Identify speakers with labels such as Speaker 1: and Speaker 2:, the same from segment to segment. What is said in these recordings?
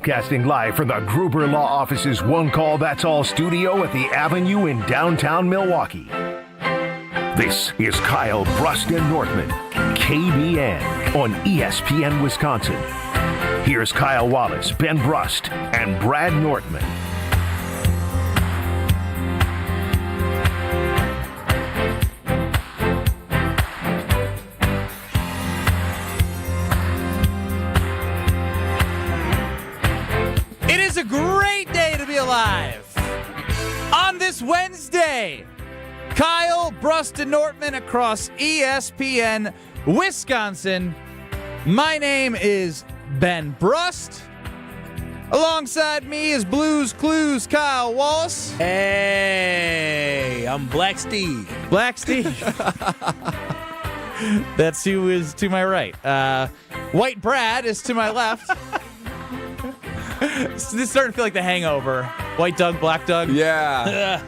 Speaker 1: Broadcasting live from the Gruber Law Office's One Call That's All studio at the Avenue in downtown Milwaukee. This is Kyle Brust and Nortman, KBN on ESPN Wisconsin. Here's Kyle Wallace, Ben Brust, and Brad Nortman.
Speaker 2: It is a great day to be alive. On this Wednesday, Kyle Brust and Nortman across ESPN Wisconsin. My name is Ben Brust. Alongside me is Blues Clues Kyle Wallace.
Speaker 3: Hey, I'm Black Steve.
Speaker 2: Black Steve. That's who is to my right. White Brad is to my left. This is starting to feel like The Hangover. White Doug, Black Doug.
Speaker 3: Yeah.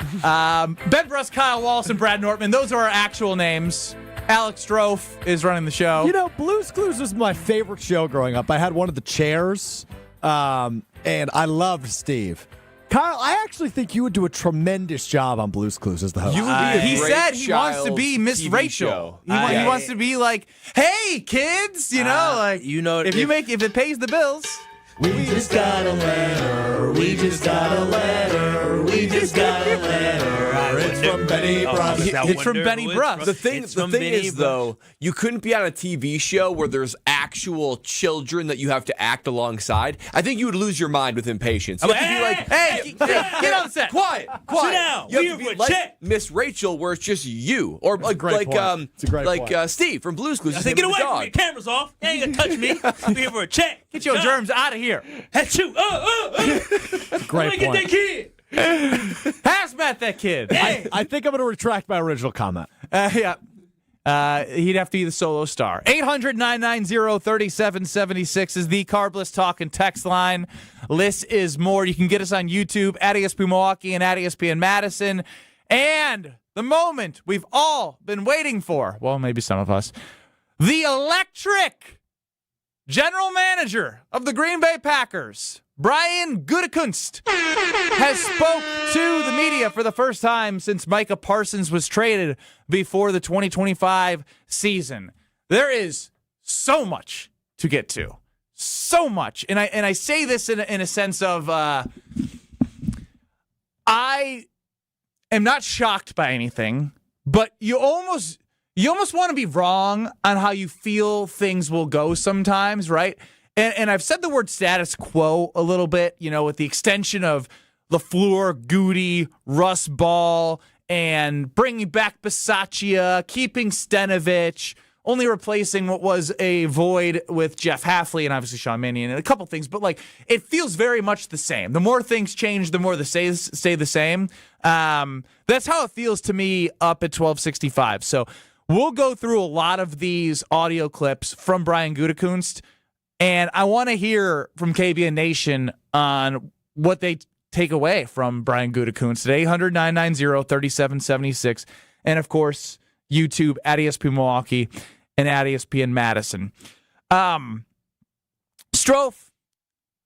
Speaker 2: Ben Brust, Kyle Wallace, and Brad Nortman. Those are our actual names. Alex Strofe is running the show.
Speaker 4: You know, Blues Clues was my favorite show growing up. I had one of the chairs, and I loved Steve. Kyle, I actually think you would do a tremendous job on Blues Clues as the host.
Speaker 3: You would be a
Speaker 2: He
Speaker 3: great
Speaker 2: said he wants to be Miss
Speaker 3: TV
Speaker 2: Rachel.
Speaker 3: show.
Speaker 2: He wants to be like, hey, kids, if it pays the bills.
Speaker 5: We just got a letter, we just got a letter, we just got a letter. It's from Benny Brust.
Speaker 2: It's from Benny Brust.
Speaker 3: The thing is, though, you couldn't be on a TV show where there's actual children that you have to act alongside. I think you would lose your mind with impatience. You have to be like,
Speaker 2: hey, get on set.
Speaker 3: Quiet.
Speaker 5: Sit down.
Speaker 3: You have to be like Miss Rachel, where it's just you, or like Steve from Blues Clues.
Speaker 5: I said, get away from me. Camera's off. You ain't gonna touch me. I'm here for a check.
Speaker 2: Get your germs out of here.
Speaker 5: Achoo.
Speaker 4: Great
Speaker 5: Get that kid.
Speaker 2: Hazmat that kid.
Speaker 5: Hey.
Speaker 4: I think I'm going to retract my original comment.
Speaker 2: Yeah. He'd have to be the solo star. 800-990-3776 is the Carbless Talk and text line. Less is more. You can get us on YouTube at ESPN Milwaukee and at ESPN Madison. And the moment we've all been waiting for, well, maybe some of us, the electric general manager of the Green Bay Packers, Brian Gutekunst, has spoke to the media for the first time since Micah Parsons was traded before the 2025 season. There is so much to get to. So much. And I say this in a sense of I am not shocked by anything, but you almost want to be wrong on how you feel things will go sometimes, right? And I've said the word status quo a little bit, with the extension of LaFleur, Goody, Russ Ball, and bringing back Bisaccia, keeping Stenovich, only replacing what was a void with Jeff Hafley and obviously Sean Mannion and a couple things. But, it feels very much the same. The more things change, the more they stay the same. That's how it feels to me up at 1265. So we'll go through a lot of these audio clips from Brian Gutekunst, and I want to hear from KBN Nation on what they take away from Brian Gutekunst at 800-990-3776, and, of course, YouTube at ESPN Milwaukee and at ESPN Madison. Strofe,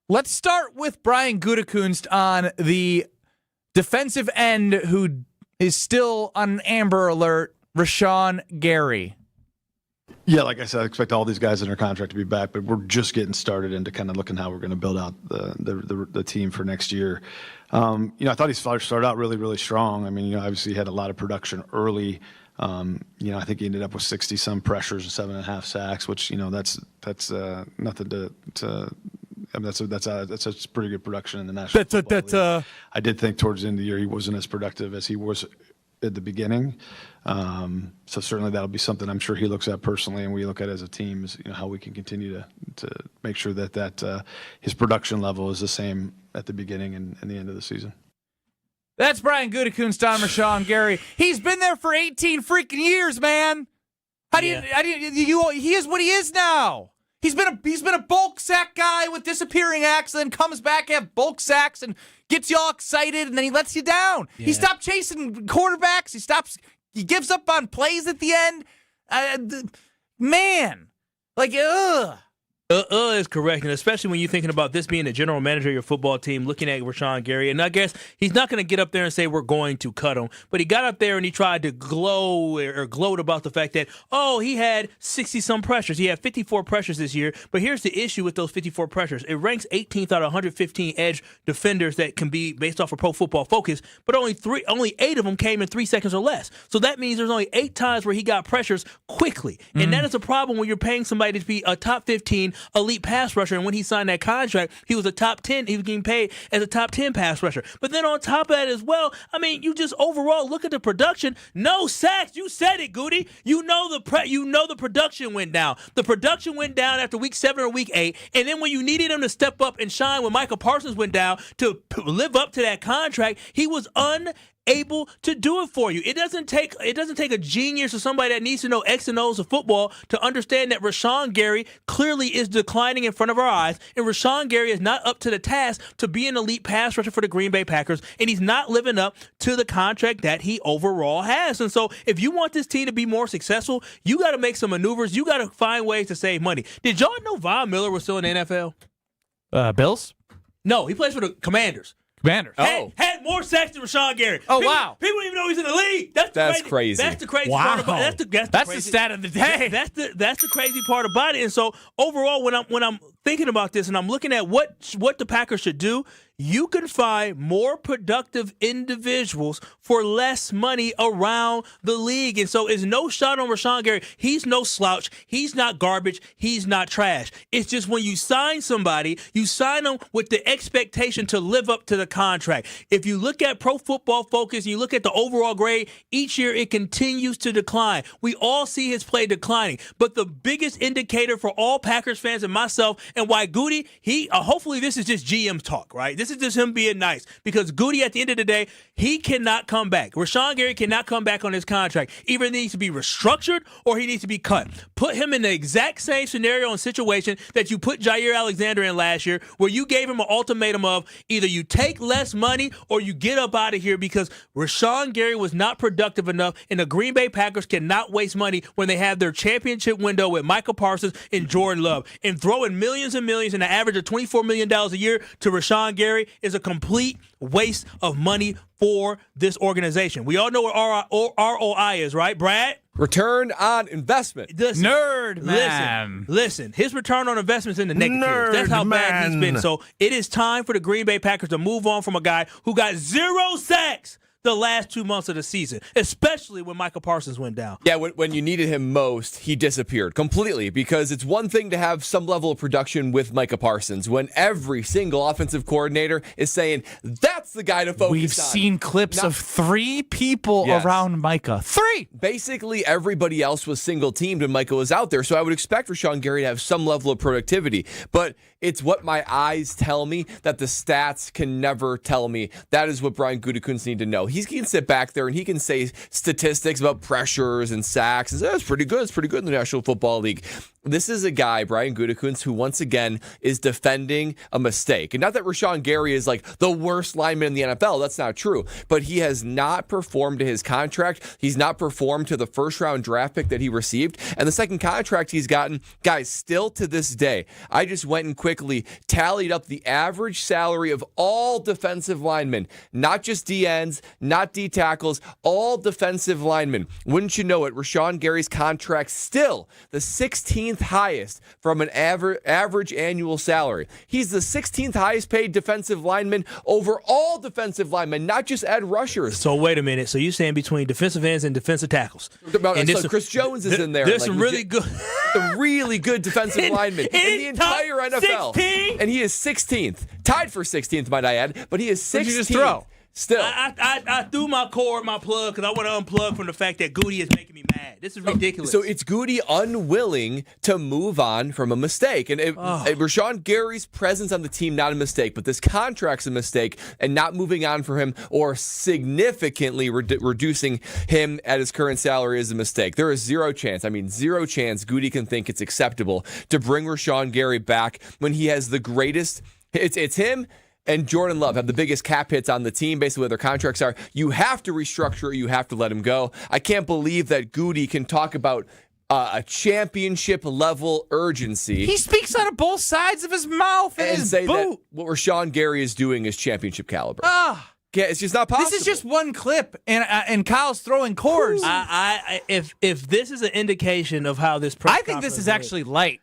Speaker 2: let's start with Brian Gutekunst on the defensive end who is still on an Amber Alert, Rashan Gary.
Speaker 6: Yeah, like I said, I expect all these guys in their contract to be back, but we're just getting started into kind of looking how we're going to build out the team for next year. I thought he started out really, really strong. I mean, obviously he had a lot of production early. I think he ended up with 60-some pressures and 7.5 sacks, which that's nothing to. I mean, that's a pretty good production in the National Football League. I did think towards the end of the year he wasn't as productive as he was at the beginning. So certainly that'll be something I'm sure he looks at personally, and we look at as a team is how we can continue to make sure that his production level is the same at the beginning and the end of the season.
Speaker 2: That's Brian Gutekunst on Rashan Gary. He's been there for 18 freaking years, man. He is what he is now. He's been a bulk sack guy with disappearing acts, and then comes back, have bulk sacks, and gets you all excited, and then he lets you down. Yeah. He stopped chasing quarterbacks. He gives up on plays at the end.
Speaker 5: Is correct, and especially when you're thinking about this being the general manager of your football team, looking at Rashan Gary, and I guess he's not going to get up there and say we're going to cut him, but he got up there and he tried to gloat about the fact that, he had 60-some pressures. He had 54 pressures this year, but here's the issue with those 54 pressures. It ranks 18th out of 115 edge defenders that can be based off of Pro Football Focus, but only 8 of them came in 3 seconds or less. So that means there's only 8 times where he got pressures quickly, and that is a problem when you're paying somebody to be a top 15 elite pass rusher, and when he signed that contract, he was a top 10. He was getting paid as a top 10 pass rusher. But then on top of that as well, you just overall look at the production. No sacks. You said it, Goody. You know the production went down. The production went down after week 7 or week 8, and then when you needed him to step up and shine when Micah Parsons went down to live up to that contract, he was able to do it for you. It doesn't take a genius or somebody that needs to know X and O's of football to understand that Rashan Gary clearly is declining in front of our eyes, and Rashan Gary is not up to the task to be an elite pass rusher for the Green Bay Packers, and he's not living up to the contract that he overall has. And so if you want this team to be more successful, you got to make some maneuvers. You got to find ways to save money. Did y'all know Von Miller was still in the NFL?
Speaker 2: Bills?
Speaker 5: No, he plays for the Commanders. Had more sacks than Rashan Gary.
Speaker 2: Wow.
Speaker 5: People don't even know he's in the league.
Speaker 3: That's crazy.
Speaker 5: That's the crazy
Speaker 2: wow.
Speaker 5: part about it.
Speaker 2: That's the stat of the day.
Speaker 5: That's the crazy part about it. And so overall, when I'm thinking about this and I'm looking at what the Packers should do, you can find more productive individuals for less money around the league. And so it's no shot on Rashan Gary. He's no slouch. He's not garbage. He's not trash. It's just when you sign somebody, you sign them with the expectation to live up to the contract. If you look at Pro Football Focus and you look at the overall grade, each year it continues to decline. We all see his play declining. But the biggest indicator for all Packers fans and myself and why Goody, hopefully this is just GM talk, right? This is just him being nice, because Goody, at the end of the day, he cannot come back. Rashan Gary cannot come back on his contract. Either he needs to be restructured or he needs to be cut. Put him in the exact same scenario and situation that you put Jair Alexander in last year, where you gave him an ultimatum of either you take less money or you get up out of here, because Rashan Gary was not productive enough, and the Green Bay Packers cannot waste money when they have their championship window with Micah Parsons and Jordan Love. And throwing millions and millions and an average of $24 million a year to Rashan Gary is a complete waste of money for this organization. We all know what ROI is, right, Brad?
Speaker 3: Return on investment.
Speaker 5: Listen,
Speaker 2: Nerd man.
Speaker 5: Listen. His return on investment is in the negatives. That's how bad he's been. So it is time for the Green Bay Packers to move on from a guy who got 0 sacks the last 2 months of the season, especially when Micah Parsons went down.
Speaker 3: Yeah, when you needed him most, he disappeared completely, because it's one thing to have some level of production with Micah Parsons when every single offensive coordinator is saying, that's the guy to focus on.
Speaker 2: We've seen clips of 3 people around Micah. 3!
Speaker 3: Basically, everybody else was single-teamed when Micah was out there, so I would expect Rashan Gary to have some level of productivity. But it's what my eyes tell me that the stats can never tell me. That is what Brian Gutekunst need to know. He can sit back there and he can say statistics about pressures and sacks and say, it's pretty good. It's pretty good in the National Football League. This is a guy, Brian Gutekunst, who once again is defending a mistake. And not that Rashan Gary is like the worst lineman in the NFL. That's not true. But he has not performed to his contract. He's not performed to the first-round draft pick that he received. And the second contract he's gotten, guys, still to this day, I just went and quickly tallied up the average salary of all defensive linemen, not just D-ends, not D-tackles, all defensive linemen. Wouldn't you know it, Rashan Gary's contract still the 16th highest from an average annual salary. He's the 16th highest paid defensive lineman over all defensive linemen, not just edge rushers.
Speaker 5: So wait a minute. So you're saying between defensive ends and defensive tackles?
Speaker 3: So Chris Jones is in there.
Speaker 5: There's some really good,
Speaker 3: the really good defensive lineman in the entire NFL,
Speaker 5: 16?
Speaker 3: And he is 16th, tied for 16th, might I add. But he is 16th.
Speaker 2: What did you just throw?
Speaker 3: Still.
Speaker 5: I threw my plug because I want to unplug from the fact that Goody is making me mad. This is ridiculous.
Speaker 3: So it's Goody unwilling to move on from a mistake. And Rashan Gary's presence on the team, not a mistake, but this contract's a mistake, and not moving on for him or significantly reducing him at his current salary is a mistake. There is zero chance Goody can think it's acceptable to bring Rashan Gary back when he has the greatest. It's him and Jordan Love have the biggest cap hits on the team, basically what their contracts are. You have to restructure it. You have to let him go. I can't believe that Goody can talk about a championship level urgency.
Speaker 2: He speaks out of both sides of his mouth and his
Speaker 3: say
Speaker 2: boot.
Speaker 3: that what Rashan Gary is doing is championship caliber. Yeah, it's just not possible.
Speaker 2: This is just one clip, and Kyle's throwing chords.
Speaker 5: If this is an indication of how this press
Speaker 2: I think this is actually light.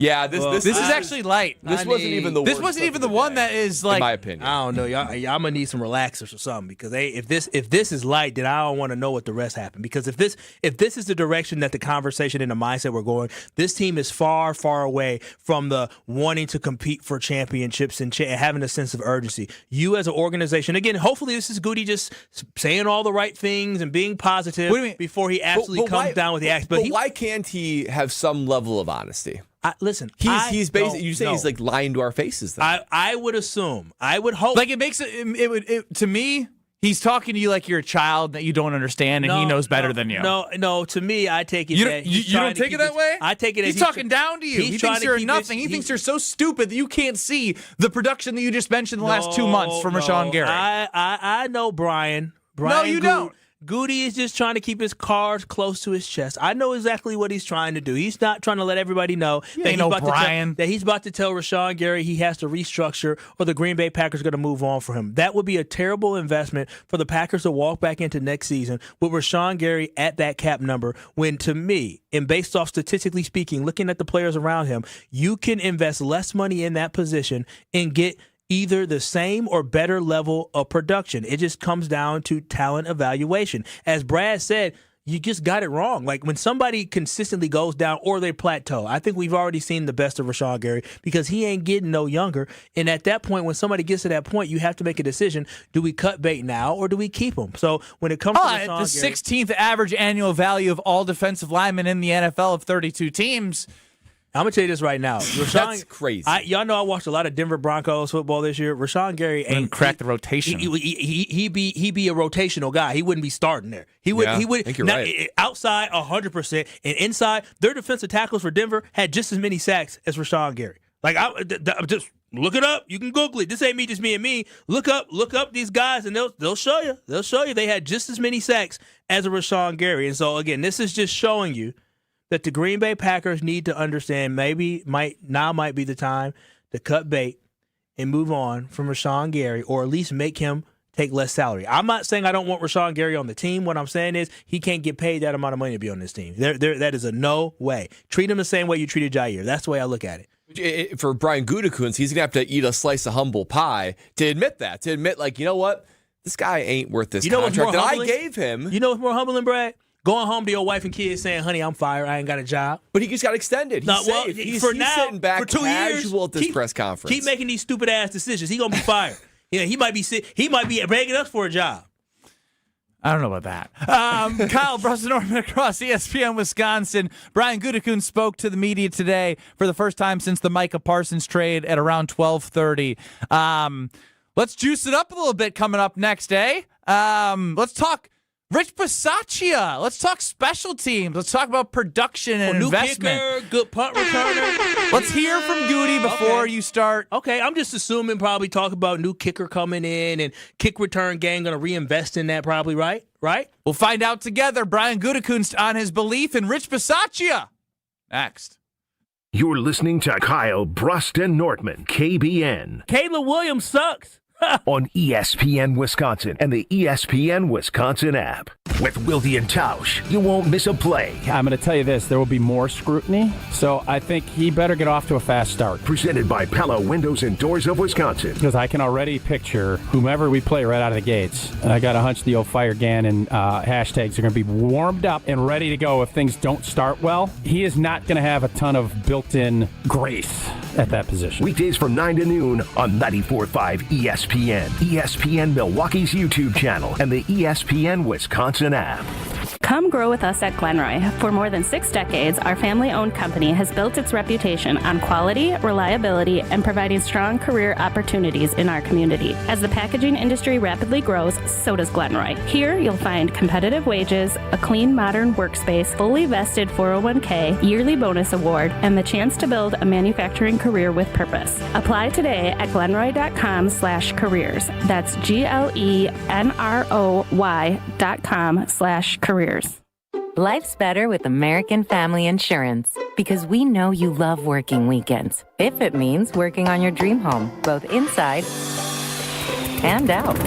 Speaker 3: Yeah, this
Speaker 2: Is actually light.
Speaker 3: This wasn't even the worst.
Speaker 2: This wasn't even the one that is
Speaker 3: in
Speaker 2: like.
Speaker 3: my opinion.
Speaker 5: I don't know. Y'all gonna need some relaxers or something because if this is light, then I don't want to know what the rest happened. Because if this is the direction that the conversation and the mindset we're going, this team is far, far away from the wanting to compete for championships and having a sense of urgency. You as an organization, again, hopefully this is Goody just saying all the right things and being positive before he actually comes down with the action.
Speaker 3: But why can't he have some level of honesty?
Speaker 5: Listen,
Speaker 3: he's basically. You say he's like lying to our faces. Then
Speaker 5: I would assume. I would hope.
Speaker 2: Like it makes it to me. He's talking to you like you're a child that you don't understand, and he knows better than you.
Speaker 5: No. To me, I take it.
Speaker 2: You
Speaker 5: that
Speaker 2: don't take it that way.
Speaker 5: I take it.
Speaker 2: He's talking down to you. He thinks you're nothing. He thinks you're so stupid that you can't see the production that you just mentioned the last 2 months from Rashan Gary.
Speaker 5: I know Brian.
Speaker 2: No, you don't.
Speaker 5: Goody is just trying to keep his cards close to his chest. I know exactly what he's trying to do. He's not trying to let everybody know that he's about to tell Rashan Gary he has to restructure or the Green Bay Packers are going to move on for him. That would be a terrible investment for the Packers to walk back into next season with Rashan Gary at that cap number when, to me, and based off statistically speaking, looking at the players around him, you can invest less money in that position and get either the same or better level of production. It just comes down to talent evaluation. As Brad said, you just got it wrong. Like when somebody consistently goes down or they plateau, I think we've already seen the best of Rashan Gary because he ain't getting no younger. And at that point, when somebody gets to that point, you have to make a decision. Do we cut bait now or do we keep him? So when it comes to Rashan Gary,
Speaker 2: the 16th average annual value of all defensive linemen in the NFL of 32 teams,
Speaker 5: I'm going to tell you this right now.
Speaker 3: That's crazy.
Speaker 5: Y'all know I watched a lot of Denver Broncos football this year. Rashan Gary ain't
Speaker 2: crack the rotation.
Speaker 5: He be a rotational guy. He wouldn't be starting there. He would.
Speaker 3: I think you're right.
Speaker 5: Outside 100% and inside, their defensive tackles for Denver had just as many sacks as Rashan Gary. Like just look it up. You can Google it. This ain't me just being me. Look up these guys and they'll show you. They'll show you they had just as many sacks as a Rashan Gary. And so again, this is just showing you that the Green Bay Packers need to understand might be the time to cut bait and move on from Rashan Gary, or at least make him take less salary. I'm not saying I don't want Rashan Gary on the team. What I'm saying is he can't get paid that amount of money to be on this team. That is a no way. Treat him the same way you treated Jair. That's the way I look at it.
Speaker 3: For Brian Gutekunst, he's going to have to eat a slice of humble pie to admit that. To admit, like, you know what? This guy ain't worth this contract that I gave him.
Speaker 5: You know what's more humbling, Brad? Going home to your wife and kids saying, honey, I'm fired. I ain't got a job.
Speaker 3: But he just got extended. He's sitting back
Speaker 5: for 2
Speaker 3: casual
Speaker 5: years,
Speaker 3: at this press conference.
Speaker 5: Keep making these stupid-ass decisions. He's going to be fired. He might be begging us for a job.
Speaker 2: I don't know about that. Kyle, Brust Nortman across ESPN Wisconsin. Brian Gutekunst spoke to the media today for the first time since the Micah Parsons trade at around 12:30. Let's juice it up a little bit coming up next, eh? Let's talk Rich Bisaccia. Let's talk special teams. Let's talk about production and investment.
Speaker 5: New kicker, good punt returner.
Speaker 2: Let's hear from Goody before you start.
Speaker 5: Okay, I'm just assuming probably talk about new kicker coming in and kick return game going to reinvest in that probably, right? Right?
Speaker 2: We'll find out together. Brian Gutekunst on his belief in Rich Bisaccia. Next.
Speaker 1: You're listening to Kyle, Brust, and Nortman, KBN.
Speaker 5: Caleb Williams sucks.
Speaker 1: On ESPN Wisconsin and the ESPN Wisconsin app. With Wilde and Tausch, you won't miss a play.
Speaker 7: I'm going to tell you this, there will be more scrutiny, so I think he better get off to a fast start.
Speaker 1: Presented by Pella Windows and Doors of Wisconsin.
Speaker 7: Because I can already picture whomever we play right out of the gates. And I got a hunch the old Fire Gannon hashtags are going to be warmed up and ready to go if things don't start well. He is not going to have a ton of built-in grace at that position.
Speaker 1: Weekdays from 9 to noon on 94.5 ESPN. ESPN Milwaukee's YouTube channel and the ESPN Wisconsin app.
Speaker 8: Come grow with us at Glenroy. For more than 6 decades, our family-owned company has built its reputation on quality, reliability, and providing strong career opportunities in our community. As the packaging industry rapidly grows, so does Glenroy. Here, you'll find competitive wages, a clean, modern workspace, fully vested 401k, yearly bonus award, and the chance to build a manufacturing career with purpose. Apply today at glenroy.com/careers. That's GLENROY.com/careers.
Speaker 9: Life's better with American Family Insurance because we know you love working weekends. If it means working on your dream home, both inside and out.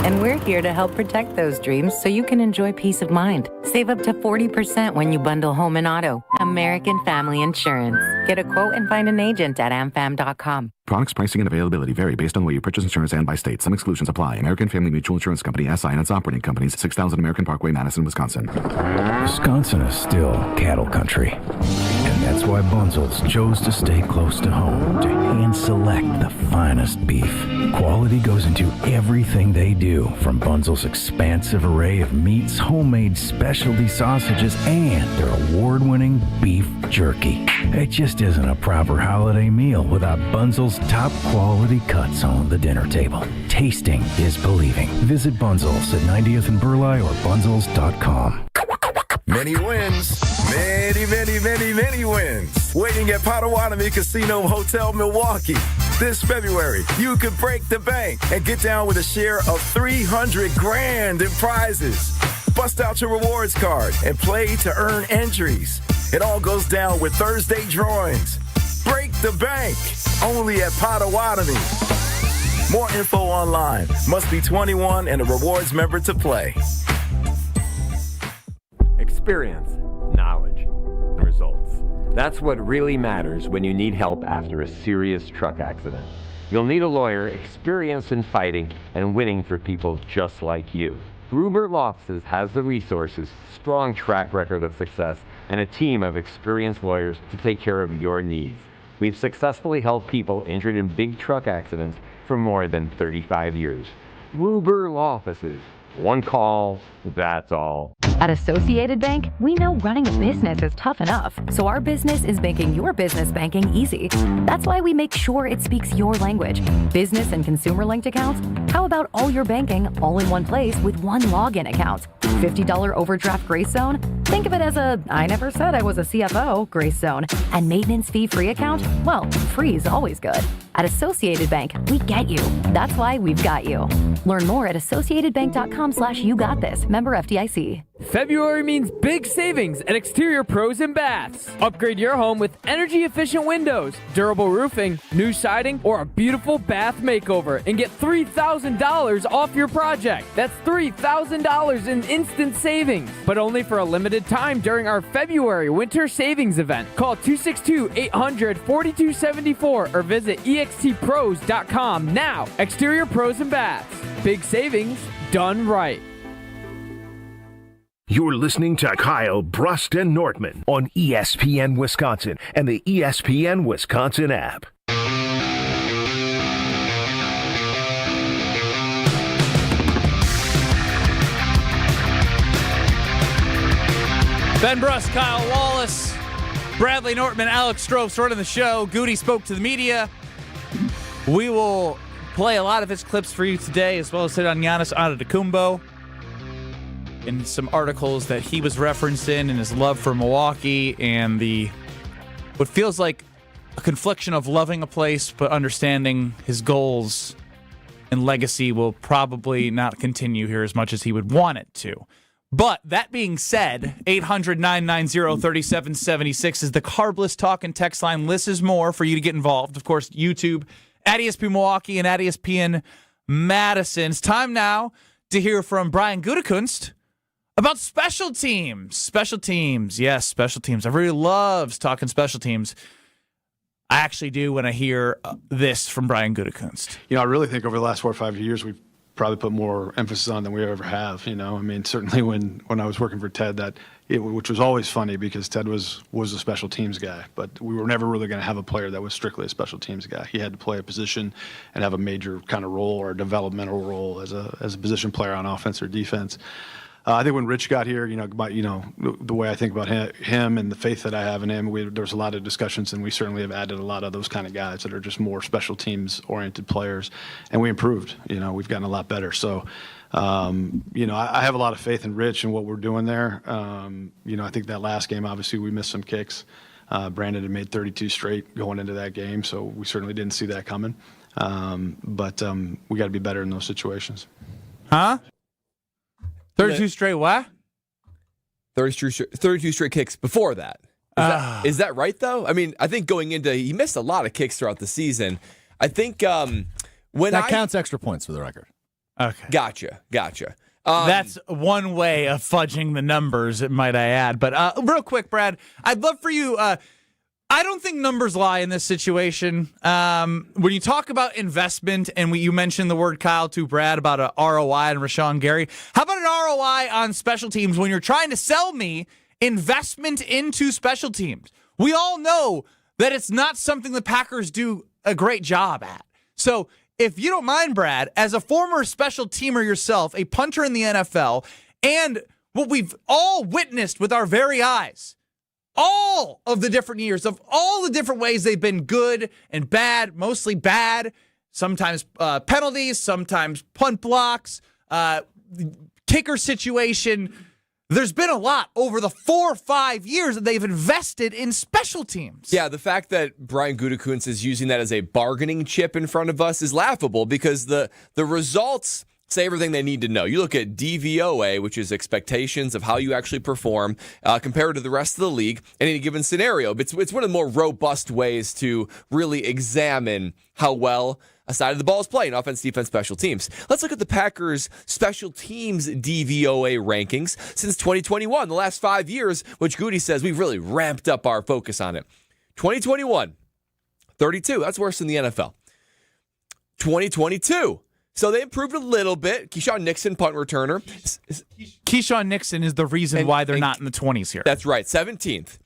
Speaker 9: And we're here to help protect those dreams so you can enjoy peace of mind. Save up to 40% when you bundle home and auto. American Family Insurance. Get a quote and find an agent at amfam.com.
Speaker 10: Products, pricing, and availability vary based on where you purchase insurance and by state. Some exclusions apply. American Family Mutual Insurance Company, SI, and its operating companies, 6000 American Parkway, Madison, Wisconsin.
Speaker 11: Wisconsin is still cattle country. And that's why Bunzel's chose to stay close to home to hand select the finest beef. Quality goes into everything they do, from Bunzel's expansive array of meats, homemade specialty sausages, and their award-winning beef jerky. It just isn't a proper holiday meal without Bunzel's top quality cuts on the dinner table. Tasting is believing. Visit Bunzel's at 90th and Burleigh or bunzels.com.
Speaker 12: Many wins. Many wins. Waiting at Potawatomi Casino Hotel Milwaukee. This February, you could break the bank and get down with a share of $300,000 in prizes. Bust out your rewards card and play to earn entries. It all goes down with Thursday drawings. Break the bank. Only at Potawatomi. More info online. Must be 21 and a rewards member to play.
Speaker 13: Experience, knowledge, and results. That's what really matters when you need help after a serious truck accident. You'll need a lawyer experienced in fighting and winning for people just like you. Gruber Law Offices has the resources, strong track record of success, and a team of experienced lawyers to take care of your needs. We've successfully helped people injured in big truck accidents for more than 35 years. Gruber Law Offices. One call, that's all.
Speaker 14: At Associated Bank, we know running a business is tough enough, so our business is making your business banking easy. That's why we make sure it speaks your language. Business and consumer linked accounts? How about all your banking all in one place with one login account? $50 overdraft grace zone? Think of it as a I never said I was a CFO grace zone. And maintenance fee free account? Well, free is always good. At Associated Bank, we get you. That's why we've got you. Learn more at associatedbank.com/YouGotThis. Member FDIC.
Speaker 15: February means big savings at Exterior Pros and Baths. Upgrade your home with energy-efficient windows, durable roofing, new siding, or a beautiful bath makeover and get $3,000 off your project. That's $3,000 in instant savings, but only for a limited time during our February winter savings event. Call 262-800-4274 or visit extpros.com now. Exterior Pros and Baths. Big savings done right.
Speaker 1: You're listening to Kyle, Brust, and Nortman on ESPN Wisconsin and the ESPN Wisconsin app.
Speaker 2: Ben Brust, Kyle Wallace, Bradley Nortman, Alex Strobes running the show. Goody spoke to the media. We will play a lot of his clips for you today, as well as hit on Giannis Antetokounmpo in some articles that he was referencing in his love for Milwaukee and what feels like a confliction of loving a place but understanding his goals and legacy will probably not continue here as much as he would want it to. But that being said, 800-990-3776 is the Carbless Talk and text line. List is more for you to get involved. Of course, YouTube at ESPN Milwaukee and at ESPN Madison. It's time now to hear from Brian Gutekunst about special teams. Special teams. Yes, special teams. Everybody loves talking special teams. I actually do when I hear this from Brian Gutekunst.
Speaker 6: You know, I really think over the last 4 or 5 years, we've probably put more emphasis on than we ever have. You know, I mean, certainly when I was working for Ted, which was always funny because Ted was a special teams guy, but we were never really going to have a player that was strictly a special teams guy. He had to play a position and have a major kind of role or a developmental role as a position player on offense or defense. I think when Rich got here, the way I think about him and the faith that I have in him, there was a lot of discussions, and we certainly have added a lot of those kind of guys that are just more special teams oriented players, and we improved. We've gotten a lot better. So, I have a lot of faith in Rich and what we're doing there. I think that last game, obviously, we missed some kicks. Brandon had made 32 straight going into that game, so we certainly didn't see that coming. But we got to be better in those situations.
Speaker 2: Huh? 32 straight what?
Speaker 3: 32 straight kicks before that. Is that right, though? I mean, I think going into, he missed a lot of kicks throughout the season. I think when
Speaker 4: that counts extra points for the record.
Speaker 2: Okay.
Speaker 3: Gotcha.
Speaker 2: That's one way of fudging the numbers, might I add. But real quick, Brad, I'd love for you. I don't think numbers lie in this situation. When you talk about investment, and you mentioned the word, Kyle, to Brad, about an ROI and Rashan Gary, how about an ROI on special teams when you're trying to sell me investment into special teams? We all know that it's not something the Packers do a great job at. So if you don't mind, Brad, as a former special teamer yourself, a punter in the NFL, and what we've all witnessed with our very eyes, all of the different years, of all the different ways they've been good and bad, mostly bad, sometimes penalties, sometimes punt blocks, kicker situation. There's been a lot over the 4 or 5 years that they've invested in special teams.
Speaker 3: Yeah, the fact that Brian Gutekunst is using that as a bargaining chip in front of us is laughable because the results say everything they need to know. You look at DVOA, which is expectations of how you actually perform compared to the rest of the league in any given scenario. It's one of the more robust ways to really examine how well a side of the ball is playing, offense, defense, special teams. Let's look at the Packers special teams DVOA rankings since 2021, the last 5 years, which Goody says we've really ramped up our focus on it. 2021, 32. That's worse than the NFL. 2022. So they improved a little bit. Keisean Nixon, punt returner.
Speaker 2: Keisean Nixon is the reason why they're not in the 20s here.
Speaker 3: That's right, 17th.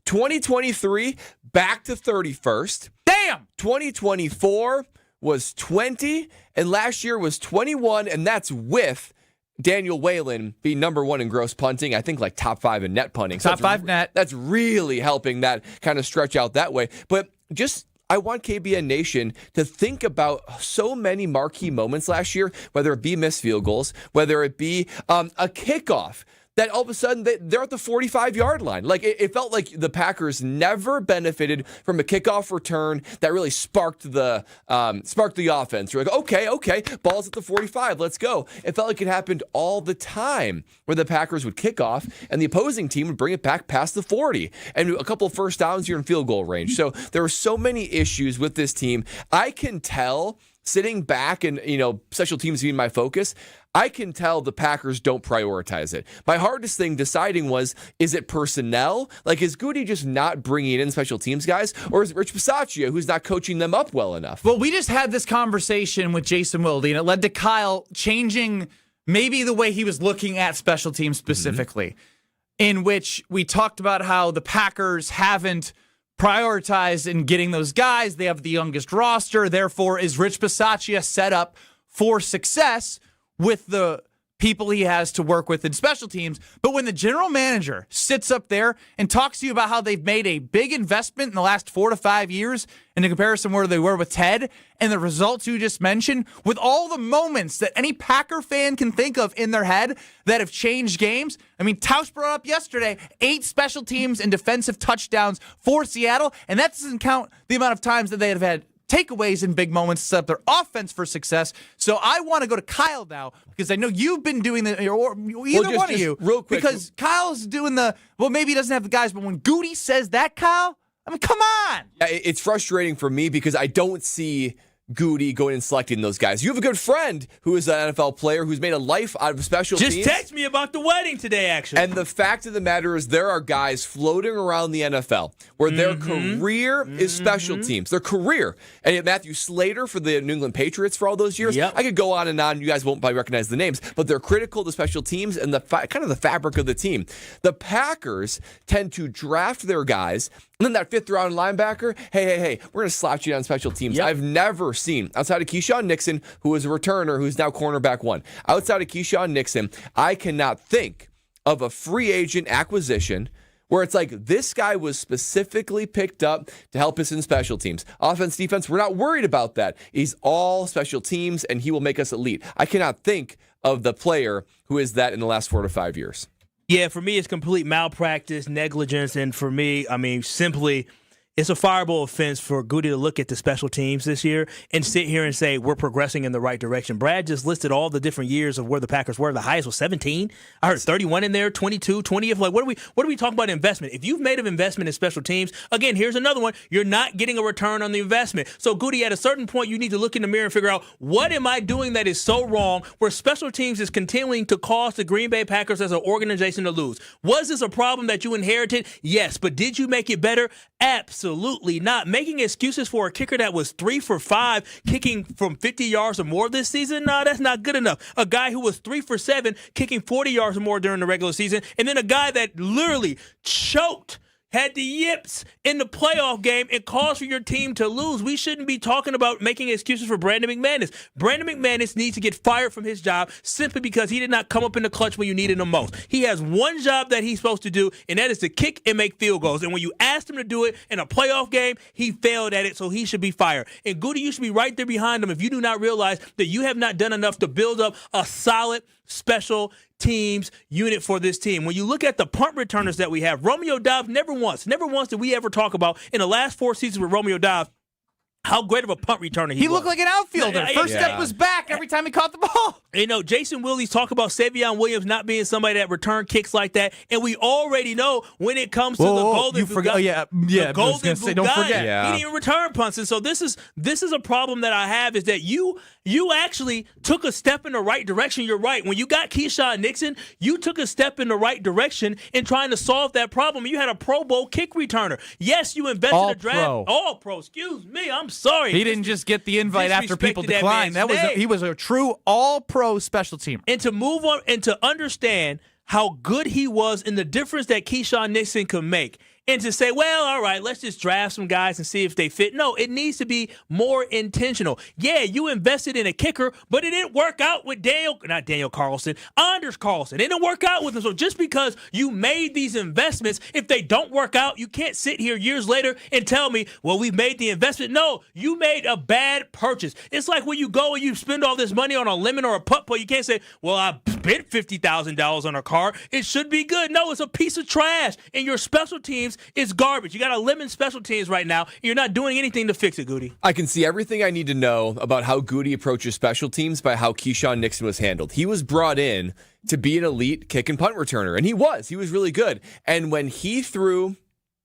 Speaker 3: 2023, back to 31st.
Speaker 2: Damn!
Speaker 3: 2024 was 20, and last year was 21, and that's with Daniel Whalen being number 1 in gross punting, I think like top 5 in net punting.
Speaker 2: Top 5 net.
Speaker 3: That's really helping that kind of stretch out that way. But I want KBN Nation to think about so many marquee moments last year, whether it be missed field goals, whether it be a kickoff, that all of a sudden they're at the 45-yard line. Like it felt like the Packers never benefited from a kickoff return that really sparked the offense. You're like, okay, ball's at the 45, let's go. It felt like it happened all the time where the Packers would kick off and the opposing team would bring it back past the 40 and a couple of first downs, you're in field goal range. So there were so many issues with this team. I can tell, sitting back and special teams being my focus, I can tell the Packers don't prioritize it. My hardest thing deciding was, is it personnel? Like, is Goody just not bringing in special teams guys? Or is it Rich Bisaccia who's not coaching them up well enough?
Speaker 2: Well, we just had this conversation with Jason Wilde, and it led to Kyle changing maybe the way he was looking at special teams specifically, in which we talked about how the Packers haven't prioritized in getting those guys. They have the youngest roster. Therefore, is Rich Bisaccia set up for success with the people he has to work with in special teams? But when the general manager sits up there and talks to you about how they've made a big investment in the last 4 to 5 years in comparison where they were with Ted and the results you just mentioned, with all the moments that any Packer fan can think of in their head that have changed games. I mean, Tausch brought up yesterday 8 special teams and defensive touchdowns for Seattle, and that doesn't count the amount of times that they have had takeaways in big moments to set up their offense for success. So I want to go to Kyle now because I know you've been doing or either one of you.
Speaker 3: Real quick.
Speaker 2: Because Kyle's doing maybe he doesn't have the guys, but when Goody says that, Kyle, I mean, come on.
Speaker 3: It's frustrating for me because I don't see Goody going and selecting those guys. You have a good friend who is an NFL player who's made a life out of special teams.
Speaker 5: Just text me about the wedding today, actually.
Speaker 3: And the fact of the matter is there are guys floating around the NFL where their career is special teams. Their career. And yet Matthew Slater for the New England Patriots for all those years.
Speaker 5: Yep.
Speaker 3: I could go on and on. You guys won't probably recognize the names, but they're critical to special teams and the kind of the fabric of the team. The Packers tend to draft their guys, and then that 5th round linebacker, hey, we're going to slouch you on special teams.
Speaker 5: Yep.
Speaker 3: I've never seen, outside of Keisean Nixon, who is a returner, who's now cornerback 1, outside of Keisean Nixon, I cannot think of a free agent acquisition where it's like this guy was specifically picked up to help us in special teams. Offense, defense, we're not worried about that. He's all special teams, and he will make us elite. I cannot think of the player who is that in the last 4 to 5 years.
Speaker 5: Yeah, for me, it's complete malpractice, negligence, and for me, I mean, simply, it's a fireable offense for Goody to look at the special teams this year and sit here and say we're progressing in the right direction. Brad just listed all the different years of where the Packers were. The highest was 17. I heard 31 in there, 22, 20. Like, what are we talking about investment? If you've made an investment in special teams, again, here's another one. You're not getting a return on the investment. So, Goody, at a certain point, you need to look in the mirror and figure out, what am I doing that is so wrong where special teams is continuing to cause the Green Bay Packers as an organization to lose? Was this a problem that you inherited? Yes. But did you make it better? Absolutely not. Making excuses for a kicker that was 3 for 5 kicking from 50 yards or more this season, no, that's not good enough. A guy who was 3 for 7 kicking 40 yards or more during the regular season, and then a guy that literally choked, had the yips in the playoff game and caused for your team to lose. We shouldn't be talking about making excuses for Brandon McManus. Brandon McManus needs to get fired from his job simply because he did not come up in the clutch when you needed him most. He has one job that he's supposed to do, and that is to kick and make field goals. And when you asked him to do it in a playoff game, he failed at it, so he should be fired. And Goody, you should be right there behind him if you do not realize that you have not done enough to build up a solid special teams unit for this team. When you look at the punt returners that we have, Romeo Doubs, never once did we ever talk about in the last 4 seasons with Romeo Doubs how great of a punt returner he was.
Speaker 2: He looked like an outfielder. First step was back every time he caught the ball.
Speaker 5: You know, Jason Willie's talk about Savion Williams not being somebody that returned kicks like that, and we already know when it comes to the Golden Bugatti,
Speaker 2: don't forget.
Speaker 5: He didn't return punts. And so this is a problem that I have, is that you actually took a step in the right direction. You're right. When you got Keisean Nixon, you took a step in the right direction in trying to solve that problem. You had a Pro Bowl kick returner. Yes, you invested in a draft. All pro. Excuse me. I'm sorry.
Speaker 2: He didn't just get the invite after people declined. He was a true all-pro special teamer.
Speaker 5: And to move on and to understand how good he was and the difference that Keisean Nixon could make. And to say, well, all right, let's just draft some guys and see if they fit. No, it needs to be more intentional. Yeah, you invested in a kicker, but it didn't work out with Anders Carlson. It didn't work out with him. So just because you made these investments, if they don't work out, you can't sit here years later and tell me, well, we made the investment. No, you made a bad purchase. It's like when you go and you spend all this money on a lemon or a putt-putt, you can't say, well, I spent $50,000 on a car. It should be good. No, it's a piece of trash. And your special teams is garbage. You got a lemon special teams right now, and you're not doing anything to fix it, Goody.
Speaker 3: I can see everything I need to know about how Goody approaches special teams by how Keisean Nixon was handled. He was brought in to be an elite kick and punt returner, and he was really good. And when he threw,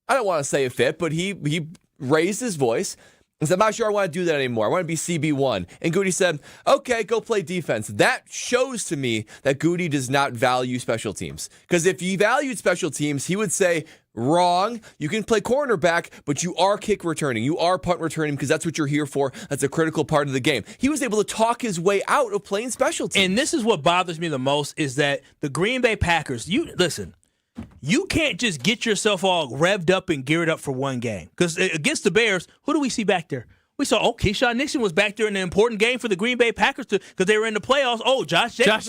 Speaker 3: I don't want to say a fit, but he raised his voice and said, I'm not sure I want to do that anymore. I want to be CB1. And Goody said, okay, go play defense. That shows to me that Goody does not value special teams. Because if he valued special teams, he would say, wrong. You can play cornerback, but you are kick returning. You are punt returning because that's what you're here for. That's a critical part of the game. He was able to talk his way out of playing special teams.
Speaker 5: And this is what bothers me the most, is that the Green Bay Packers, you can't just get yourself all revved up and geared up for one game. Because against the Bears, who do we see back there? We saw, Keisean Nixon was back there in an important game for the Green Bay Packers because they were in the playoffs. Josh Jacobs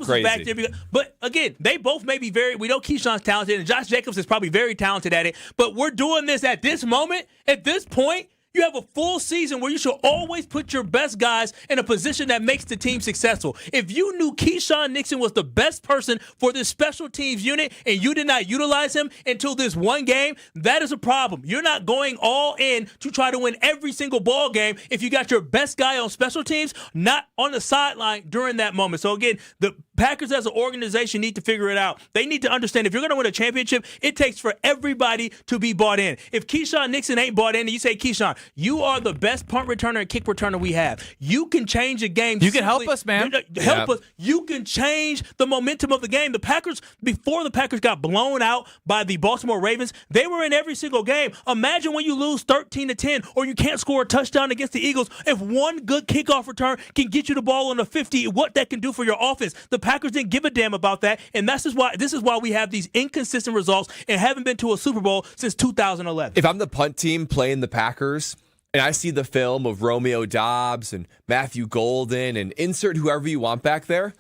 Speaker 5: was back there. But again, they both may be we know Keyshawn's talented, and Josh Jacobs is probably very talented at it. But we're doing this at this moment, at this point. You have a full season where you should always put your best guys in a position that makes the team successful. If you knew Keisean Nixon was the best person for this special teams unit and you did not utilize him until this one game, that is a problem. You're not going all in to try to win every single ball game if you got your best guy on special teams not on the sideline during that moment. So again, the Packers as an organization need to figure it out. They need to understand if you're going to win a championship, it takes for everybody to be bought in. If Keisean Nixon ain't bought in and you say, Keisean, you are the best punt returner and kick returner we have. You can change the game.
Speaker 2: You can help us, man.
Speaker 5: Help us. You can change the momentum of the game. The Packers, before the Packers got blown out by the Baltimore Ravens, they were in every single game. Imagine when you lose 13-10 or you can't score a touchdown against the Eagles. If one good kickoff return can get you the ball on the 50, what that can do for your offense. The Packers didn't give a damn about that, and this is why we have these inconsistent results and haven't been to a Super Bowl since 2011.
Speaker 3: If I'm the punt team playing the Packers and I see the film of Romeo Doubs and Matthew Golden and insert whoever you want back there,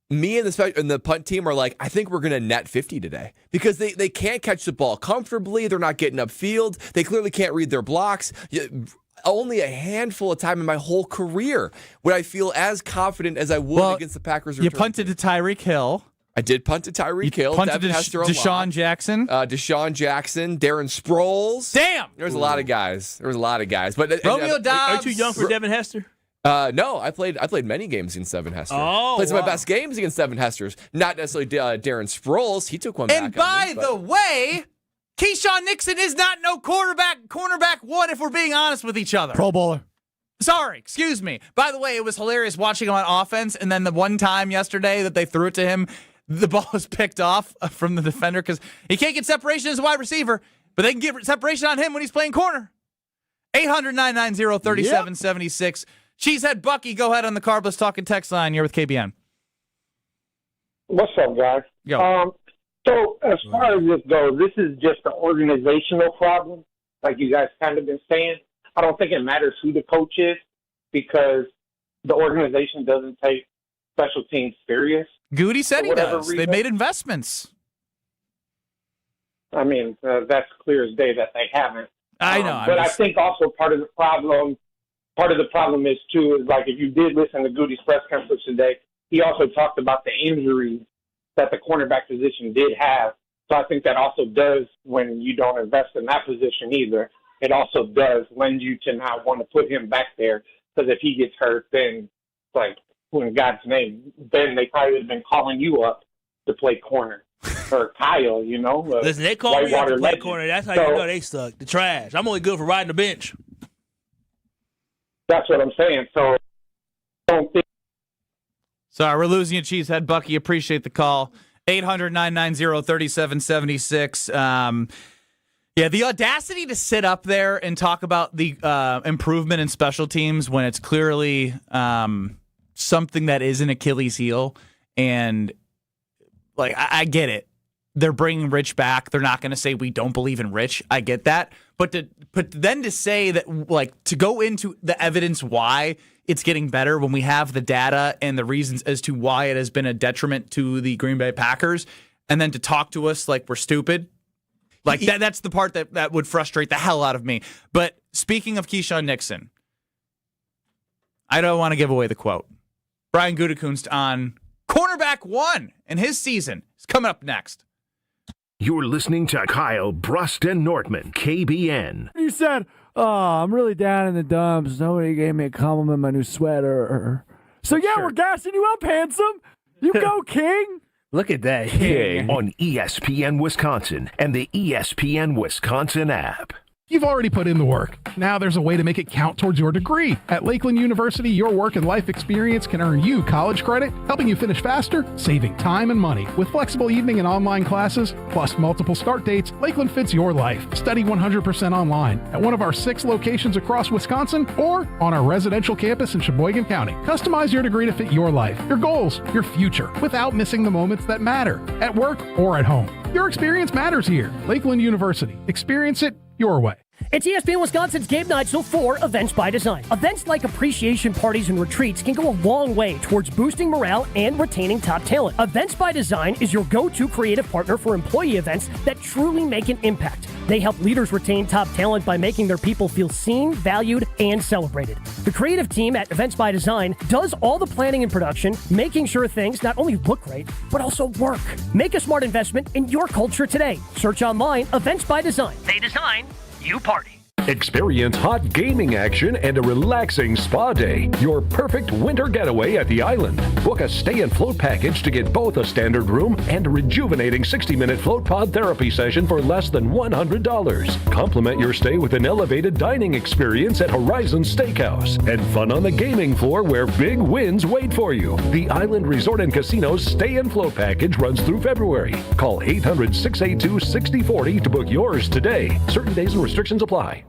Speaker 3: me and the punt team are like, I think we're going to net 50 today because they can't catch the ball comfortably. They're not getting upfield. They clearly can't read their blocks. Only a handful of time in my whole career would I feel as confident as I would against the Packers.
Speaker 2: You punted to Tyreek Hill.
Speaker 3: I did punt to Tyreek Hill.
Speaker 2: Punted to
Speaker 3: Hester a
Speaker 2: Deshaun
Speaker 3: lot.
Speaker 2: Jackson.
Speaker 3: Deshaun Jackson. Darren Sproles.
Speaker 2: Damn!
Speaker 3: There's a lot of guys. But
Speaker 2: Romeo Dobbs.
Speaker 5: Are you too young for Devin Hester?
Speaker 3: No, I played many games against Devin Hester. Played some of my best games against Devin Hesters. Not necessarily Darren Sproles. He took one back.
Speaker 2: And by the way, Keisean Nixon is not no cornerback one, if we're being honest with each other.
Speaker 4: Pro Bowler.
Speaker 2: Sorry, excuse me. By the way, it was hilarious watching him on offense, and then the one time yesterday that they threw it to him, the ball was picked off from the defender because he can't get separation as a wide receiver, but they can get separation on him when he's playing corner. 800-990-3776. Cheesehead Bucky, go ahead on the Carbless Talking text line. You're with KBN.
Speaker 16: What's up, guys?
Speaker 2: Yo.
Speaker 16: So as far as this goes, this is just an organizational problem, like you guys kind of been saying. I don't think it matters who the coach is because the organization doesn't take special teams serious.
Speaker 2: Goody said he does.
Speaker 16: Reason.
Speaker 2: They made investments.
Speaker 16: I mean, that's clear as day that they haven't.
Speaker 2: I know.
Speaker 16: But I think also part of the problem is, too, is like if you did listen to Goody's press conference today, he also talked about the injuries that the cornerback position did have. So I think that also does, when you don't invest in that position either, it also does lend you to not want to put him back there. Because if he gets hurt, then, like, who in God's name, then they probably would have been calling you up to play corner. Or Kyle, you know.
Speaker 5: Listen, they call me up to play corner. That's how you know they suck. The trash. I'm only good for riding the bench.
Speaker 16: That's what I'm saying. So I don't think.
Speaker 2: Sorry, we're losing you, Cheesehead Bucky. Appreciate the call. 800-990-3776. Yeah, the audacity to sit up there and talk about the improvement in special teams when it's clearly something that is an Achilles heel. And, like, I get it. They're bringing Rich back. They're not going to say we don't believe in Rich. I get that. But then to say that, like, to go into the evidence why it's getting better when we have the data and the reasons as to why it has been a detriment to the Green Bay Packers, and then to talk to us like we're stupid, like that's the part that would frustrate the hell out of me. But speaking of Keisean Nixon, I don't want to give away the quote. Brian Gutekunst on Cornerback 1 and his season is coming up next.
Speaker 1: You're listening to Kyle, Brust, and Nortman, KBN.
Speaker 17: You said, "Oh, I'm really down in the dumps. Nobody gave me a compliment on my new sweater." So yeah, We're gassing you up, handsome. You go, King.
Speaker 15: Look at that.
Speaker 1: King on ESPN Wisconsin and the ESPN Wisconsin app.
Speaker 18: You've already put in the work. Now there's a way to make it count towards your degree. At Lakeland University, your work and life experience can earn you college credit, helping you finish faster, saving time and money. With flexible evening and online classes, plus multiple start dates, Lakeland fits your life. Study 100% online at one of our 6 locations across Wisconsin or on our residential campus in Sheboygan County. Customize your degree to fit your life, your goals, your future, without missing the moments that matter, at work or at home. Your experience matters here. Lakeland University. Experience it your way.
Speaker 19: It's ESPN Wisconsin's Game Night, so for Events by Design. Events like appreciation parties and retreats can go a long way towards boosting morale and retaining top talent. Events by Design is your go-to creative partner for employee events that truly make an impact. They help leaders retain top talent by making their people feel seen, valued, and celebrated. The creative team at Events by Design does all the planning and production, making sure things not only look great, but also work. Make a smart investment in your culture today. Search online, Events by Design. They design, you party.
Speaker 20: Experience hot gaming action and a relaxing spa day. Your perfect winter getaway at the island. Book a stay and float package to get both a standard room and a rejuvenating 60-minute float pod therapy session for less than $100. Complement your stay with an elevated dining experience at Horizon Steakhouse and fun on the gaming floor where big wins wait for you. The Island Resort and Casino's stay and float package runs through February. Call 800-682-6040 to book yours today. Certain days and restrictions apply.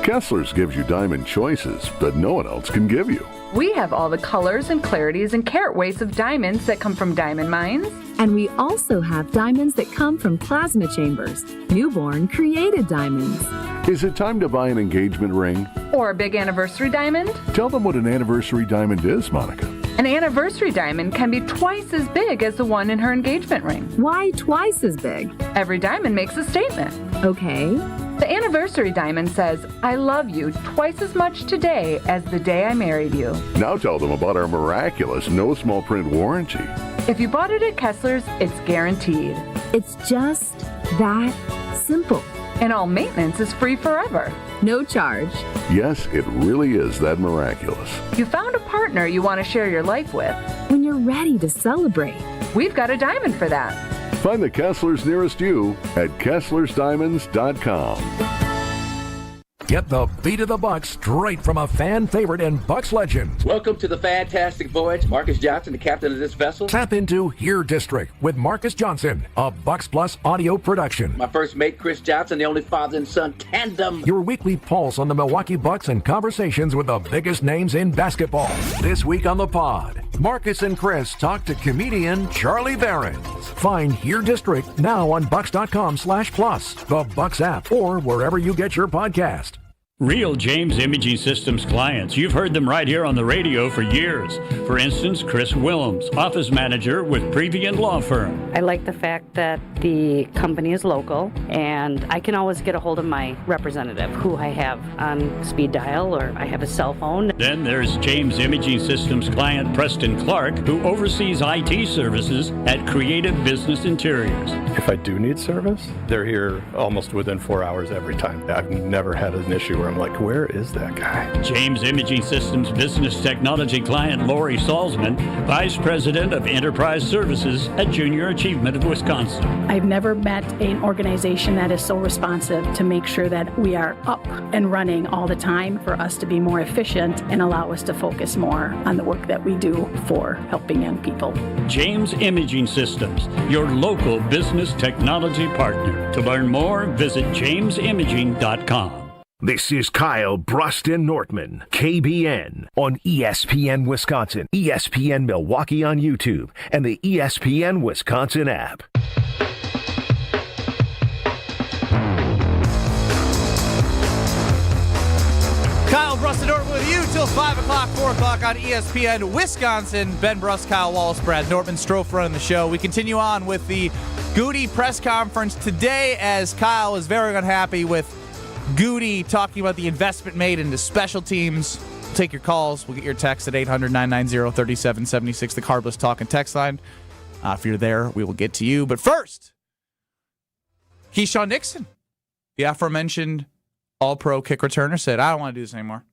Speaker 21: Kessler's gives you diamond choices that no one else can give you.
Speaker 22: We have all the colors and clarities and carat weights of diamonds that come from diamond mines.
Speaker 23: And we also have diamonds that come from plasma chambers, newborn created diamonds.
Speaker 21: Is it time to buy an engagement ring?
Speaker 22: Or a big anniversary diamond?
Speaker 21: Tell them what an anniversary diamond is, Monica.
Speaker 22: An anniversary diamond can be twice as big as the one in her engagement ring.
Speaker 23: Why twice as big?
Speaker 22: Every diamond makes a statement.
Speaker 23: Okay.
Speaker 22: The anniversary diamond says, "I love you twice as much today as the day I married you."
Speaker 21: Now tell them about our miraculous no small print warranty.
Speaker 22: If you bought it at Kessler's, it's guaranteed.
Speaker 23: It's just that simple.
Speaker 22: And all maintenance is free forever.
Speaker 23: No charge.
Speaker 21: Yes, it really is that miraculous.
Speaker 22: You found a partner you want to share your life with.
Speaker 23: When you're ready to celebrate,
Speaker 22: we've got a diamond for that.
Speaker 21: Find the Kesslers nearest you at KesslersDiamonds.com.
Speaker 7: Get the beat of the Bucks straight from a fan favorite and Bucks legend.
Speaker 8: Welcome to the fantastic voyage. Marcus Johnson, the captain of this vessel.
Speaker 7: Tap into Here District with Marcus Johnson, a Bucks Plus audio production.
Speaker 8: My first mate, Chris Johnson, the only father and son tandem.
Speaker 7: Your weekly pulse on the Milwaukee Bucks and conversations with the biggest names in basketball. This week on the pod, Marcus and Chris talk to comedian Charlie Behrens. Find Here District now on Bucks.com/plus, the Bucks app, or wherever you get your podcast.
Speaker 9: Real James Imaging Systems clients. You've heard them right here on the radio for years. For instance, Chris Willems, office manager with Previent Law Firm.
Speaker 24: I like the fact that the company is local and I can always get a hold of my representative who I have on speed dial or I have a cell phone.
Speaker 9: Then there's James Imaging Systems client Preston Clark, who oversees IT services at Creative Business Interiors.
Speaker 25: If I do need service, they're here almost within 4 hours every time. I've never had an issue where I'm like, where is that guy?
Speaker 9: James Imaging Systems business technology client Lori Salzman, Vice President of Enterprise Services at Junior Achievement of Wisconsin.
Speaker 26: I've never met an organization that is so responsive to make sure that we are up and running all the time for us to be more efficient and allow us to focus more on the work that we do for helping young people.
Speaker 9: James Imaging Systems, your local business technology partner. To learn more, visit jamesimaging.com.
Speaker 1: This is Kyle Brust Nortman, KBN, on ESPN Wisconsin, ESPN Milwaukee on YouTube, and the ESPN Wisconsin app.
Speaker 2: Kyle Brust Nortman with you till 5 o'clock, 4 o'clock on ESPN Wisconsin. Ben Brust, Kyle Wallace, Brad Nortman, Strofe running the show. We continue on with the Goody press conference today as Kyle is very unhappy with Goody talking about the investment made into special teams. We'll take your calls. We'll get your text at 800-990-3776, the Carbless Talk and text line. If you're there, we will get to you. But first, Keisean Nixon, the aforementioned all-pro kick returner, said, I don't want to do this anymore.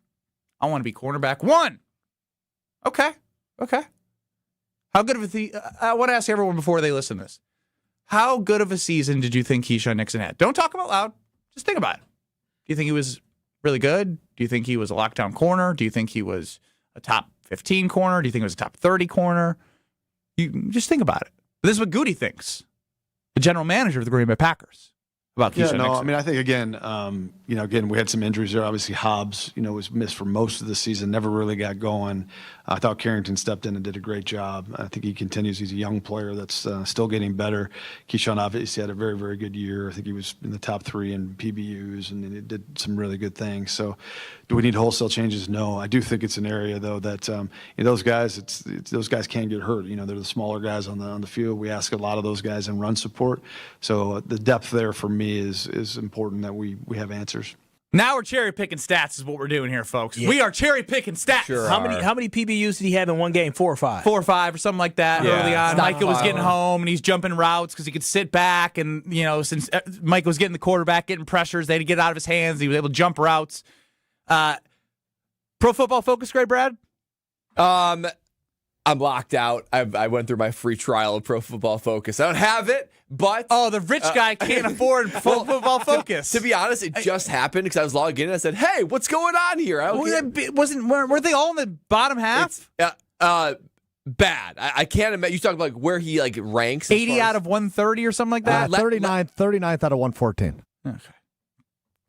Speaker 2: I want to be cornerback one. Okay. How good of I want to ask everyone before they listen to this. How good of a season did you think Keisean Nixon had? Don't talk about loud. Just think about it. Do you think he was really good? Do you think he was a lockdown corner? Do you think he was a top 15 corner? Do you think he was a top 30 corner? You just think about it. This is what Goody thinks, the general manager of the Green Bay Packers, about Keisean Nixon.
Speaker 6: I mean, I think again, we had some injuries there. Obviously, Hobbs, was missed for most of the season, never really got going. I thought Carrington stepped in and did a great job. I think he continues. He's a young player that's still getting better. Keisean obviously had a very, very good year. I think he was in the top 3 in PBUs, and he did some really good things. So, do we need wholesale changes? No. I do think it's an area though that those guys, those guys can get hurt. They're the smaller guys on the field. We ask a lot of those guys in run support. So the depth there for me is important that we have answers.
Speaker 2: Now we're cherry picking stats is what we're doing here, folks. Yeah. We are cherry picking stats.
Speaker 5: Sure how many PBUs did he have in one game? 4 or 5?
Speaker 2: 4 or 5 or something like that early on. Micah was getting home and he's jumping routes because he could sit back and since Micah was getting the quarterback, getting pressures, they had to get it out of his hands. He was able to jump routes. Pro Football Focus grade, Brad?
Speaker 3: I'm locked out. I went through my free trial of Pro Football Focus. I don't have it, but
Speaker 2: the rich guy can't afford Pro Football Focus.
Speaker 3: To be honest, it just happened because I was logging in and I said, "Hey, what's going on here?"
Speaker 2: Weren't they all in the bottom half?
Speaker 3: Bad. I can't imagine. You talk about where he ranks.
Speaker 2: 80 out of 130 or something like that.
Speaker 4: 39th out of 114. Okay.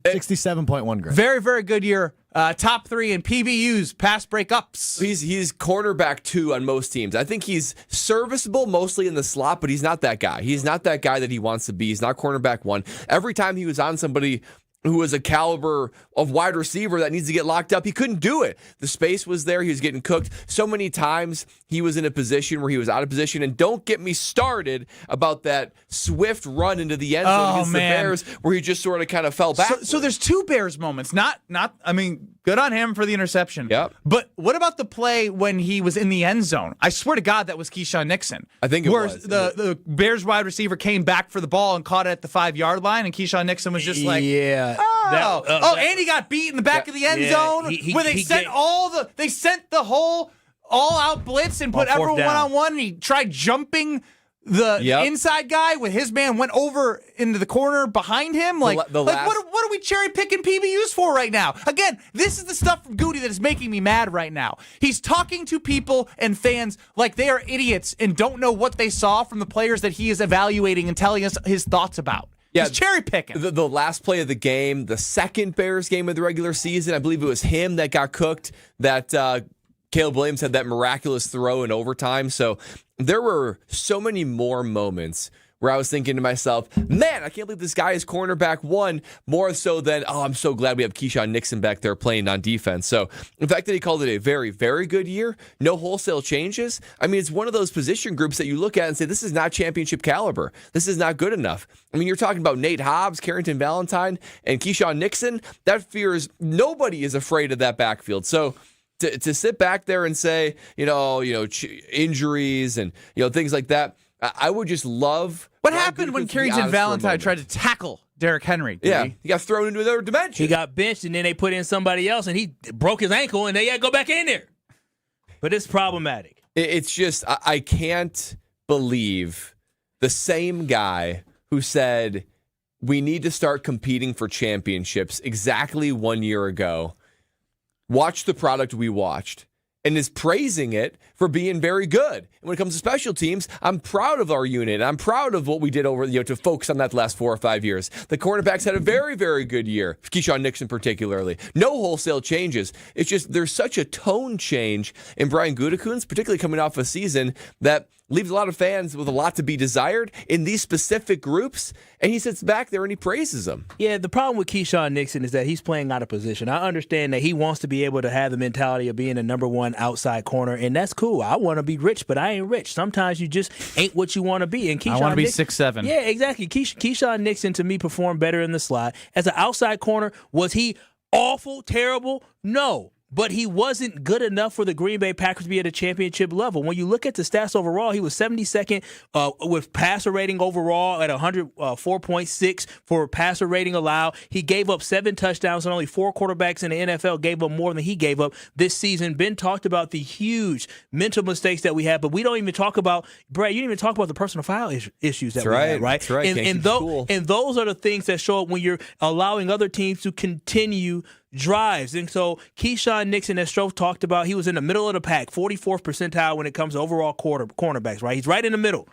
Speaker 4: 67.1 grade.
Speaker 2: Very, very good year. Top 3 in PBUs, pass breakups.
Speaker 3: He's cornerback 2 on most teams. I think he's serviceable mostly in the slot, but he's not that guy. He's not that guy that he wants to be. He's not cornerback 1. Every time he was on somebody who was a caliber of wide receiver that needs to get locked up, he couldn't do it. The space was there. He was getting cooked. So many times he was in a position where he was out of position. And don't get me started about that swift run into the end zone against the Bears where he just sort of kind of fell back.
Speaker 2: So there's 2 Bears moments. Good on him for the interception.
Speaker 3: Yep.
Speaker 2: But what about the play when he was in the end zone? I swear to God, that was Keisean Nixon.
Speaker 3: I think it was.
Speaker 2: The Bears wide receiver came back for the ball and caught it at the 5-yard line, and Keisean Nixon was just like, and he got beat in the back of the end zone where they sent the whole all-out blitz and put everyone one-on-one, and he tried jumping the inside guy with his man went over into the corner behind him. What are we cherry picking PBUs for right now? Again, this is the stuff from Goody that is making me mad right now. He's talking to people and fans like they are idiots and don't know what they saw from the players that he is evaluating and telling us his thoughts about. Yeah, he's cherry picking.
Speaker 3: The last play of the game, the second Bears game of the regular season, I believe it was him that got cooked, that Caleb Williams had that miraculous throw in overtime. So there were so many more moments where I was thinking to myself, man, I can't believe this guy is cornerback one, more so than, I'm so glad we have Keisean Nixon back there playing on defense. So the fact that he called it a very, very good year, no wholesale changes, I mean, it's one of those position groups that you look at and say, this is not championship caliber. This is not good enough. I mean, you're talking about Nate Hobbs, Carrington Valentine, and Keisean Nixon. That fears, nobody is afraid of that backfield. So to sit back there and say, injuries and, things like that, I would just love.
Speaker 2: What happened when Carrington Valentine tried to tackle Derrick Henry?
Speaker 3: Yeah, he got thrown into another dimension.
Speaker 5: He got benched, and then they put in somebody else, and he broke his ankle, and they had to go back in there. But it's problematic.
Speaker 3: It's just, I can't believe the same guy who said we need to start competing for championships exactly 1 year ago watched the product we watched and is praising it for being very good. And when it comes to special teams, I'm proud of our unit. I'm proud of what we did over, to focus on that the last 4 or 5 years. The cornerbacks had a very, very good year. Keisean Nixon particularly. No wholesale changes. It's just there's such a tone change in Brian Gutekunst, particularly coming off a season that leaves a lot of fans with a lot to be desired in these specific groups, and he sits back there and he praises them.
Speaker 5: Yeah, the problem with Keisean Nixon is that he's playing out of position. I understand that he wants to be able to have the mentality of being a number one outside corner, and that's cool. I want to be rich, but I ain't rich. Sometimes you just ain't what you want to be. And
Speaker 2: I want to be 6'7".
Speaker 5: Yeah, exactly. Keisean Nixon, to me, performed better in the slot. As an outside corner, was he awful, terrible? No. But he wasn't good enough for the Green Bay Packers to be at a championship level. When you look at the stats overall, he was 72nd with passer rating overall at 104.6 for passer rating allowed. He gave up 7 touchdowns, and only 4 quarterbacks in the NFL gave up more than he gave up this season. Ben talked about the huge mental mistakes that we had, but we don't even talk about, Brad, you didn't even talk about the personal foul issues that we had, right?
Speaker 3: That's right.
Speaker 5: And those are the things that show up when you're allowing other teams to continue drives. And so Keisean Nixon, as Stroh talked about, he was in the middle of the pack, 44th percentile when it comes to overall cornerbacks, right? He's right in the middle.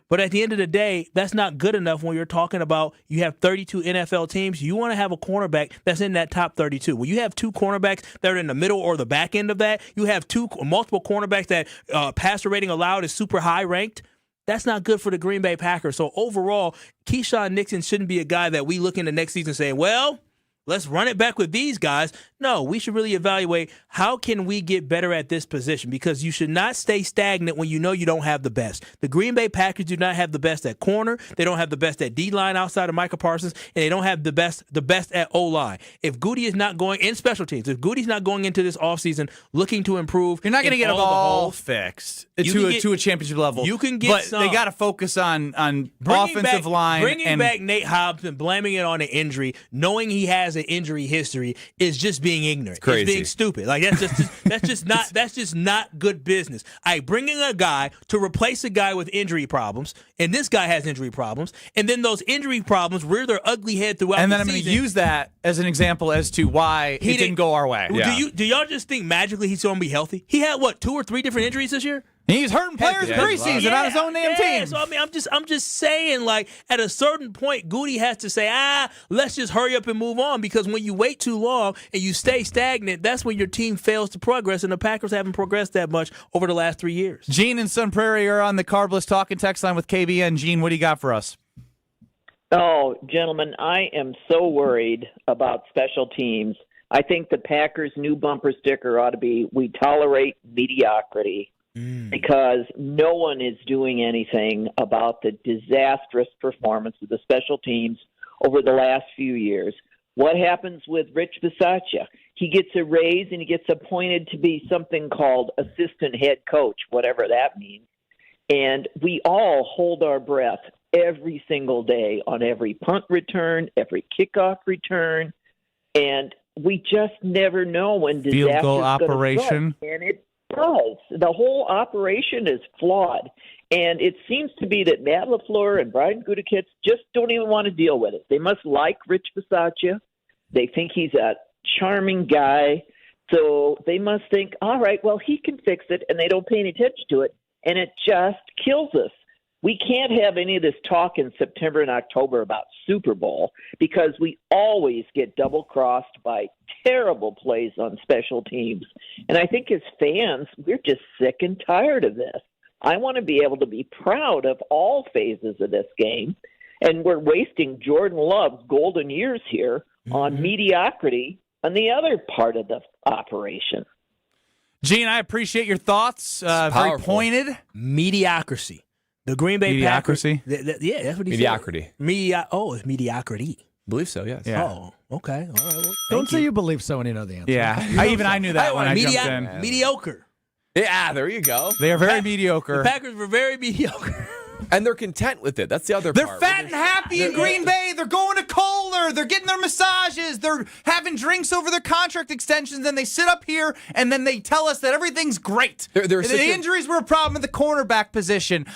Speaker 5: But at the end of the day, that's not good enough when you're talking about you have 32 NFL teams. You want to have a cornerback that's in that top 32. When you have 2 cornerbacks that are in the middle or the back end of that, you have multiple cornerbacks that passer rating allowed is super high ranked. That's not good for the Green Bay Packers. So overall, Keisean Nixon shouldn't be a guy that we look in the next season and say, well, let's run it back with these guys. No, we should really evaluate how can we get better at this position, because you should not stay stagnant when you know you don't have the best. The Green Bay Packers do not have the best at corner. They don't have the best at D-line outside of Micah Parsons, and they don't have the best at O-line. If Goody is not going in special teams, if Goody's not going into this offseason looking to improve,
Speaker 2: you're not going to get them all fixed to a championship level.
Speaker 5: You can get
Speaker 2: but
Speaker 5: some.
Speaker 2: They got to focus on offensive line.
Speaker 5: Bringing back Nate Hobbs and blaming it on an injury, knowing he has an injury history, is just being ignorant.
Speaker 3: It's
Speaker 5: being stupid. Like that's just not good business. Bringing a guy to replace a guy with injury problems, and this guy has injury problems, and then those injury problems rear their ugly head throughout.
Speaker 2: And then
Speaker 5: the
Speaker 2: I'm going to
Speaker 5: season.
Speaker 2: use that as an example as to why it didn't go our way.
Speaker 5: Yeah. Do y'all just think magically he's going to be healthy? He had 2 or 3 different injuries this year.
Speaker 2: He's hurting players preseason on his own damn team.
Speaker 5: So I mean, I'm just saying, like, at a certain point, Goody has to say, let's just hurry up and move on, because when you wait too long and you stay stagnant, that's when your team fails to progress, and the Packers haven't progressed that much over the last 3 years.
Speaker 2: Gene and Sun Prairie are on the Carbless Talking text line with KBN. Gene, what do you got for us?
Speaker 10: Oh, gentlemen, I am so worried about special teams. I think the Packers' new bumper sticker ought to be, "We tolerate mediocrity." Because no one is doing anything about the disastrous performance of the special teams over the last few years. What happens with Rich Bisaccia? he gets a raise and he gets appointed to be something called assistant head coach, whatever that means. And we all hold our breath every single day on every punt return, every kickoff return, and we just never know when disaster
Speaker 2: Field goal operation.
Speaker 10: And it does. The whole operation is flawed. And it seems to be that Matt LaFleur and Brian Gutekunst just don't even want to deal with it. They must like Rich Bisaccia. They think he's a charming guy. So they must think, all right, well, he can fix it, and they don't pay any attention to it. And it just kills us. We can't have any of this talk in September and October about Super Bowl because we always get double-crossed by terrible plays on special teams. And I think as fans, we're just sick and tired of this. I want to be able to be proud of all phases of this game. And we're wasting Jordan Love's golden years here on mediocrity on the other part of the operation.
Speaker 2: Gene, I appreciate your thoughts. Very pointed.
Speaker 5: Mediocrity. The Green Bay
Speaker 2: Mediocrity?
Speaker 5: Packers. Yeah, that's what he
Speaker 3: Mediocrity.
Speaker 5: said. It's mediocrity.
Speaker 3: I believe so, yes.
Speaker 2: Yeah.
Speaker 5: Oh, okay. All right. Well,
Speaker 4: Don't say you believe so when you know the answer.
Speaker 2: Yeah, I knew that when I jumped in.
Speaker 5: Mediocre.
Speaker 3: Yeah, there you go.
Speaker 2: They are very mediocre.
Speaker 5: The Packers were very mediocre.
Speaker 3: And they're content with it. That's the other
Speaker 2: They're
Speaker 3: part.
Speaker 2: fat and happy in Green Bay. They're going to Kohler. They're getting their massages. They're having drinks over their contract extensions. Then they sit up here and then they tell us that everything's great. The injuries were a problem at the cornerback position.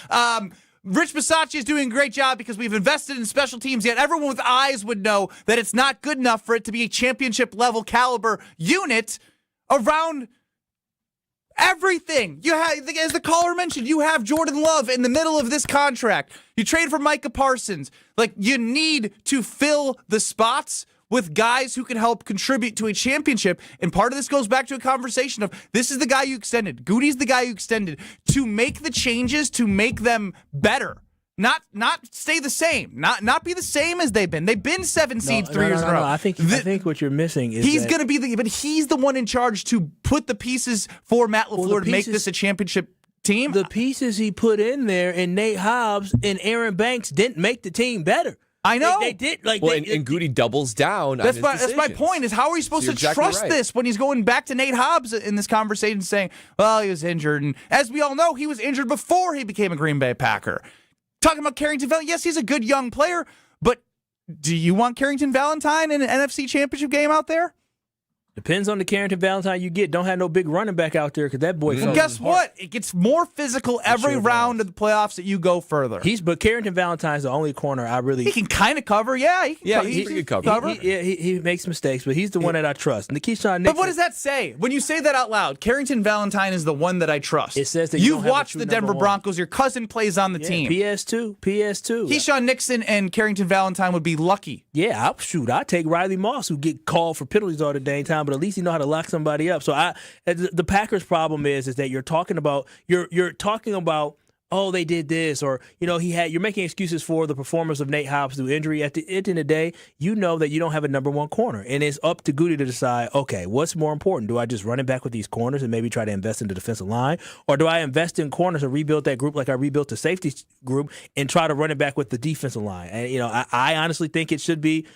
Speaker 2: Rich Bisaccia is doing a great job because we've invested in special teams, yet everyone with eyes would know that it's not good enough for it to be a championship-level caliber unit around everything. You have, as the caller mentioned, you have Jordan Love in the middle of this contract. You trade for Micah Parsons. Like, you need to fill the spots with guys who can help contribute to a championship. And part of this goes back to a conversation of this is the guy you extended. Goody's the guy you extended to make the changes to make them better. Not stay the same. Not be the same as they've been. They've been 7 seeds 3 years in a row.
Speaker 5: I think what you're missing is
Speaker 2: he's going to be but he's the one in charge to put the pieces for Matt LaFleur to make this a championship team.
Speaker 5: The pieces he put in there, and Nate Hobbs and Aaron Banks didn't make the team better.
Speaker 2: I know.
Speaker 5: They did.
Speaker 3: And Goody doubles down on his
Speaker 2: That's my point, is how are you supposed to trust this when he's going back to Nate Hobbs in this conversation saying, well, he was injured. And as we all know, he was injured before he became a Green Bay Packer. Talking about Carrington Valentine, yes, he's a good young player, but do you want Carrington Valentine in an NFC Championship game out there?
Speaker 5: Depends on the Carrington Valentine you get. Don't have no big running back out there because that boy.
Speaker 2: Well, guess what? It gets more physical every round of the playoffs that you go further.
Speaker 5: But Carrington Valentine's the only corner I really.
Speaker 2: He can kind of cover. Yeah, he can
Speaker 3: he's pretty good cover.
Speaker 5: He makes mistakes, but he's the one that I trust. And Keisean Nixon.
Speaker 2: But what does that say? When you say that out loud, Carrington Valentine is the one that I trust.
Speaker 5: It says that
Speaker 2: you've watched the Denver Broncos. Your cousin plays on the team.
Speaker 5: PS2.
Speaker 2: Keisean Nixon and Carrington Valentine would be lucky.
Speaker 5: Yeah, I'll take Riley Moss, who get called for penalties all the dang time, but at least he know how to lock somebody up. So the Packers' problem is that you're talking about oh, they did this, or you're making excuses for the performance of Nate Hobbs through injury. At the end of the day, you know that you don't have a number one corner, and it's up to Goody to decide. Okay, what's more important? Do I just run it back with these corners and maybe try to invest in the defensive line, or do I invest in corners and rebuild that group like I rebuilt the safety group and try to run it back with the defensive line? And I honestly think it should be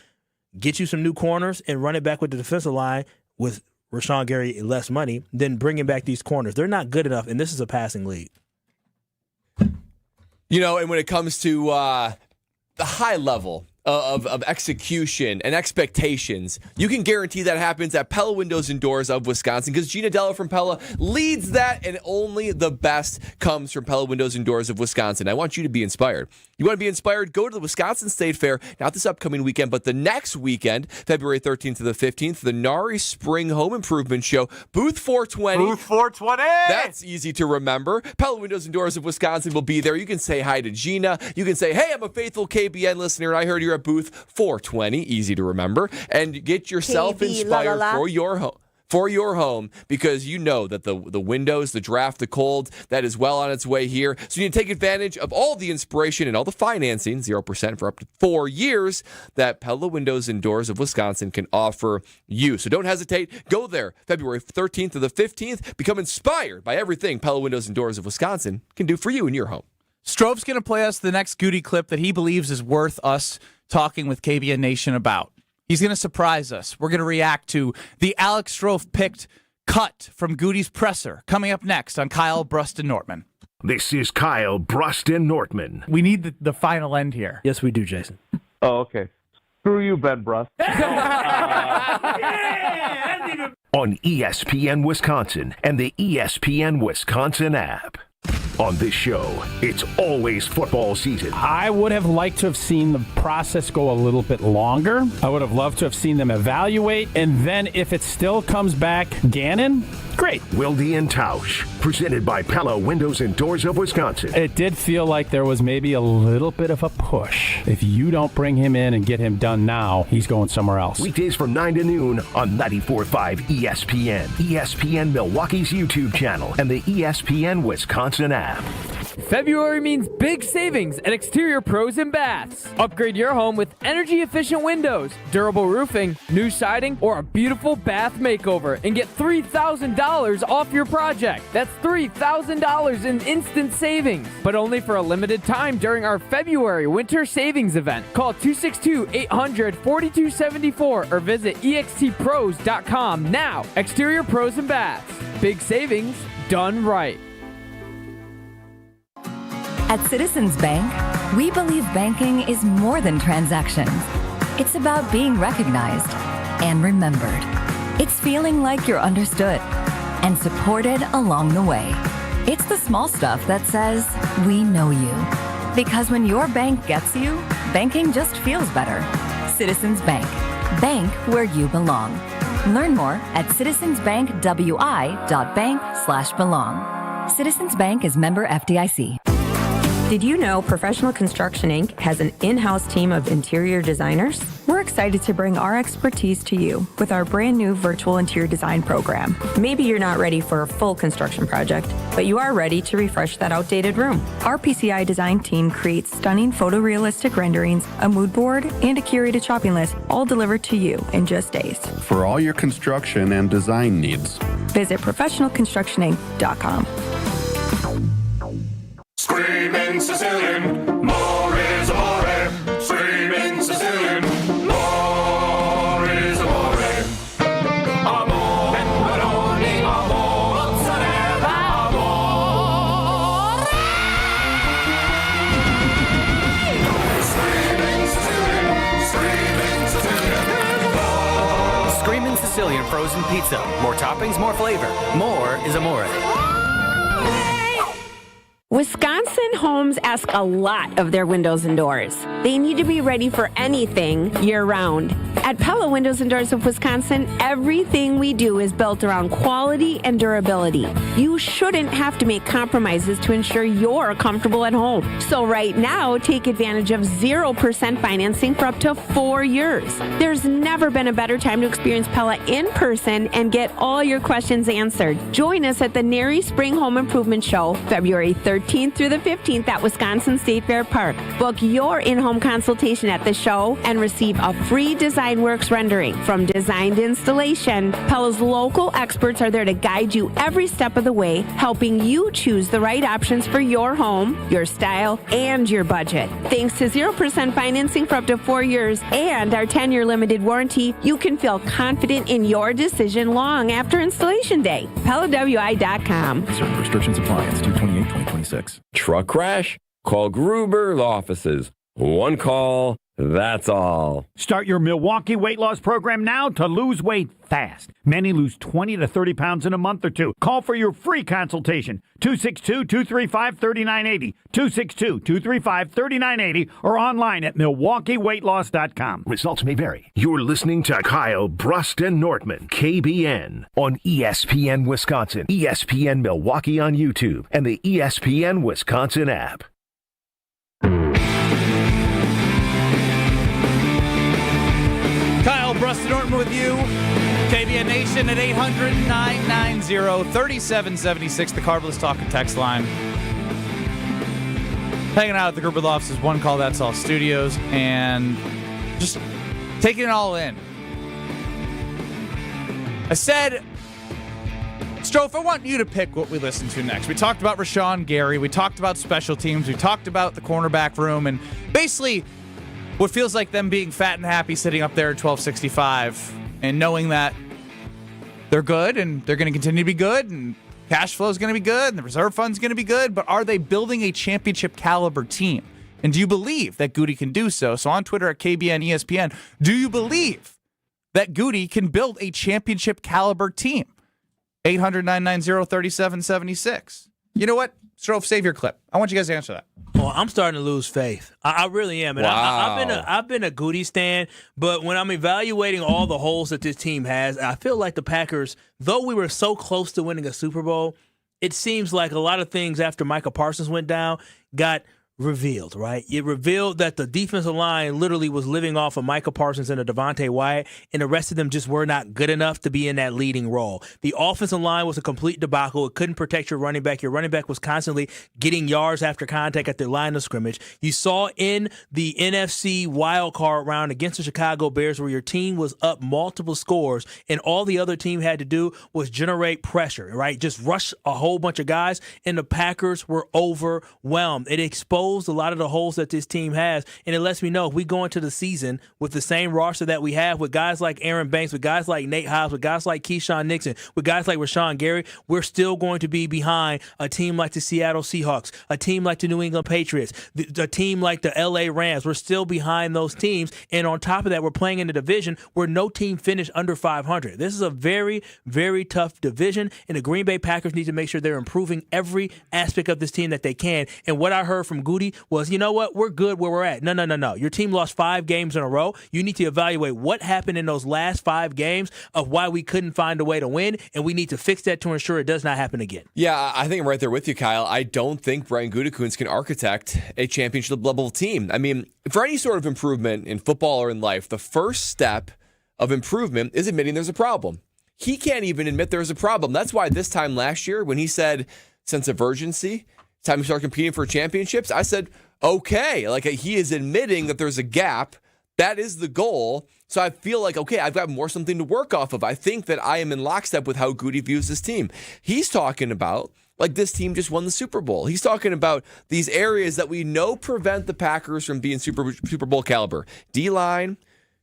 Speaker 5: get you some new corners and run it back with the defensive line with Rashan Gary less money, then bringing back these corners. They're not good enough, and this is a passing league.
Speaker 3: And when it comes to the high level of execution and expectations, you can guarantee that happens at Pella Windows and Doors of Wisconsin, because Gina Dello from Pella leads that, and only the best comes from Pella Windows and Doors of Wisconsin. I want you to be inspired. You want to be inspired? Go to the Wisconsin State Fair, not this upcoming weekend, but the next weekend, February 13th to the 15th, the Nari Spring Home Improvement Show, Booth 420.
Speaker 2: Booth 420!
Speaker 3: That's easy to remember. Pella Windows and Doors of Wisconsin will be there. You can say hi to Gina. You can say, hey, I'm a faithful KBN listener, and I heard you're at Booth 420, easy to remember, and get yourself inspired for your home, because you know that the windows, the draft, the cold, that is well on its way here. So you can take advantage of all the inspiration and all the financing, 0% for up to 4 years, that Pella Windows and Doors of Wisconsin can offer you. So don't hesitate. Go there February 13th to the 15th. Become inspired by everything Pella Windows and Doors of Wisconsin can do for you in your home.
Speaker 2: Strove's going to play us the next Goody clip that he believes is worth us talking with KBN Nation about. He's going to surprise us. We're going to react to the Alex Strofe picked cut from Goody's presser coming up next on Kyle, Brust, and Nortman.
Speaker 1: This is Kyle, Brust, and Nortman.
Speaker 2: We need the final end here.
Speaker 5: Yes, we do, Jason.
Speaker 11: Oh, okay. Screw you, Ben Brust.
Speaker 1: On ESPN Wisconsin and the ESPN Wisconsin app. On this show, it's always football season.
Speaker 12: I would have liked to have seen the process go a little bit longer. I would have loved to have seen them evaluate. And then if it still comes back Gannon, great.
Speaker 1: Wilde and Tausch, presented by Pella Windows and Doors of Wisconsin.
Speaker 12: It did feel like there was maybe a little bit of a push. If you don't bring him in and get him done now, he's going somewhere else.
Speaker 1: Weekdays from 9 to noon on 94.5 ESPN, ESPN Milwaukee's YouTube channel, and the ESPN Wisconsin app.
Speaker 15: February means big savings at Exterior Pros and Baths. Upgrade your home with energy-efficient windows, durable roofing, new siding, or a beautiful bath makeover and get $3,000 off your project. That's $3,000 in instant savings, but only for a limited time during our February winter savings event. Call 262-800-4274 or visit extpros.com now. Exterior Pros and Baths. Big savings done right.
Speaker 13: At Citizens Bank, we believe banking is more than transactions. It's about being recognized and remembered. It's feeling like you're understood and supported along the way. It's the small stuff that says, we know you. Because when your bank gets you, banking just feels better. Citizens Bank. Bank where you belong. Learn more at citizensbankwi.bank/belong. Citizens Bank is member FDIC.
Speaker 14: Did you know Professional Construction Inc. has an in-house team of interior designers? We're excited to bring our expertise to you with our brand new virtual interior design program. Maybe you're not ready for a full construction project, but you are ready to refresh that outdated room. Our PCI design team creates stunning photorealistic renderings, a mood board, and a curated shopping list, all delivered to you in just days.
Speaker 16: For all your construction and design needs,
Speaker 14: visit professionalconstructioninc.com.
Speaker 17: Screaming Sicilian, more is amore. Screaming Sicilian, more is amore. Amore, pepperoni, amore, mozzarella, amore. Screaming Sicilian, screaming Sicilian.
Speaker 27: Screaming Sicilian frozen pizza. More toppings, more flavor. More is amore.
Speaker 28: Wisconsin homes ask a lot of their windows and doors. They need to be ready for anything year-round. At Pella Windows and Doors of Wisconsin, everything we do is built around quality and durability. You shouldn't have to make compromises to ensure you're comfortable at home. So right now, take advantage of 0% financing for up to 4 years. There's never been a better time to experience Pella in person and get all your questions answered. Join us at the NARI Spring Home Improvement Show, February 13th through the 15th at Wisconsin State Fair Park. Book your in-home consultation at the show and receive a free Design Works rendering. From design to installation, Pella's local experts are there to guide you every step of the way, helping you choose the right options for your home, your style, and your budget. Thanks to 0% financing for up to 4 years and our 10-year limited warranty, you can feel confident in your decision long after installation day. PellaWI.com.
Speaker 29: Certain restrictions apply. It's 2/28/2026.
Speaker 30: Truck crash? Call Gruber Law Offices. One call, that's all.
Speaker 31: Start your Milwaukee weight loss program now to lose weight fast. Many lose 20 to 30 pounds in a month or two. Call for your free consultation. 262-235-3980. 262-235-3980 or online at MilwaukeeWeightLoss.com.
Speaker 1: Results may vary. You're listening to Kyle, Brust, and Nortman, KBN, on ESPN Wisconsin, ESPN Milwaukee on YouTube, and the ESPN Wisconsin app.
Speaker 2: Kyle, Brust, and Nortman with you. KBN Nation at 800-990-3776, the Carbless Talk and Text line. Hanging out at the Gruber Law Offices, One Call, That's All Studios, and just taking it all in. I said, Strofe, I want you to pick what we listen to next. We talked about Rashan Gary. We talked about special teams. We talked about the cornerback room. And basically, what feels like them being fat and happy sitting up there at 1265 and knowing that they're good and they're going to continue to be good and cash flow is going to be good and the reserve fund's going to be good, but are they building a championship caliber team? And do you believe that Goody can do so? So on Twitter at KBN ESPN, do you believe that Goody can build a championship caliber team? 800-990-3776. You know what? Strofe, save your clip. I want you guys to answer that.
Speaker 5: Well, I'm starting to lose faith. I really am. And
Speaker 3: Wow.
Speaker 5: I've been a Goody stan, but when I'm evaluating all the holes that this team has, I feel like the Packers, though we were so close to winning a Super Bowl, it seems like a lot of things after Micah Parsons went down got revealed, right? It revealed that the defensive line literally was living off of Micah Parsons and a Devontae Wyatt, and the rest of them just were not good enough to be in that leading role. The offensive line was a complete debacle. It couldn't protect your running back. Your running back was constantly getting yards after contact at the line of scrimmage. You saw in the NFC wild card round against the Chicago Bears where your team was up multiple scores, and all the other team had to do was generate pressure, right? Just rush a whole bunch of guys, and the Packers were overwhelmed. It exposed a lot of the holes that this team has, and it lets me know if we go into the season with the same roster that we have with guys like Aaron Banks, with guys like Nate Hobbs, with guys like Keisean Nixon, with guys like Rashan Gary, we're still going to be behind a team like the Seattle Seahawks, a team like the New England Patriots, a team like the LA Rams. We're still behind those teams, and on top of that, we're playing in a division where no team finished under 500. This is a very, very tough division, and the Green Bay Packers need to make sure they're improving every aspect of this team that they can. And what I heard from Goody was, you know what, we're good where we're at. No. Your team lost 5 games in a row. You need to evaluate what happened in those last 5 games of why we couldn't find a way to win, and we need to fix that to ensure it does not happen again.
Speaker 3: Yeah, I think I'm right there with you, Kyle. I don't think Brian Gutekunst can architect a championship-level team. I mean, for any sort of improvement in football or in life, the first step of improvement is admitting there's a problem. He can't even admit there's a problem. That's why this time last year, when he said sense of urgency, time to start competing for championships, I said, okay, like he is admitting that there's a gap. That is the goal. So I feel like, okay, I've got more something to work off of. I think that I am in lockstep with how Goody views this team. He's talking about, like, this team just won the Super Bowl. He's talking about these areas that we know prevent the Packers from being Super Bowl caliber. D-line,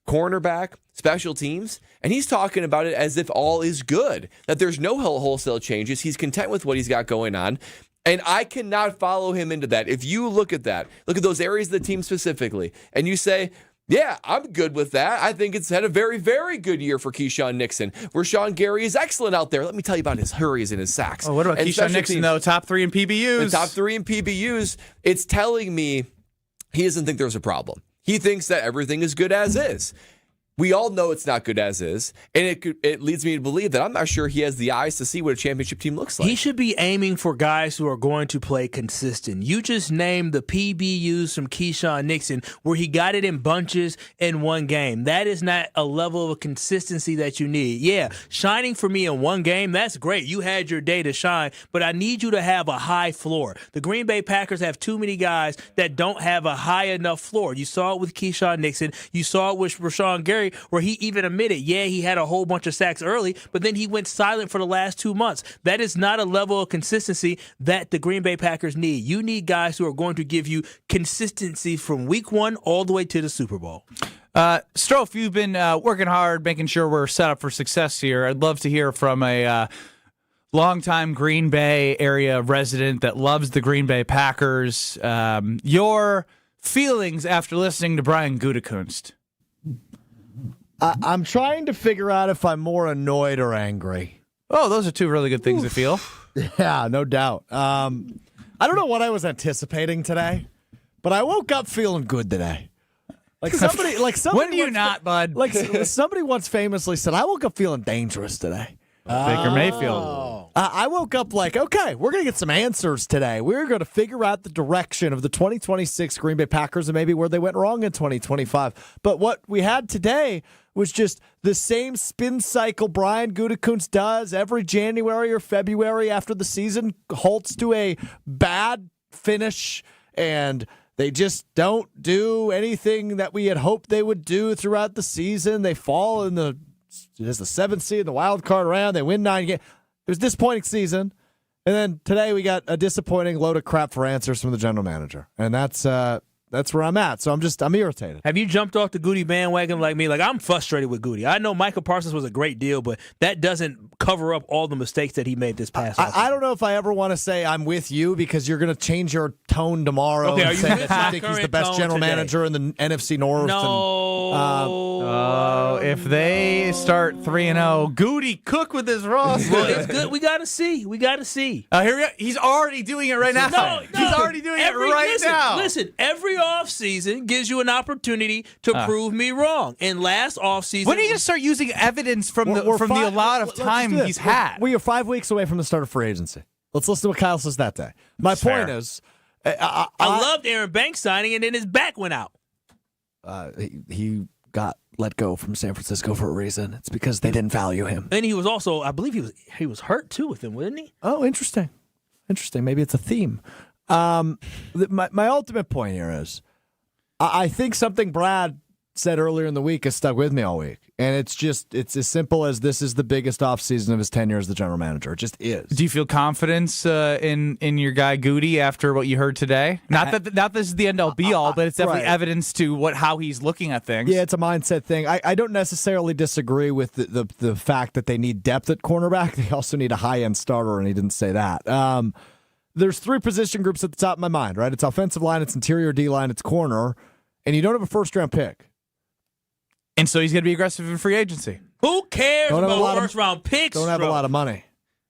Speaker 3: cornerback, special teams, and he's talking about it as if all is good, that there's no wholesale changes. He's content with what he's got going on. And I cannot follow him into that. If you look at that, look at those areas of the team specifically, and you say, yeah, I'm good with that. I think it's had a very, very good year for Keisean Nixon. Rashan Gary is excellent out there. Let me tell you about his hurries and his sacks.
Speaker 2: Oh, what about Keisean Nixon, though? Top 3 in PBUs.
Speaker 3: The top 3 in PBUs. It's telling me he doesn't think there's a problem. He thinks that everything is good as is. We all know it's not good as is, and it leads me to believe that I'm not sure he has the eyes to see what a championship team looks like.
Speaker 5: He should be aiming for guys who are going to play consistent. You just named the PBUs from Keisean Nixon where he got it in bunches in one game. That is not a level of consistency that you need. Yeah, shining for me in one game, that's great. You had your day to shine, but I need you to have a high floor. The Green Bay Packers have too many guys that don't have a high enough floor. You saw it with Keisean Nixon. You saw it with Rashan Gary, where he even admitted, yeah, he had a whole bunch of sacks early, but then he went silent for the last 2 months. That is not a level of consistency that the Green Bay Packers need. You need guys who are going to give you consistency from week 1 all the way to the Super Bowl.
Speaker 2: Strofe, you've been working hard, making sure we're set up for success here. I'd love to hear from a longtime Green Bay area resident that loves the Green Bay Packers. Your feelings after listening to Brian Gutekunst.
Speaker 4: I'm trying to figure out if I'm more annoyed or angry.
Speaker 2: Oh, those are 2 really good things to feel.
Speaker 4: Yeah, no doubt. I don't know what I was anticipating today, but I woke up feeling good today. Like somebody
Speaker 2: when do you not, bud?
Speaker 4: Like somebody once famously said, I woke up feeling dangerous today.
Speaker 2: Baker Mayfield.
Speaker 4: I woke up like, okay, we're going to get some answers today. We're going to figure out the direction of the 2026 Green Bay Packers and maybe where they went wrong in 2025. But what we had today was just the same spin cycle Brian Gutekunst does every January or February after the season halts to a bad finish, and they just don't do anything that we had hoped they would do throughout the season. They fall in the 7th seed in the wild card round. They win 9 games. It was a disappointing season. And then today we got a disappointing load of crap for answers from the general manager. And that's That's where I'm at. So I'm irritated.
Speaker 5: Have you jumped off the Goody bandwagon like me? Like, I'm frustrated with Goody. I know Michael Parsons was a great deal, but that doesn't cover up all the mistakes that he made this past offseason.
Speaker 4: I don't know if I ever want to say I'm with you because you're going to change your tone tomorrow and say that you think he's the best general manager in the NFC North.
Speaker 5: No.
Speaker 2: If they start 3-0, Goody cook with his roster.
Speaker 5: Well, it's good. We got to see.
Speaker 2: Here we go. He's already doing it right now.
Speaker 5: No,
Speaker 2: he's already doing it right now.
Speaker 5: Listen, every offseason gives you an opportunity to prove me wrong. And last offseason,
Speaker 2: when are you going to start using evidence from the amount of time he's had?
Speaker 4: We are 5 weeks away from the start of free agency. Let's listen to what Kyle says that day. My point is,
Speaker 5: I loved Aaron Banks signing, and then his back went out.
Speaker 4: He got let go from San Francisco for a reason. It's because they didn't value him.
Speaker 5: And he was also, I believe he was hurt too with him, wasn't he?
Speaker 4: Oh, interesting. Maybe it's a theme. My ultimate point here is, I think something Brad said earlier in the week has stuck with me all week. And it's as simple as this is the biggest offseason of his tenure as the general manager. It just is.
Speaker 2: Do you feel confidence in your guy Goody after what you heard today? Not that this is the end all be all, but it's definitely evidence to how he's looking at things.
Speaker 4: Yeah, it's a mindset thing. I don't necessarily disagree with the fact that they need depth at cornerback. They also need a high-end starter, and he didn't say that. There's 3 position groups at the top of my mind, right? It's offensive line, it's interior D-line, it's corner, and you don't have a first-round pick.
Speaker 2: And so he's going to be aggressive in free agency.
Speaker 5: Who cares about first-round picks?
Speaker 4: Don't have a lot of money.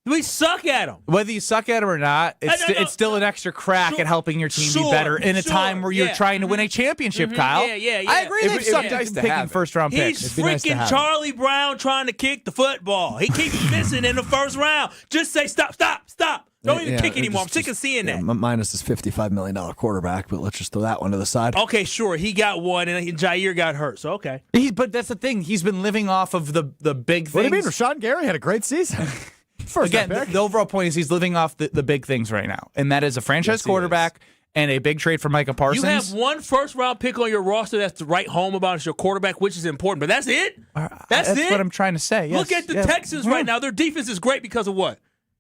Speaker 5: We suck at them.
Speaker 2: Whether you suck at them or not, it's still an extra crack at helping your team be better in a time where you're trying to win a championship, Kyle.
Speaker 5: Yeah.
Speaker 2: I agree they've sucked at picking first-round picks.
Speaker 5: He's freaking Charlie Brown trying to kick the football. He keeps missing in the first round. Just say stop. Don't even kick anymore. I'm sick of seeing that.
Speaker 4: Minus his $55 million quarterback, but let's just throw that one to the side.
Speaker 5: Okay, sure. He got one, and Jair got hurt, so okay.
Speaker 2: But that's the thing. He's been living off of the big things.
Speaker 4: What do you mean? Rashan Gary had a great season.
Speaker 2: Again, the overall point is he's living off the big things right now, and that is a franchise quarterback and a big trade for Micah Parsons.
Speaker 5: You have one first-round pick on your roster that's to write home about as your quarterback, which is important, but that's it? That's it?
Speaker 2: What I'm trying to say. Yes.
Speaker 5: Look at the Texans right now. Their defense is great because of what?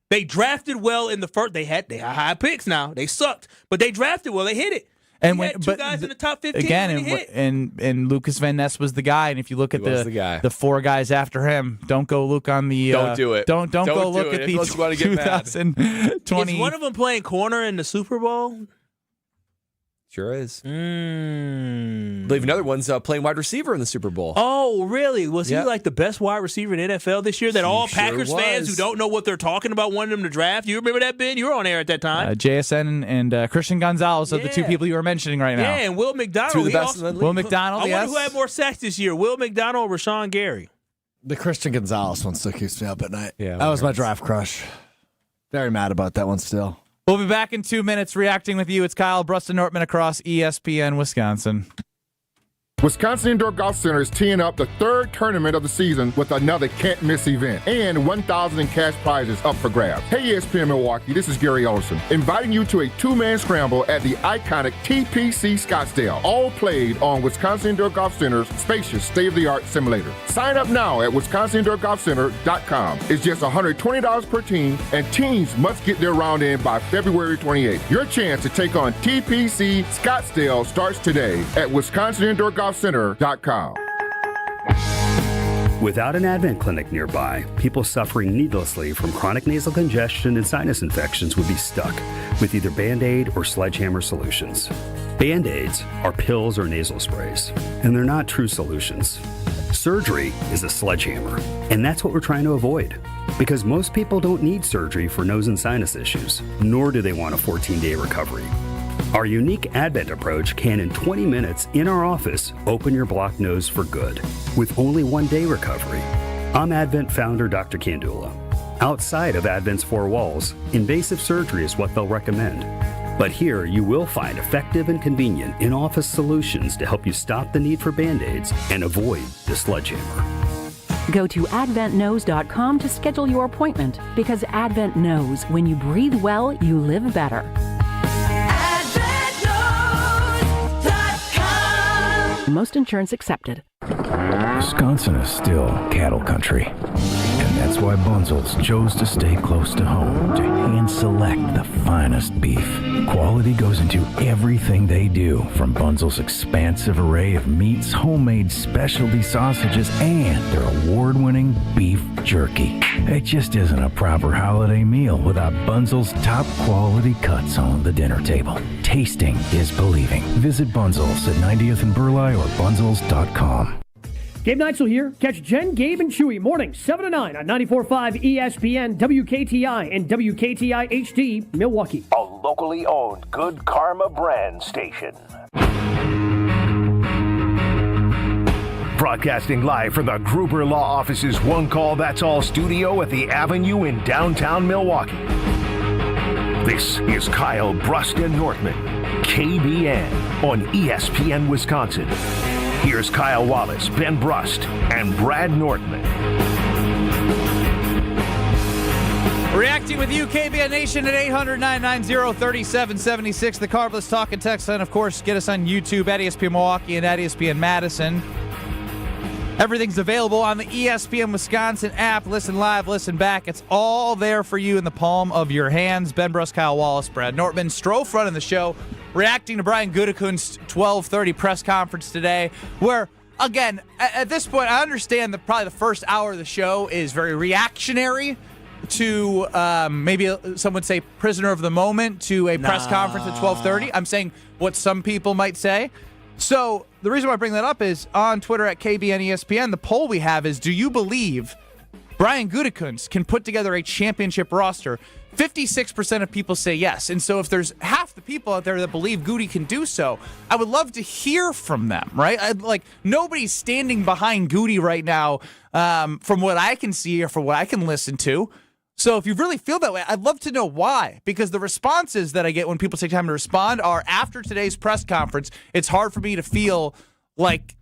Speaker 5: They drafted well in the first. They had high picks now. They sucked, but they drafted well. They hit it.
Speaker 2: And
Speaker 5: he had two guys in the top 15
Speaker 2: again, and Lucas Van Ness was the guy. And if you look at the 4 guys after him, don't go look on the.
Speaker 3: Don't do it.
Speaker 2: Don't go look at the 2020.
Speaker 5: Is one of them playing corner in the Super Bowl?
Speaker 3: Sure is. I believe another one's playing wide receiver in the Super Bowl.
Speaker 5: Oh, really? Was he like the best wide receiver in NFL this year? That all Packers fans who don't know what they're talking about wanted him to draft? You remember that, Ben? You were on air at that time.
Speaker 2: JSN and Christian Gonzalez are the 2 people you were mentioning right now.
Speaker 5: Yeah, and Will McDonald.
Speaker 3: 2 of the best in the league.
Speaker 2: Will McDonald,
Speaker 5: I wonder who had more sacks this year, Will McDonald or Rashan Gary?
Speaker 4: The Christian Gonzalez one still keeps me up at night.
Speaker 2: Yeah,
Speaker 4: that was my draft crush. Very mad about that one still.
Speaker 2: We'll be back in 2 minutes reacting with you. It's Kyle, Brust Nortman across ESPN Wisconsin.
Speaker 7: Wisconsin Indoor Golf Center is teeing up the 3rd tournament of the season with another can't-miss event and $1,000 in cash prizes up for grabs. Hey, ESPN Milwaukee, this is Gary Olson, inviting you to a 2-man scramble at the iconic TPC Scottsdale, all played on Wisconsin Indoor Golf Center's spacious state-of-the-art simulator. Sign up now at wisconsindoorgolfcenter.com. It's just $120 per team, and teams must get their round in by February 28th. Your chance to take on TPC Scottsdale starts today at wisconsindoorgolfcenter.com.
Speaker 8: Without an Advent clinic nearby, people suffering needlessly from chronic nasal congestion and sinus infections would be stuck with either Band-Aid or Sledgehammer solutions. Band-Aids are pills or nasal sprays, and they're not true solutions. Surgery is a sledgehammer, and that's what we're trying to avoid. Because most people don't need surgery for nose and sinus issues, nor do they want a 14-day recovery. Our unique Advent approach can, in 20 minutes in our office, open your blocked nose for good, with only 1-day recovery. I'm Advent founder Dr. Kandula. Outside of Advent's 4 walls, invasive surgery is what they'll recommend. But here, you will find effective and convenient in-office solutions to help you stop the need for Band-Aids and avoid the sledgehammer.
Speaker 18: Go to adventknows.com to schedule your appointment, because Advent knows when you breathe well, you live better. Most insurance accepted.
Speaker 12: Wisconsin is still cattle country, and
Speaker 6: That's why Bunzel's chose to stay close to home to hand-select the finest beef. Quality goes into everything they do, from Bunzel's expansive array of meats, homemade specialty sausages, and their award-winning beef jerky. It just isn't a proper holiday meal without Bunzel's top-quality cuts on the dinner table. Tasting is believing. Visit Bunzel's at 90th and Burleigh or bunzels.com.
Speaker 9: Gabe Neitzel here. Catch Jen, Gabe, and Chewy mornings 7 to 9 on 94.5 ESPN, WKTI, and WKTI HD, Milwaukee.
Speaker 1: A locally owned Good Karma brand station. Broadcasting live from the Gruber Law Office's One Call That's All studio at the Avenue in downtown Milwaukee. This is Kyle Brust and Nortman, KBN on ESPN Wisconsin. Here's Kyle Wallace, Ben Brust, and Brad Nortman.
Speaker 2: Reacting with you, KBN Nation at 800-990-3776. The Carbless Talk and Text line. Of course, get us on YouTube at ESPN Milwaukee and at ESPN Madison. Everything's available on the ESPN Wisconsin app. Listen live, listen back. It's all there for you in the palm of your hands. Ben Brust, Kyle Wallace, Brad Nortman. Strofe running the show. Reacting to Brian Gutekunst's 12:30 press conference today, where, again, at this point, I understand that probably the first hour of the show is very reactionary to maybe some would say prisoner of the moment to a press conference at 12:30. I'm saying what some people might say. So the reason why I bring that up is on Twitter at KBN ESPN, the poll we have is, do you believe Brian Gutekunst can put together a championship roster? 56% of people say yes. And so if there's half the people out there that believe Goody can do so, I would love to hear from them, right? Nobody's standing behind Goody right now from what I can see or from what I can listen to. So if you really feel that way, I'd love to know why, because the responses that I get when people take time to respond are, after today's press conference, it's hard for me to feel like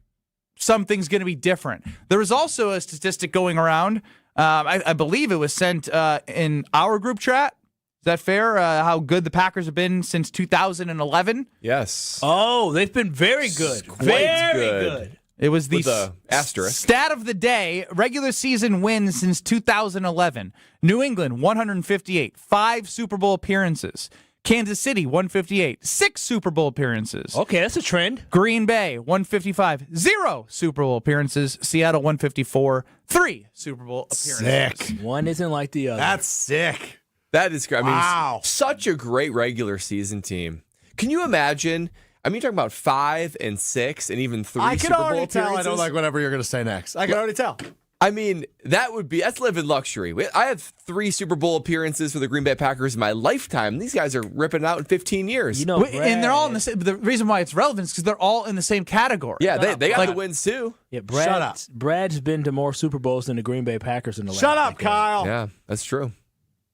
Speaker 2: something's going to be different. There was also a statistic going around. I believe it was sent in our group chat. Is that fair? How good the Packers have been since 2011?
Speaker 3: Yes.
Speaker 5: Oh, they've been very good. Very good.
Speaker 2: It was
Speaker 3: the asterisk.
Speaker 2: Stat of the day, regular season wins since 2011. New England, 158, 5 Super Bowl appearances. Kansas City, 158, 6 Super Bowl appearances.
Speaker 5: Okay, that's a trend.
Speaker 2: Green Bay, 155, 0 Super Bowl appearances. Seattle, 154, 3 Super Bowl appearances.
Speaker 4: Sick.
Speaker 5: One isn't like the other.
Speaker 4: That's sick.
Speaker 3: That is great. I mean,
Speaker 4: wow.
Speaker 3: Such a great regular season team. Can you imagine? I mean, you're talking about 5 and 6 and even 3 Super Bowl appearances. I can already
Speaker 4: tell I don't like whatever you're going to say next. I can already tell.
Speaker 3: I mean, that's living luxury. I have 3 Super Bowl appearances for the Green Bay Packers in my lifetime. These guys are ripping it out in 15 years.
Speaker 2: You know, and they're all in the same. The reason why it's relevant is because they're all in the same category.
Speaker 3: Yeah, they got the wins too.
Speaker 5: Yeah,
Speaker 4: Shut up.
Speaker 5: Brad's been to more Super Bowls than the Green Bay Packers in the last
Speaker 4: Shut up,
Speaker 5: decade.
Speaker 4: Kyle.
Speaker 3: Yeah, that's true.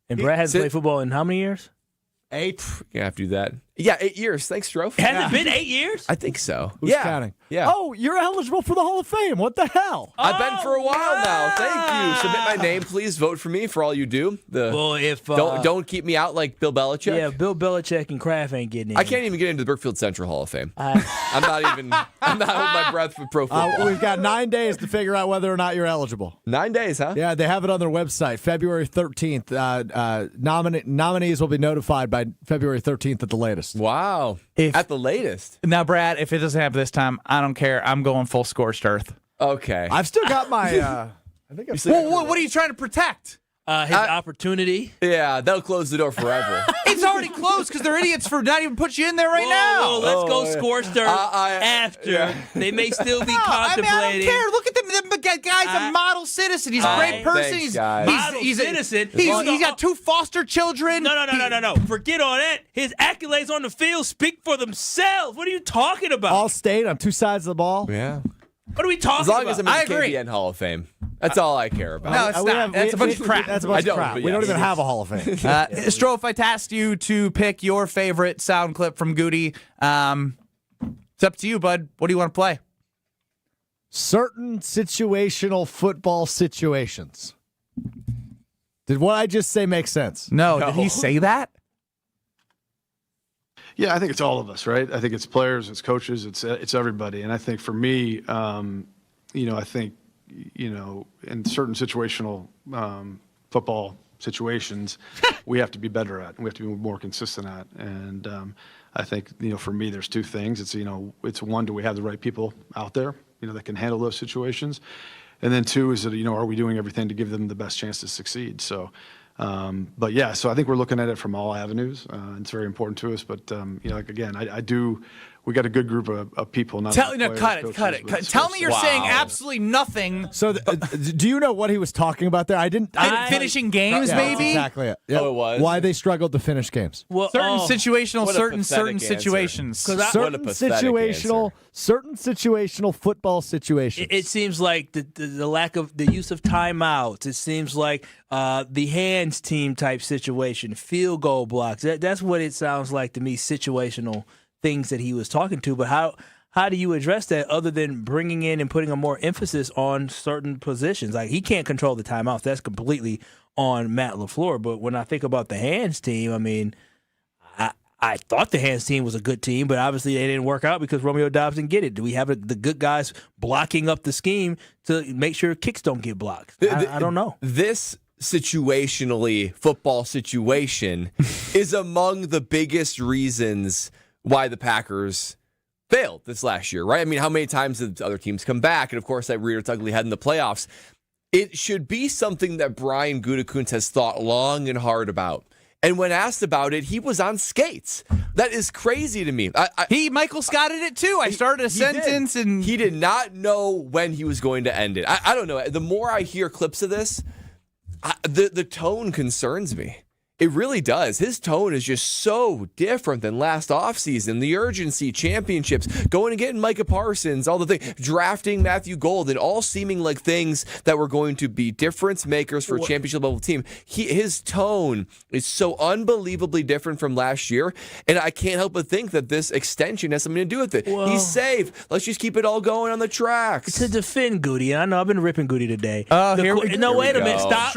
Speaker 5: And Brad hasn't played football in how many years?
Speaker 4: 8.
Speaker 3: You have to do that. Yeah, 8 years. Thanks, Strofe.
Speaker 5: Has it been 8 years?
Speaker 3: I think so.
Speaker 4: Who's counting?
Speaker 3: Yeah.
Speaker 4: Oh, you're eligible for the Hall of Fame. What the hell?
Speaker 3: I've been for a while now. Thank you. Submit my name, please. Vote for me for all you do. Don't keep me out like Bill Belichick.
Speaker 5: Yeah, Bill Belichick and Kraft ain't getting in.
Speaker 3: I can't even get into the Brookfield Central Hall of Fame. I'm not holding my breath for pro football.
Speaker 4: We've got 9 days to figure out whether or not you're eligible.
Speaker 3: 9 days, huh?
Speaker 4: Yeah, they have it on their website. February 13th. Nominees will be notified by February 13th at the latest.
Speaker 3: Wow. At the latest.
Speaker 2: Now, Brad, if it doesn't happen this time, I don't care. I'm going full scorched earth.
Speaker 3: Okay.
Speaker 4: I've still got my. I think
Speaker 2: what are you trying to protect?
Speaker 5: His opportunity.
Speaker 3: Yeah, they'll close the door forever.
Speaker 2: It's already closed because they're idiots for not even put you in there right now.
Speaker 5: Let's go scorched earth after. Yeah. They may still be contemplating.
Speaker 2: I don't care. Look at them. The guy's a model citizen. He's a great person.
Speaker 5: He's citizen.
Speaker 2: He's got 2 foster children.
Speaker 5: No. Forget all that. His accolades on the field speak for themselves. What are you talking about?
Speaker 4: All state on 2 sides of the ball.
Speaker 3: Yeah.
Speaker 5: What are we talking
Speaker 3: about? As long
Speaker 5: about?
Speaker 3: as I'm in the KBN Hall of Fame. That's all I care about.
Speaker 2: No, it's not. That's a bunch of crap.
Speaker 4: That's a bunch of crap. We don't even have a Hall of Fame.
Speaker 2: Strofe, I tasked you to pick your favorite sound clip from Goody. It's up to you, bud. What do you want to play?
Speaker 4: Certain situational football situations. Did what I just say make sense?
Speaker 2: No. Did he say that?
Speaker 10: Yeah, I think it's all of us, right? I think it's players, it's coaches, it's everybody. And I think for me, I think in certain situational football situations, we have to be better at, and we have to be more consistent at. And I think, for me, there's two things. It's one, do we have the right people out there, that can handle those situations? And then two is that, are we doing everything to give them the best chance to succeed? So, so I think we're looking at it from all avenues. It's very important to us. But, we got a good group of people.
Speaker 2: Cut it. Tell me you're saying absolutely nothing.
Speaker 4: So, do you know what he was talking about there?
Speaker 2: Finishing games, maybe?
Speaker 4: That's exactly it. Yeah.
Speaker 3: Oh, it was?
Speaker 4: Why they struggled to finish games.
Speaker 5: Well,
Speaker 2: certain situations.
Speaker 4: Certain situational football situations.
Speaker 5: It seems like the lack of the use of timeouts. It seems like the hands team type situation, field goal blocks. That's what it sounds like to me, situational things that he was talking to. But how do you address that other than bringing in and putting a more emphasis on certain positions? Like, he can't control the timeouts. That's completely on Matt LaFleur. But when I think about the hands team, I mean, I thought the hands team was a good team, but obviously they didn't work out because Romeo Doubs didn't get it. Do we have the good guys blocking up the scheme to make sure kicks don't get blocked? I don't know.
Speaker 3: This situationally football situation is among the biggest reasons why the Packers failed this last year, right? I mean, how many times did other teams come back? And, of course, that reared its ugly head in the playoffs. It should be something that Brian Gutekunst has thought long and hard about. And when asked about it, he was on skates. That is crazy to me.
Speaker 2: Michael Scotted it too. I started a sentence and
Speaker 3: he did not know when he was going to end it. I don't know. The more I hear clips of this, the tone concerns me. It really does. His tone is just so different than last offseason. The urgency, championships, going and getting Micah Parsons, all the things, drafting Matthew Golden, all seeming like things that were going to be difference makers for a championship level team. His tone is so unbelievably different from last year, and I can't help but think that this extension has something to do with it.
Speaker 5: Well,
Speaker 3: he's safe. Let's just keep it all going on the tracks.
Speaker 5: To defend Goody, and I know I've been ripping Goody today.
Speaker 2: Wait
Speaker 5: a minute. Stop.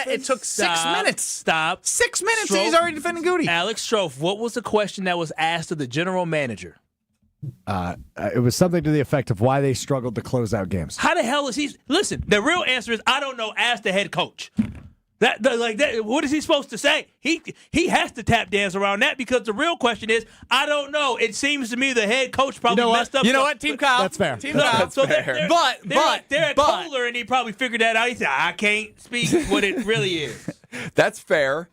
Speaker 2: It took 6 minutes.
Speaker 5: Stop.
Speaker 2: 6 minutes
Speaker 5: Strofe,
Speaker 2: and he's already defending Goody.
Speaker 5: Alex Strofe, what was the question that was asked of the general manager?
Speaker 4: It was something to the effect of why they struggled to close out games.
Speaker 5: How the hell is he? Listen, the real answer is I don't know. Ask the head coach. What is he supposed to say? He has to tap dance around that because the real question is I don't know. It seems to me the head coach probably messed up.
Speaker 2: You know what, Team Kyle?
Speaker 4: That's fair.
Speaker 2: Team Kyle.
Speaker 3: That's fair.
Speaker 5: They're at Kohler and he probably figured that out. He said I can't speak what it really is.
Speaker 3: That's fair.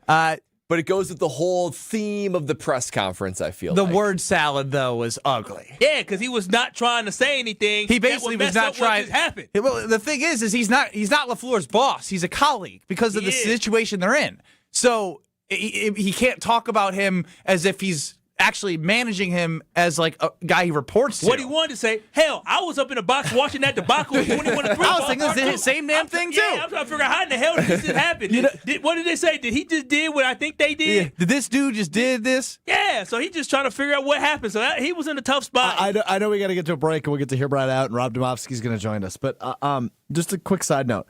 Speaker 3: But it goes with the whole theme of the press conference, I feel
Speaker 2: the word salad, though, was ugly.
Speaker 5: Yeah, because he was not trying to say anything.
Speaker 2: He basically was not trying to happen. Well, the thing is he's not LaFleur's boss. He's a colleague because of the situation they're in. So he can't talk about him as if he's actually managing him as like a guy he reports to.
Speaker 5: What he wanted to say, hell, I was up in the box watching that debacle in 21-3.
Speaker 2: I was thinking the same damn thing, too.
Speaker 5: Yeah, I'm trying to figure out how in the hell did this happen. What did they say? Did he just did what I think they did?
Speaker 2: Yeah. Did this dude just did this?
Speaker 5: Yeah, so he just trying to figure out what happened. So he was in a tough spot.
Speaker 4: I know we got to get to a break and we'll get to hear Brad out and Rob Demovsky's going to join us. But just a quick side note.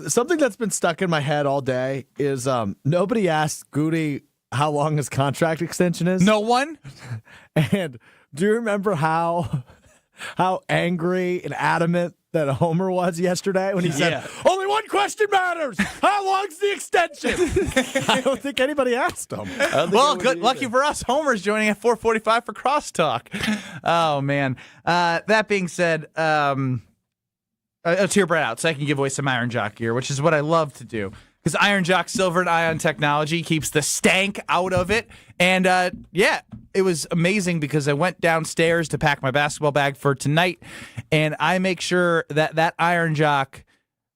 Speaker 4: Something that's been stuck in my head all day is nobody asked Goody how long his contract extension is.
Speaker 2: No one.
Speaker 4: And do you remember how angry and adamant that Homer was yesterday when he said, only one question matters. How long's the extension? I don't think anybody asked him.
Speaker 2: Well, good. Lucky for us, Homer's joining at 4:45 for Crosstalk. Oh, man. That being said, let's hear Brad out so I can give away some Iron Jock gear, which is what I love to do. Because Iron Jock Silver and Ion technology keeps the stank out of it. And, it was amazing because I went downstairs to pack my basketball bag for tonight, and I make sure that Iron Jock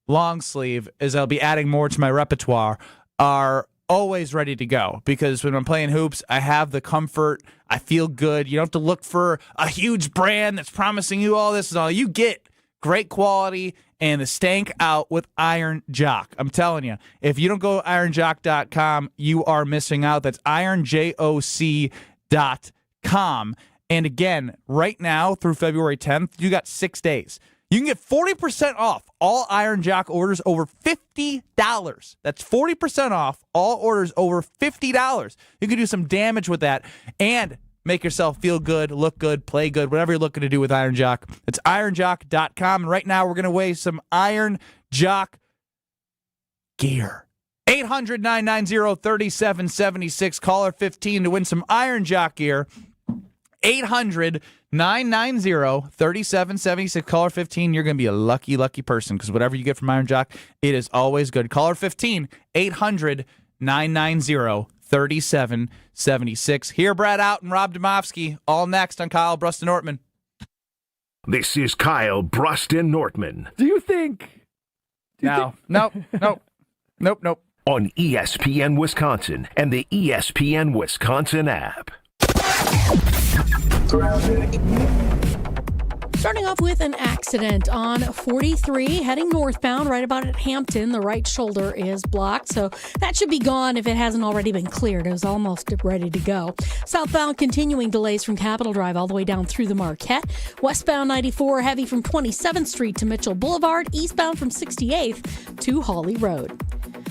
Speaker 2: long sleeve, as I'll be adding more to my repertoire, are always ready to go. Because when I'm playing hoops, I have the comfort. I feel good. You don't have to look for a huge brand that's promising you all this and all. You get great quality and the stank out with Iron Jock. I'm telling you, if you don't go to ironjock.com, you are missing out. That's ironjoc.com. And again, right now through February 10th, you got 6 days. You can get 40% off all Iron Jock orders over $50. That's 40% off all orders over $50. You can do some damage with that. And make yourself feel good, look good, play good, whatever you're looking to do with Iron Jock. It's ironjock.com. And right now we're going to weigh some Iron Jock gear. 800-990-3776. Caller 15 to win some Iron Jock gear. 800-990-3776. Caller 15, you're going to be a lucky, lucky person because whatever you get from Iron Jock, it is always good. Caller 15, 800-990-3776. Here, Brad Out and Rob Demovsky. All next on Kyle, Brust Nortman.
Speaker 1: This is Kyle, Brust and Nortman.
Speaker 4: Do you think?
Speaker 2: Nope.
Speaker 1: On ESPN Wisconsin and the ESPN Wisconsin app.
Speaker 11: Starting off with an accident on 43 heading northbound right about at Hampton. The right shoulder is blocked, so that should be gone if it hasn't already been cleared. It was almost ready to go. Southbound continuing delays from Capitol Drive all the way down through the Marquette. Westbound 94 heavy from 27th Street to Mitchell Boulevard. Eastbound from 68th to Hawley Road.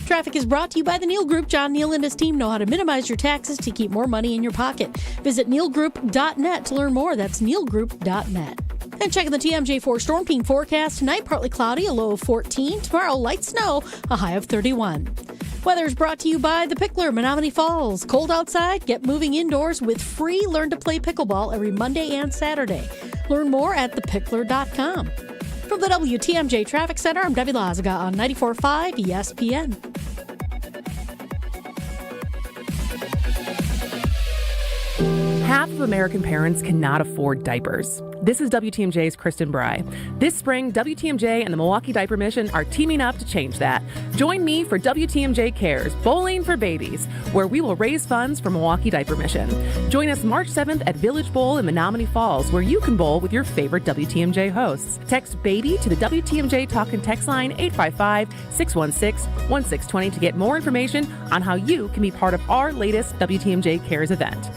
Speaker 11: Traffic is brought to you by the Neal Group. John Neal and his team know how to minimize your taxes to keep more money in your pocket. Visit nealgroup.net to learn more. That's nealgroup.net. And checking the TMJ4 Storm Team forecast. Tonight, partly cloudy, a low of 14. Tomorrow, light snow, a high of 31. Weather is brought to you by the Pickler, Menominee Falls. Cold outside? Get moving indoors with free Learn to Play Pickleball every Monday and Saturday. Learn more at thepickler.com. From the WTMJ Traffic Center, I'm Debbie Lazaga on 94.5 ESPN.
Speaker 13: Half of American parents cannot afford diapers. This is WTMJ's Kristen Bry. This spring, WTMJ and the Milwaukee Diaper Mission are teaming up to change that. Join me for WTMJ Cares, Bowling for Babies, where we will raise funds for Milwaukee Diaper Mission. Join us March 7th at Village Bowl in Menominee Falls, where you can bowl with your favorite WTMJ hosts. Text BABY to the WTMJ Talk and Text line 855-616-1620 to get more information on how you can be part of our latest WTMJ Cares event.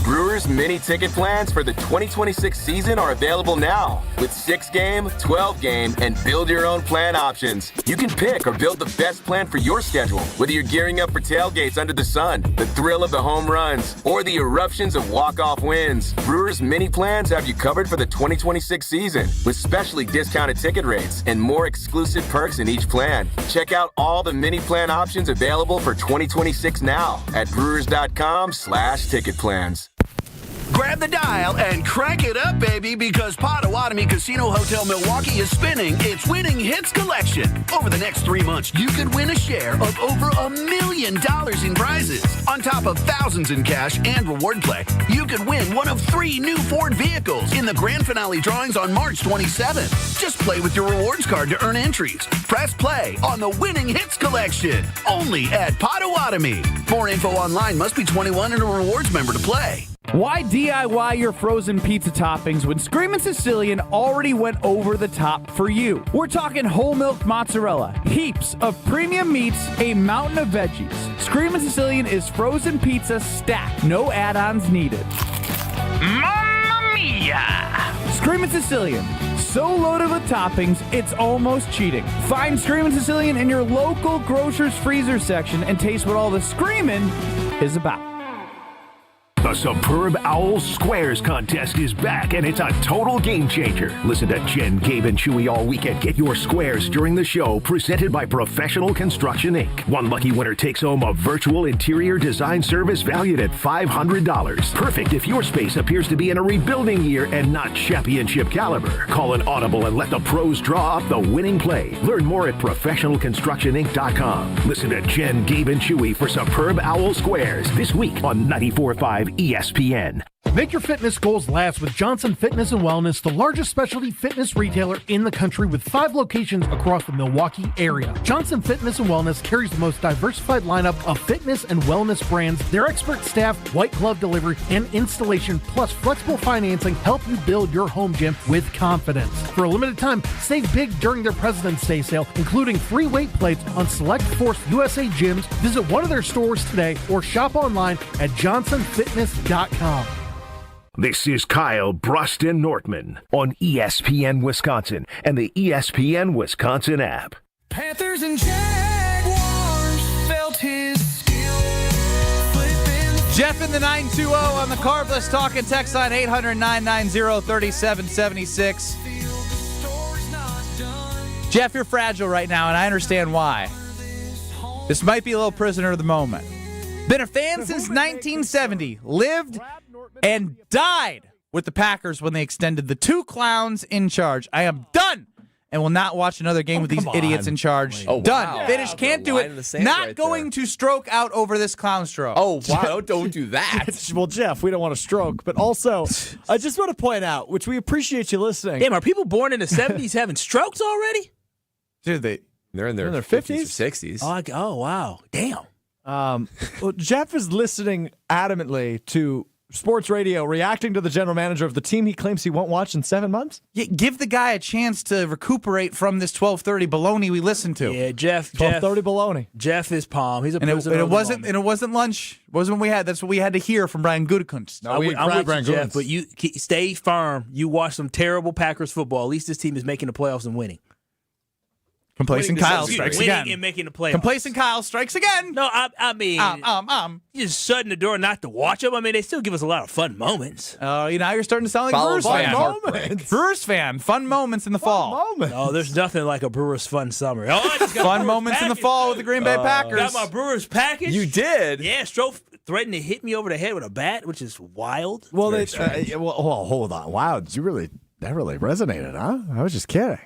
Speaker 15: Brewers mini ticket plans for the 2026 season are available now with 6-game, 12-game, and build your own plan options. You can pick or build the best plan for your schedule, whether you're gearing up for tailgates under the sun, the thrill of the home runs, or the eruptions of walk-off wins. Brewers mini plans have you covered for the 2026 season with specially discounted ticket rates and more exclusive perks in each plan. Check out all the mini plan options available for 2026 now at brewers.com/ticket plans.
Speaker 19: Grab the dial and crank it up, baby, because Potawatomi Casino Hotel Milwaukee is spinning its Winning Hits collection. Over the next 3 months, you could win a share of over $1 million in prizes. On top of thousands in cash and reward play, you could win one of 3 new Ford vehicles in the grand finale drawings on March 27th. Just play with your rewards card to earn entries. Press play on the Winning Hits collection, only at Potawatomi. More info online. Must be 21 and a rewards member to play.
Speaker 2: Why DIY your frozen pizza toppings when Screamin' Sicilian already went over the top for you? We're talking whole milk mozzarella, heaps of premium meats, a mountain of veggies. Screamin' Sicilian is frozen pizza stacked, no add-ons needed. Mamma mia! Screamin' Sicilian, so loaded with toppings, it's almost cheating. Find Screamin' Sicilian in your local grocer's freezer section and taste what all the screamin' is about.
Speaker 1: The Superb Owls Squares contest is back, and it's a total game changer. Listen to Jen, Gabe, and Chewy all weekend. Get your squares during the show, presented by Professional Construction, Inc. One lucky winner takes home a virtual interior design service valued at $500. Perfect if your space appears to be in a rebuilding year and not championship caliber. Call an audible and let the pros draw up the winning play. Learn more at ProfessionalConstructionInc.com. Listen to Jen, Gabe, and Chewy for Superb Owl Squares this week on 94.5 ESPN.
Speaker 20: Make your fitness goals last with Johnson Fitness and Wellness, the largest specialty fitness retailer in the country with 5 locations across the Milwaukee area. Johnson Fitness and Wellness carries the most diversified lineup of fitness and wellness brands. Their expert staff, white glove delivery, and installation, plus flexible financing help you build your home gym with confidence. For a limited time, save big during their President's Day sale, including free weight plates on select Force USA gyms. Visit one of their stores today or shop online at johnsonfitness.com.
Speaker 1: This is Kyle, Brust and Nortman on ESPN Wisconsin and the ESPN Wisconsin app.
Speaker 17: Panthers and Jaguars felt his skill.
Speaker 2: Jeff in the 920 on the Carbless Talk and text line 800-990-3776. Jeff, you're fragile right now, and I understand why. This might be a little prisoner of the moment. Been a fan since 1970. Lived and died with the Packers when they extended the two clowns in charge. I am done and will not watch another game with these idiots in charge.
Speaker 3: Oh,
Speaker 2: done.
Speaker 3: wow.
Speaker 2: Finished. Can't do it. Not going to stroke out over this clown stroke.
Speaker 3: Oh, wow. Don't do that.
Speaker 4: Well, Jeff, we don't want to stroke, but also, I just want to point out, which we appreciate you listening.
Speaker 5: Damn, are people born in the 70s having strokes already?
Speaker 2: Dude,
Speaker 3: they're in their
Speaker 4: 50s
Speaker 3: or 60s.
Speaker 5: Oh, wow. Damn.
Speaker 4: Well, Jeff is listening adamantly to sports radio, reacting to the general manager of the team he claims he won't watch in 7 months.
Speaker 2: Yeah, give the guy a chance to recuperate from this 12:30 baloney we listened to.
Speaker 5: Yeah, Jeff.
Speaker 4: 12:30 baloney.
Speaker 5: Jeff is palm. He's a
Speaker 2: and it wasn't lunch. It wasn't what we had. That's what we had to hear from Brian Gutekunst.
Speaker 5: I'm with you, Jeff, but you stay firm. You watch some terrible Packers football. At least this team is making the playoffs and winning.
Speaker 2: Complacent Kyle strikes again.
Speaker 5: Winning and making the playoffs.
Speaker 2: Complacent Kyle strikes again.
Speaker 5: No, I mean, you just shutting the door not to watch them. I mean, they still give us a lot of fun moments.
Speaker 2: Oh, now you're starting to sound like a Brewers fan. Brewers fan. Fun moments in the fall.
Speaker 5: Oh, there's nothing like a Brewers fun summer. Oh, I just got
Speaker 2: fun moments in the fall with the Green Bay Packers.
Speaker 5: Got my Brewers package.
Speaker 3: You did?
Speaker 5: Yeah, Stroh threatened to hit me over the head with a bat, which is wild.
Speaker 4: Well, hold on. Wow, that really resonated, huh? I was just kidding.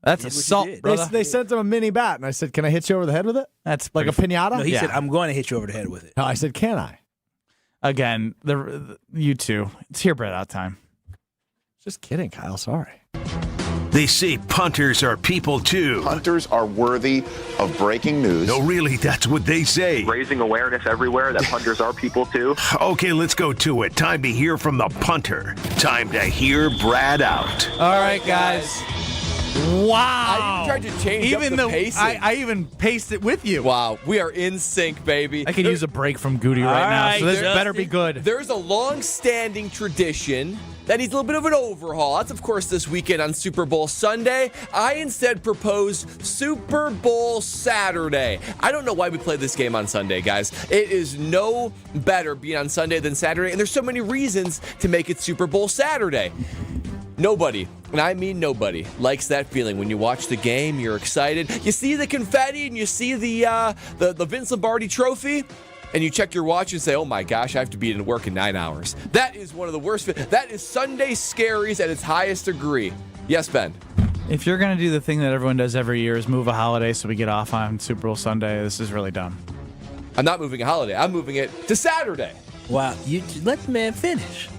Speaker 2: That's assault, brother.
Speaker 4: They sent him a mini bat, and I said, "Can I hit you over the head with it?"
Speaker 2: That's
Speaker 4: like a pinata.
Speaker 5: No, he said, "I'm going to hit you over the head with it."
Speaker 4: No, I said, "Can I?"
Speaker 2: Again, you two. It's here, Brett, out time.
Speaker 4: Just kidding, Kyle. Sorry.
Speaker 1: They say punters are people too.
Speaker 14: Punters are worthy of breaking news.
Speaker 1: No, really, that's what they say.
Speaker 16: Raising awareness everywhere that punters are people too.
Speaker 1: Okay, let's go to it. Time to hear from the punter. Time to hear Brad out.
Speaker 2: All right, guys. Wow.
Speaker 3: I even tried to change up the pacing.
Speaker 2: I even paced it with you.
Speaker 3: Wow. We are in sync, baby.
Speaker 2: I could use a break from Goody right now, so this better be good.
Speaker 3: There's a long-standing tradition that needs a little bit of an overhaul. That's, of course, this weekend on Super Bowl Sunday. I instead propose Super Bowl Saturday. I don't know why we play this game on Sunday, guys. It is no better being on Sunday than Saturday, and there's so many reasons to make it Super Bowl Saturday. Nobody, and I mean nobody, likes that feeling when you watch the game, you're excited, you see the confetti and you see the Vince Lombardi trophy, and you check your watch and say, oh my gosh, I have to be in work in 9 hours. That is one of the worst. That is Sunday scaries at its highest degree. Yes, Ben?
Speaker 2: If you're going to do the thing that everyone does every year is move a holiday so we get off on Super Bowl Sunday, this is really dumb.
Speaker 3: I'm not moving a holiday. I'm moving it to Saturday.
Speaker 5: Wow, you let the man finish.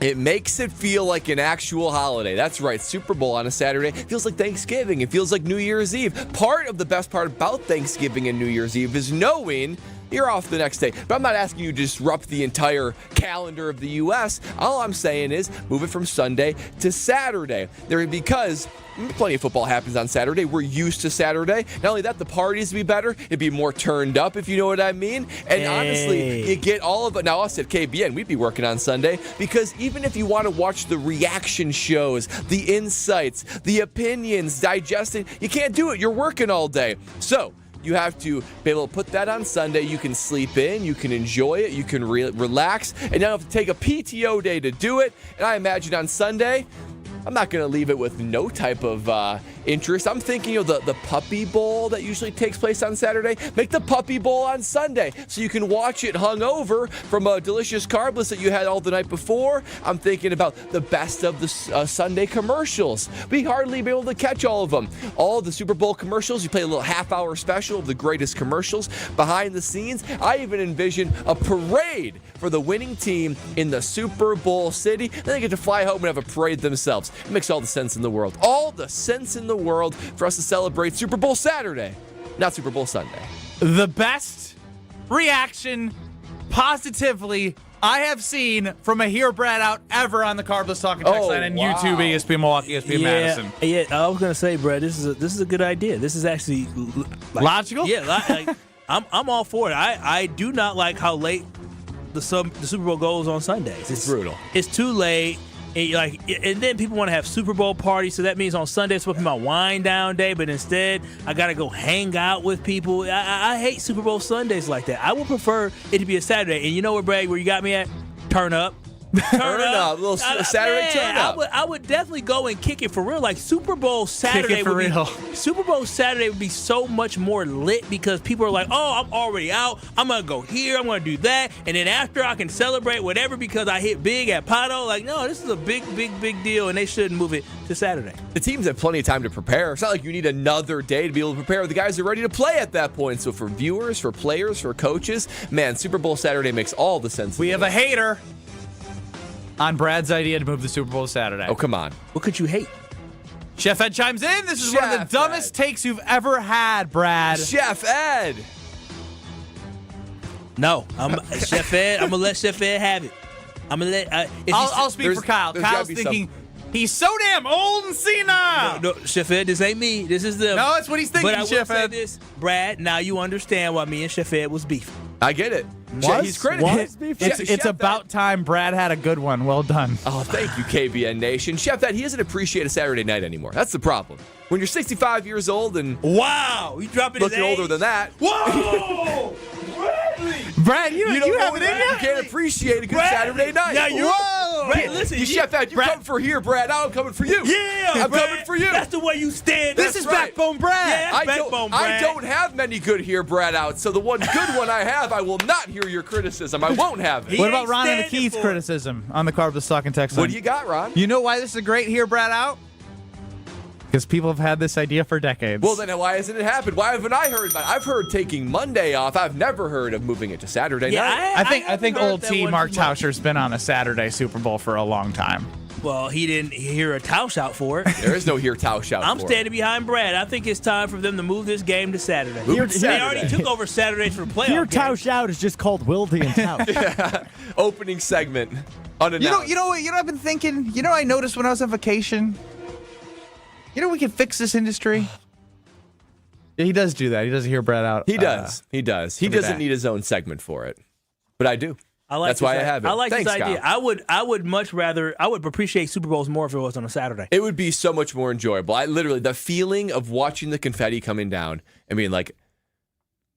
Speaker 3: It makes it feel like an actual holiday. That's right. Super Bowl on a Saturday. It feels like Thanksgiving. It feels like New Year's Eve. Part of the best part about Thanksgiving and New Year's Eve is knowing you're off the next day. But I'm not asking you to disrupt the entire calendar of the U.S. All I'm saying is move it from Sunday to Saturday. Because plenty of football happens on Saturday. We're used to Saturday. Not only that, the parties would be better. It'd be more turned up, if you know what I mean. And honestly, you get all of it. Now, us at KBN, we'd be working on Sunday because even if you want to watch the reaction shows, the insights, the opinions, digesting, you can't do it. You're working all day. So you have to be able to put that on Sunday. You can sleep in, you can enjoy it, you can relax, and you don't have to take a PTO day to do it. And I imagine on Sunday, I'm not going to leave it with no type of interest. I'm thinking of the Puppy Bowl that usually takes place on Saturday. Make the Puppy Bowl on Sunday so you can watch it hungover from a delicious carbless that you had all the night before. I'm thinking about the best of the Sunday commercials. We hardly be able to catch all of them. All the Super Bowl commercials, you play a little half-hour special of the greatest commercials behind the scenes. I even envision a parade for the winning team in the Super Bowl city. Then they get to fly home and have a parade themselves. It makes all the sense in the world. All the sense in the world for us to celebrate Super Bowl Saturday, not Super Bowl Sunday.
Speaker 2: The best reaction positively I have seen from a Hear Brad Out ever on the Carbless Talking text line and YouTube, ESPN Milwaukee, ESPN Madison.
Speaker 5: Yeah, I was going to say, Brad, this is a good idea. This is actually
Speaker 2: logical.
Speaker 5: Yeah, I'm all for it. I do not like how late the Super Bowl goes on Sundays.
Speaker 3: It's brutal.
Speaker 5: It's too late. And then people want to have Super Bowl parties, so that means on Sunday it's supposed to be my wind down day, but instead I gotta go hang out with people. I hate Super Bowl Sundays like that. I would prefer it to be a Saturday. And you know where you got me at? Turn up.
Speaker 3: Turn up. A little Saturday turn up.
Speaker 5: I would definitely go and kick it for real. Like Super Bowl Saturday
Speaker 2: Kick it for real.
Speaker 5: Super Bowl Saturday would be so much more lit because people are like, oh, I'm already out. I'm going to go here. I'm going to do that. And then after I can celebrate whatever because I hit big at Pato. Like, no, this is a big deal, and they shouldn't move it to Saturday.
Speaker 3: The teams have plenty of time to prepare. It's not like you need another day to be able to prepare. The guys are ready to play at that point. So for viewers, for players, for coaches, man, Super Bowl Saturday makes all the sense.
Speaker 2: We have a hater on Brad's idea to move the Super Bowl to Saturday.
Speaker 3: Oh, come on.
Speaker 5: What could you hate?
Speaker 2: Chef Ed chimes in. This is one of the dumbest takes you've ever had, Brad.
Speaker 3: Chef Ed.
Speaker 5: No, Chef Ed. I'm gonna let Chef Ed have it. I'm gonna let.
Speaker 2: I'll speak for Kyle. Kyle's thinking he's so damn old and senile.
Speaker 5: No, Chef Ed, this ain't me. This is them.
Speaker 2: No, it's what he's thinking,
Speaker 5: but I will
Speaker 2: Chef
Speaker 5: say
Speaker 2: Ed.
Speaker 5: this, Brad. Now you understand why me and Chef Ed was beefing.
Speaker 3: I get it. He's critical.
Speaker 2: It's about time Brad had a good one. Well done.
Speaker 3: Oh, thank you, KBN Nation. Chef Ed, he doesn't appreciate a Saturday night anymore. That's the problem. When you're 65 years old and
Speaker 5: wow, you dropping
Speaker 3: looking older than that.
Speaker 5: Whoa,
Speaker 2: Brad, you have it in you.
Speaker 3: You can't appreciate a good Saturday night.
Speaker 5: Now whoa, Brad, listen,
Speaker 3: Chef Ed, you're coming for here, Brad. Now I'm coming for you.
Speaker 5: Yeah,
Speaker 3: I'm
Speaker 5: Brad,
Speaker 3: coming for you.
Speaker 5: That's the way you stand.
Speaker 2: This is
Speaker 3: right.
Speaker 2: Backbone Brad.
Speaker 5: Yeah, that's Backbone Brad.
Speaker 3: I don't have many good here, Brad, out. So the one good one I have, I will not hear your criticism. I won't have it.
Speaker 2: What about Ron and the Keith's criticism on the Carb the Stock and Text line?
Speaker 3: What do you got, Ron?
Speaker 2: You know why this is a great here, Brad, out? Because people have had this idea for decades.
Speaker 3: Well, then why hasn't it happened? Why haven't I heard about it? I've heard taking Monday off. I've never heard of moving it to Saturday night.
Speaker 2: I think old T Mark Tauscher's been on a Saturday Super Bowl for a long time.
Speaker 5: Well, he didn't hear a Tausch out for it.
Speaker 3: There is no here Tausch out
Speaker 5: I'm
Speaker 3: for
Speaker 5: standing behind Brad. I think it's time for them to move this game to Saturday.
Speaker 3: Move it to
Speaker 5: They
Speaker 3: Saturday.
Speaker 5: already took over Saturdays for playoff
Speaker 4: Your
Speaker 5: games.
Speaker 4: Tausch out is just called Wildy and Tausch.
Speaker 3: Opening segment. Unannounced.
Speaker 2: You know what I've been thinking? You know I noticed when I was on vacation? You know we can fix this industry? Yeah, he does do that. He doesn't hear Brad out.
Speaker 3: He does. He does. He doesn't need his own segment for it. But I do. That's why I have it.
Speaker 5: I like
Speaker 3: Thanks,
Speaker 5: this idea.
Speaker 3: Kyle.
Speaker 5: I would much rather. I would appreciate Super Bowls more if it was on a Saturday.
Speaker 3: It would be so much more enjoyable. The feeling of watching the confetti coming down and being like,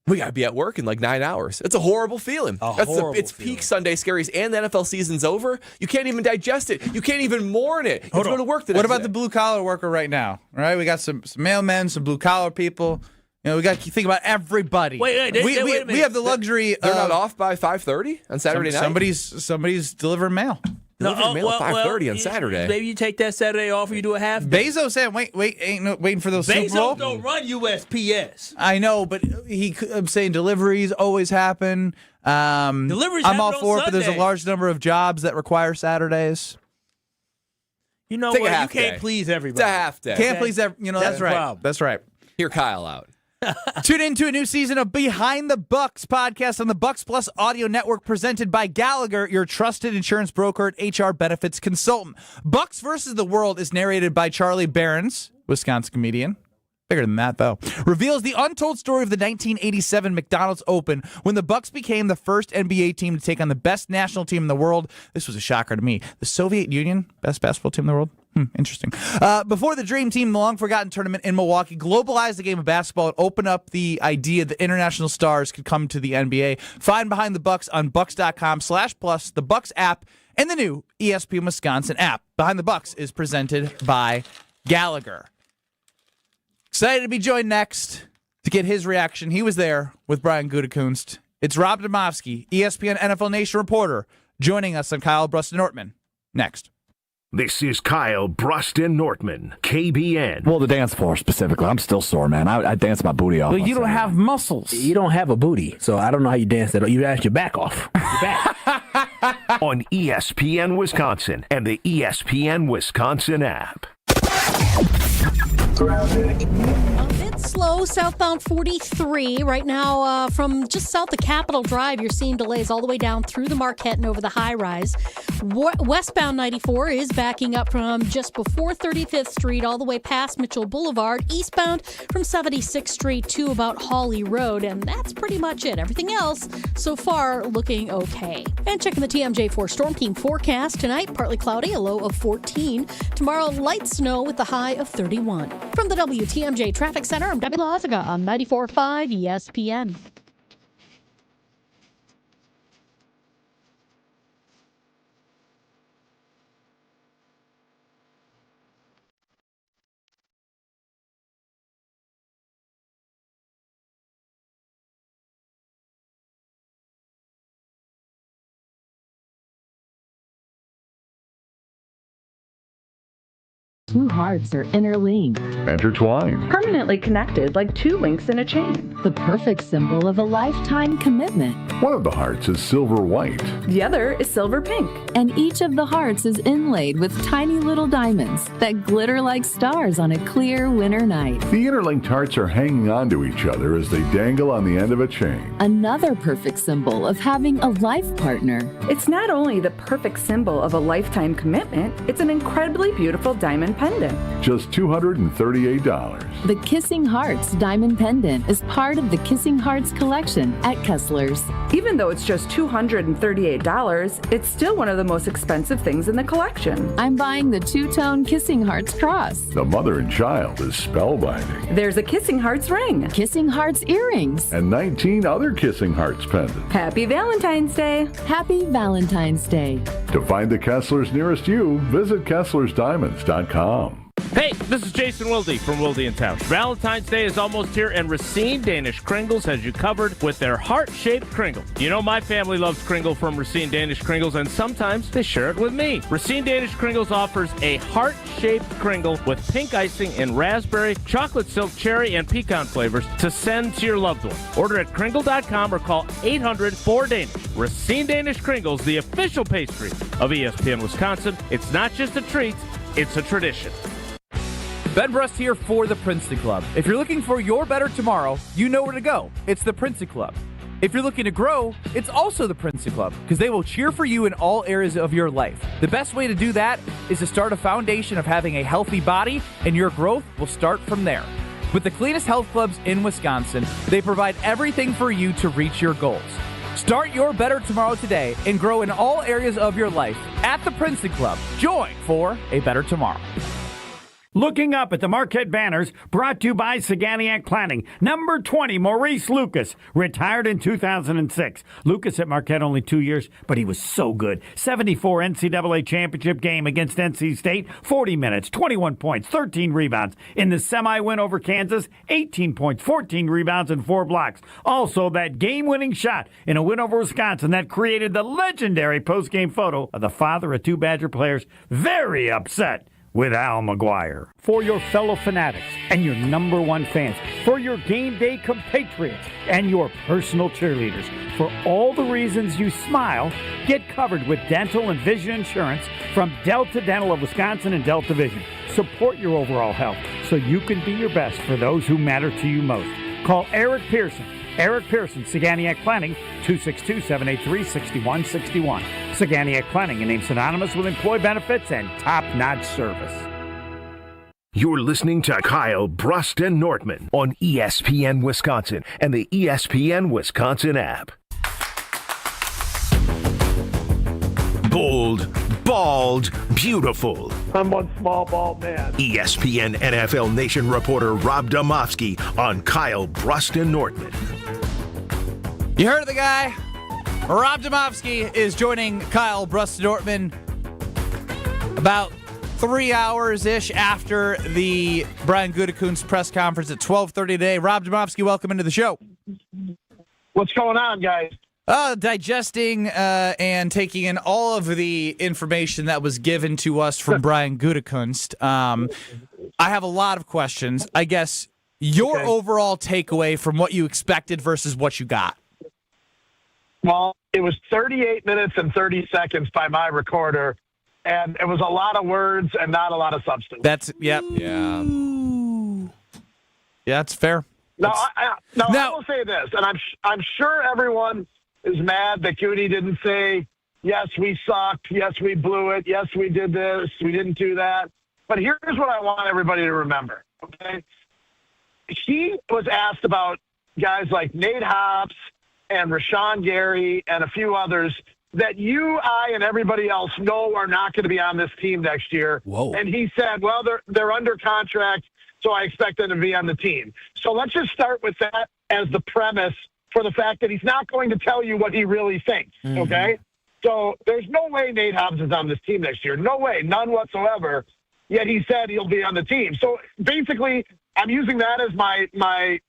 Speaker 3: we got to be at work in like 9 hours. It's a horrible feeling. It's peak Sunday scaries, and the NFL season's over. You can't even digest it. You can't even mourn it. You have to go to work the next
Speaker 2: What about
Speaker 3: day.
Speaker 2: the blue collar worker right now? All right, we got some mailmen, some blue collar people. You know, we got to think about everybody.
Speaker 5: Wait a minute.
Speaker 2: We have the luxury.
Speaker 3: They're not off by 5:30 on Saturday night.
Speaker 2: Somebody's delivering mail.
Speaker 3: Delivering mail at 5:30 on Saturday.
Speaker 5: Maybe you take that Saturday off or you do a half day.
Speaker 2: Bezos said, waiting for those Super
Speaker 5: Bezos
Speaker 2: Bowl.
Speaker 5: don't run USPS.
Speaker 2: I know, but I'm saying deliveries always happen.
Speaker 5: Deliveries
Speaker 2: I'm
Speaker 5: happen
Speaker 2: all
Speaker 5: on
Speaker 2: for it, but there's a
Speaker 5: Sunday.
Speaker 2: large number of jobs that require Saturdays.
Speaker 5: You know
Speaker 3: Take a
Speaker 5: what? You
Speaker 3: half
Speaker 5: can't
Speaker 3: day.
Speaker 5: please everybody.
Speaker 3: It's a half day.
Speaker 2: Can't please every. You know,
Speaker 5: That's
Speaker 2: that's
Speaker 5: the
Speaker 2: right.
Speaker 5: problem.
Speaker 2: That's right.
Speaker 3: Hear Kyle out.
Speaker 2: Tune in to a new season of Behind the Bucks podcast on the Bucks Plus audio network presented by Gallagher, your trusted insurance broker and HR benefits consultant. Bucks versus the World is narrated by Charlie Behrens, Wisconsin comedian. Bigger than that, though. Reveals the untold story of the 1987 McDonald's Open when the Bucks became the first NBA team to take on the best national team in the world. This was a shocker to me. The Soviet Union, best basketball team in the world. Interesting. Before the Dream Team, the long-forgotten tournament in Milwaukee globalized the game of basketball and opened up the idea that international stars could come to the NBA. Find Behind the Bucks on Bucks.com/plus, the Bucks app, and the new ESPN Wisconsin app. Behind the Bucks is presented by Gallagher. Excited to be joined next to get his reaction. He was there with Brian Gutekunst. It's Rob Demovsky, ESPN NFL Nation reporter, joining us on Kyle Brust Nortman. Next.
Speaker 1: This is Kyle Brust Nortman, KBN.
Speaker 21: Well, the dance floor specifically. I'm still sore, man. I dance my booty off.
Speaker 12: Well, you don't have muscles.
Speaker 22: You don't have a booty, so I don't know how you dance that. You dance your back off. Your back.
Speaker 1: On ESPN Wisconsin and the ESPN Wisconsin app.
Speaker 11: A bit bit slow southbound 43 right now from just south of Capitol Drive. You're seeing delays all the way down through the Marquette and over the high rise. Westbound 94 is backing up from just before 35th Street all the way past Mitchell Boulevard. Eastbound from 76th Street to about Hawley Road. And that's pretty much it. Everything else so far looking okay. And checking the TMJ4 Storm Team forecast tonight, partly cloudy, a low of 14. Tomorrow, light snow with a high of 31. From the WTMJ Traffic Center, I'm Debbie Lazaga on 94.5 ESPN.
Speaker 7: Two hearts are interlinked,
Speaker 8: intertwined,
Speaker 7: permanently connected like two links in a chain. The perfect symbol of a lifetime commitment.
Speaker 8: One of the hearts is silver white.
Speaker 7: The other is silver pink.
Speaker 23: And each of the hearts is inlaid with tiny little diamonds that glitter like stars on a clear winter night.
Speaker 8: The interlinked hearts are hanging on to each other as they dangle on the end of a chain.
Speaker 23: Another perfect symbol of having a life partner.
Speaker 7: It's not only the perfect symbol of a lifetime commitment, it's an incredibly beautiful diamond pendant.
Speaker 8: Just $238.
Speaker 23: The Kissing Hearts Diamond Pendant is part of the Kissing Hearts collection at Kessler's.
Speaker 7: Even though it's just $238, it's still one of the most expensive things in the collection.
Speaker 23: I'm buying the two-tone Kissing Hearts cross.
Speaker 8: The mother and child is spellbinding.
Speaker 7: There's a Kissing Hearts ring.
Speaker 23: Kissing Hearts earrings.
Speaker 8: And 19 other Kissing Hearts pendants.
Speaker 7: Happy Valentine's Day.
Speaker 23: Happy Valentine's Day.
Speaker 8: To find the Kesslers nearest you, visit KesslersDiamonds.com.
Speaker 24: Hey, this is Jason Wilde from Wilde & Tausch. Valentine's Day is almost here, and Racine Danish Kringles has you covered with their heart-shaped Kringle. You know my family loves Kringle from Racine Danish Kringles, and sometimes they share it with me. Racine Danish Kringles offers a heart-shaped Kringle with pink icing in raspberry, chocolate silk, cherry, and pecan flavors to send to your loved one. Order at Kringle.com or call 800-4DANISH. Racine Danish Kringles, the official pastry of ESPN Wisconsin. It's not just a treat, it's a tradition.
Speaker 25: Ben Brust here for the Princeton Club. If you're looking for your better tomorrow, you know where to go. It's the Princeton Club. If you're looking to grow, it's also the Princeton Club, because they will cheer for you in all areas of your life. The best way to do that is to start a foundation of having a healthy body, and your growth will start from there. With the cleanest health clubs in Wisconsin, they provide everything for you to reach your goals. Start your better tomorrow today and grow in all areas of your life at the Princeton Club. Join for a better tomorrow.
Speaker 26: Looking up at the Marquette banners, brought to you by Saganiac Planning. Number 20, Maurice Lucas, retired in 2006. Lucas at Marquette only 2 years, but he was so good. 74 NCAA championship game against NC State, 40 minutes, 21 points, 13 rebounds. In the semi-win over Kansas, 18 points, 14 rebounds, and 4 blocks. Also, that game-winning shot in a win over Wisconsin that created the legendary post-game photo of the father of 2 Badger players very upset with Al McGuire. For your fellow fanatics and your number one fans, for your game day compatriots and your personal cheerleaders, for all the reasons you smile, get covered with dental and vision insurance from Delta Dental of Wisconsin and Delta Vision. Support your overall health so you can be your best for those who matter to you most. Call Eric Pearson. Eric Pearson, Saganiac Planning, 262-783-6161. Saganiac Planning, a name synonymous with employee benefits and top-notch service.
Speaker 1: You're listening to Kyle, Brust, and Nortman on ESPN Wisconsin and the ESPN Wisconsin app. Bold, bald, beautiful.
Speaker 27: I'm one small, bald man.
Speaker 1: ESPN NFL Nation reporter Rob Demovsky on Kyle, Brust, and Nortman.
Speaker 2: You heard the guy. Rob Demovsky is joining Kyle, Brust, and Nortman about 3 hours-ish after the Brian Gutekunst press conference at 12:30 today. Rob Demovsky, welcome into the show.
Speaker 27: What's going on, guys?
Speaker 2: Digesting and taking in all of the information that was given to us from Brian Gutekunst. I have a lot of questions. I guess your overall takeaway from what you expected versus what you got.
Speaker 27: Well, it was 38 minutes and 30 seconds by my recorder, and it was a lot of words and not a lot of substance.
Speaker 2: That's, yep.
Speaker 3: Yeah.
Speaker 2: Yeah, that's fair.
Speaker 27: Now, I will say this, and I'm sure everyone is mad that Goody didn't say, yes, we sucked, yes, we blew it, yes, we did this, we didn't do that. But here's what I want everybody to remember, okay? He was asked about guys like Nate Hobbs and Rashan Gary and a few others that you, I, and everybody else know are not going to be on this team next year.
Speaker 22: Whoa.
Speaker 27: And he said, well, they're under contract, so I expect them to be on the team. So let's just start with that as the premise for the fact that he's not going to tell you what he really thinks, okay? So there's no way Nate Hobbs is on this team next year. No way, none whatsoever. Yet he said he'll be on the team. So basically, I'm using that as my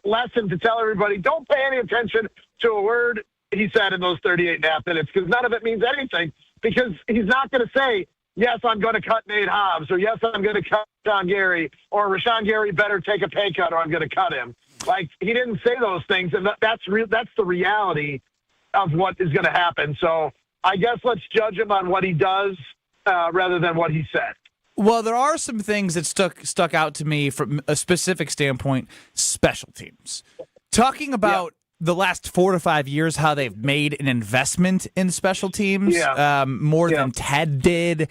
Speaker 27: lesson to tell everybody, don't pay any attention to a word he said in those 38.5 minutes, because none of it means anything, because he's not going to say, yes, I'm going to cut Nate Hobbs, or yes, I'm going to cut Rashan Gary, or Rashan Gary better take a pay cut or I'm going to cut him. Like, he didn't say those things, and that's the reality of what is going to happen. So I guess let's judge him on what he does rather than what he said.
Speaker 2: Well, there are some things that stuck out to me from a specific standpoint. Special teams. Talking about the last 4 to 5 years, how they've made an investment in special teams more than Ted did.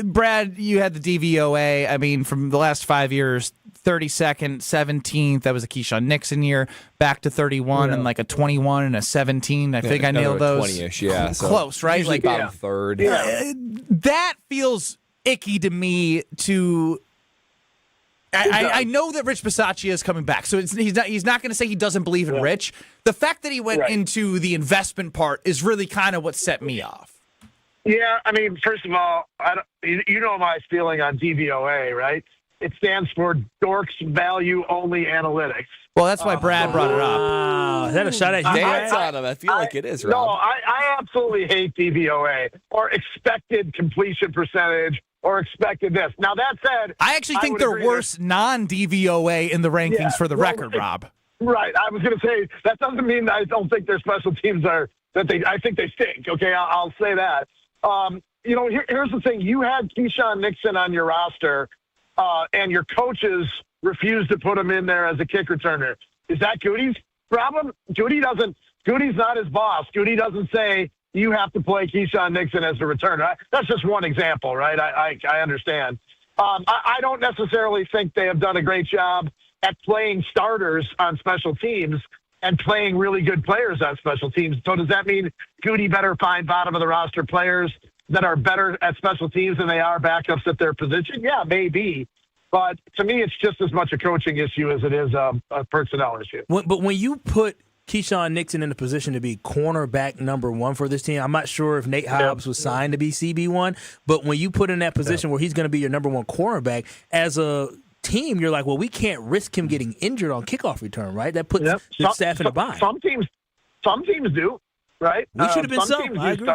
Speaker 2: Brad, you had the DVOA. I mean, from the last 5 years, 32nd, 17th. That was a Keisean Nixon year. Back to 31 and like a 21 and a 17. I think I nailed those.
Speaker 3: 20-ish, yeah.
Speaker 2: Close, right?
Speaker 3: Like about third.
Speaker 2: That feels icky to me. I know that Rich Bisaccia is coming back, so he's not going to say he doesn't believe in Rich. The fact that he went into the investment part is really kind of what set me off.
Speaker 27: Yeah, I mean, first of all, you know my feeling on DVOA, right? It stands for Dorks Value Only Analytics.
Speaker 2: Well, that's why Brad brought it up.
Speaker 5: Is that a shot at you?
Speaker 3: Dance on him. I feel like it is, Rob.
Speaker 27: No, I absolutely hate DVOA or expected completion percentage or expected this. Now, that said,
Speaker 2: I actually think they're worse non-DVOA in the rankings for the record, Rob.
Speaker 27: Right. I was going to say, that doesn't mean I don't think their special teams I think they stink. Okay, I'll say that. Here's the thing. You had Keisean Nixon on your roster, and your coaches refused to put him in there as a kick returner. Is that Goody's problem? Goody's not his boss. Goody doesn't say, you have to play Keisean Nixon as the returner. That's just one example, right? I understand. I don't necessarily think they have done a great job at playing starters on special teams and playing really good players on special teams. So does that mean Goody better find bottom-of-the-roster players that are better at special teams than they are backups at their position? Yeah, maybe. But to me, it's just as much a coaching issue as it is a personnel issue.
Speaker 5: But when you put Keisean Nixon in a position to be cornerback number 1 for this team, I'm not sure if Nate Hobbs was signed to be CB1, but when you put in that position where he's going to be your number 1 cornerback, as a team, you're like, well, we can't risk him getting injured on kickoff return, right? That puts the staff in a bind.
Speaker 27: Some teams do, right?
Speaker 5: We should have been some. I agree.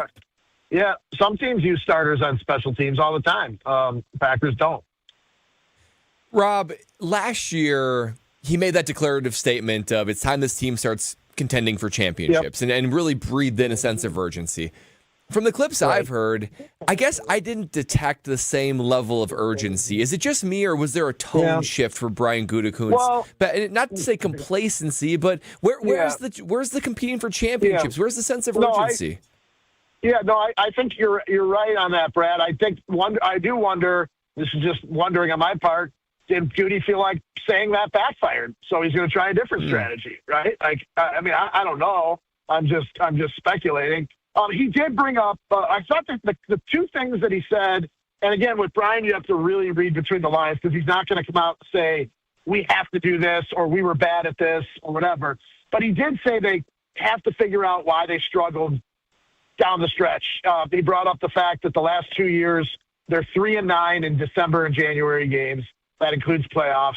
Speaker 27: Some teams use starters on special teams all the time. Packers don't.
Speaker 3: Rob, last year, he made that declarative statement of it's time this team starts contending for championships and really breathed in a sense of urgency. From the clips I've heard, I guess I didn't detect the same level of urgency. Is it just me, or was there a tone shift for Brian Gutekunst? Well, but not to say complacency, but where's the competing for championships? Where's the sense of urgency?
Speaker 27: I think you're right on that, Brad. I do wonder. This is just wondering on my part. Did Goody feel like saying that backfired? So he's going to try a different strategy, right? Like, I don't know. I'm just speculating. He did bring up, I thought that the two things that he said, and again, with Brian, you have to really read between the lines because he's not going to come out and say, we have to do this or we were bad at this or whatever. But he did say they have to figure out why they struggled down the stretch. He brought up the fact that the last 2 years, they're 3-9 in December and January games. That includes playoffs.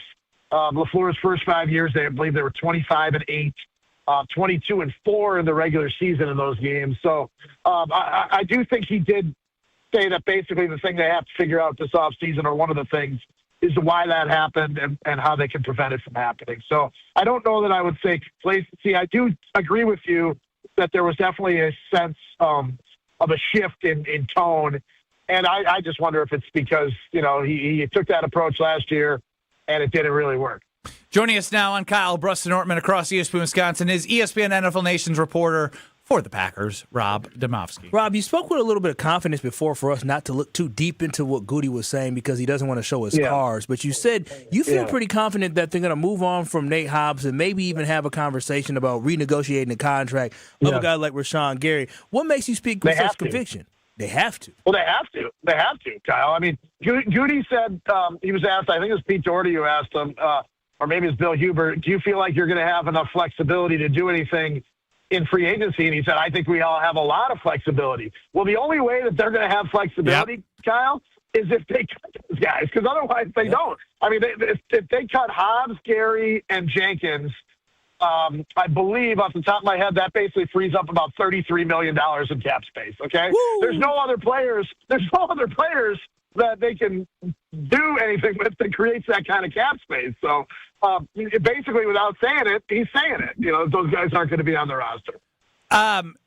Speaker 27: LaFleur's first 5 years, I believe they were 25-8. 22-4 in the regular season in those games. So I do think he did say that basically the thing they have to figure out this offseason, or one of the things, is why that happened and how they can prevent it from happening. So I don't know that I would say complacency. I do agree with you that there was definitely a sense of a shift in tone. And I just wonder if it's because, he took that approach last year and it didn't really work.
Speaker 2: Joining us now on Kyle Brust Nortman across ESPN Wisconsin is ESPN NFL Nation's reporter for the Packers, Rob Demovsky.
Speaker 5: Rob, you spoke with a little bit of confidence before for us not to look too deep into what Goody was saying because he doesn't want to show his cards. But you said you feel pretty confident that they're going to move on from Nate Hobbs and maybe even have a conversation about renegotiating the contract of a guy like Rashan Gary. What makes you speak with such conviction? They have to.
Speaker 27: Well, they have to. They have to, Kyle. I mean, Goody said he was asked, I think it was Pete Doherty who asked him, or maybe it's Bill Huber, do you feel like you're going to have enough flexibility to do anything in free agency? And he said, I think we all have a lot of flexibility. Well, the only way that they're going to have flexibility, Kyle, is if they cut those guys, because otherwise they don't. I mean, if they cut Hobbs, Gary, and Jenkins, I believe off the top of my head, that basically frees up about $33 million in cap space, okay? Woo! There's no other players that they can do anything with that creates that kind of cap space. So basically, without saying it, he's saying it. You know, those guys aren't going to be on the roster.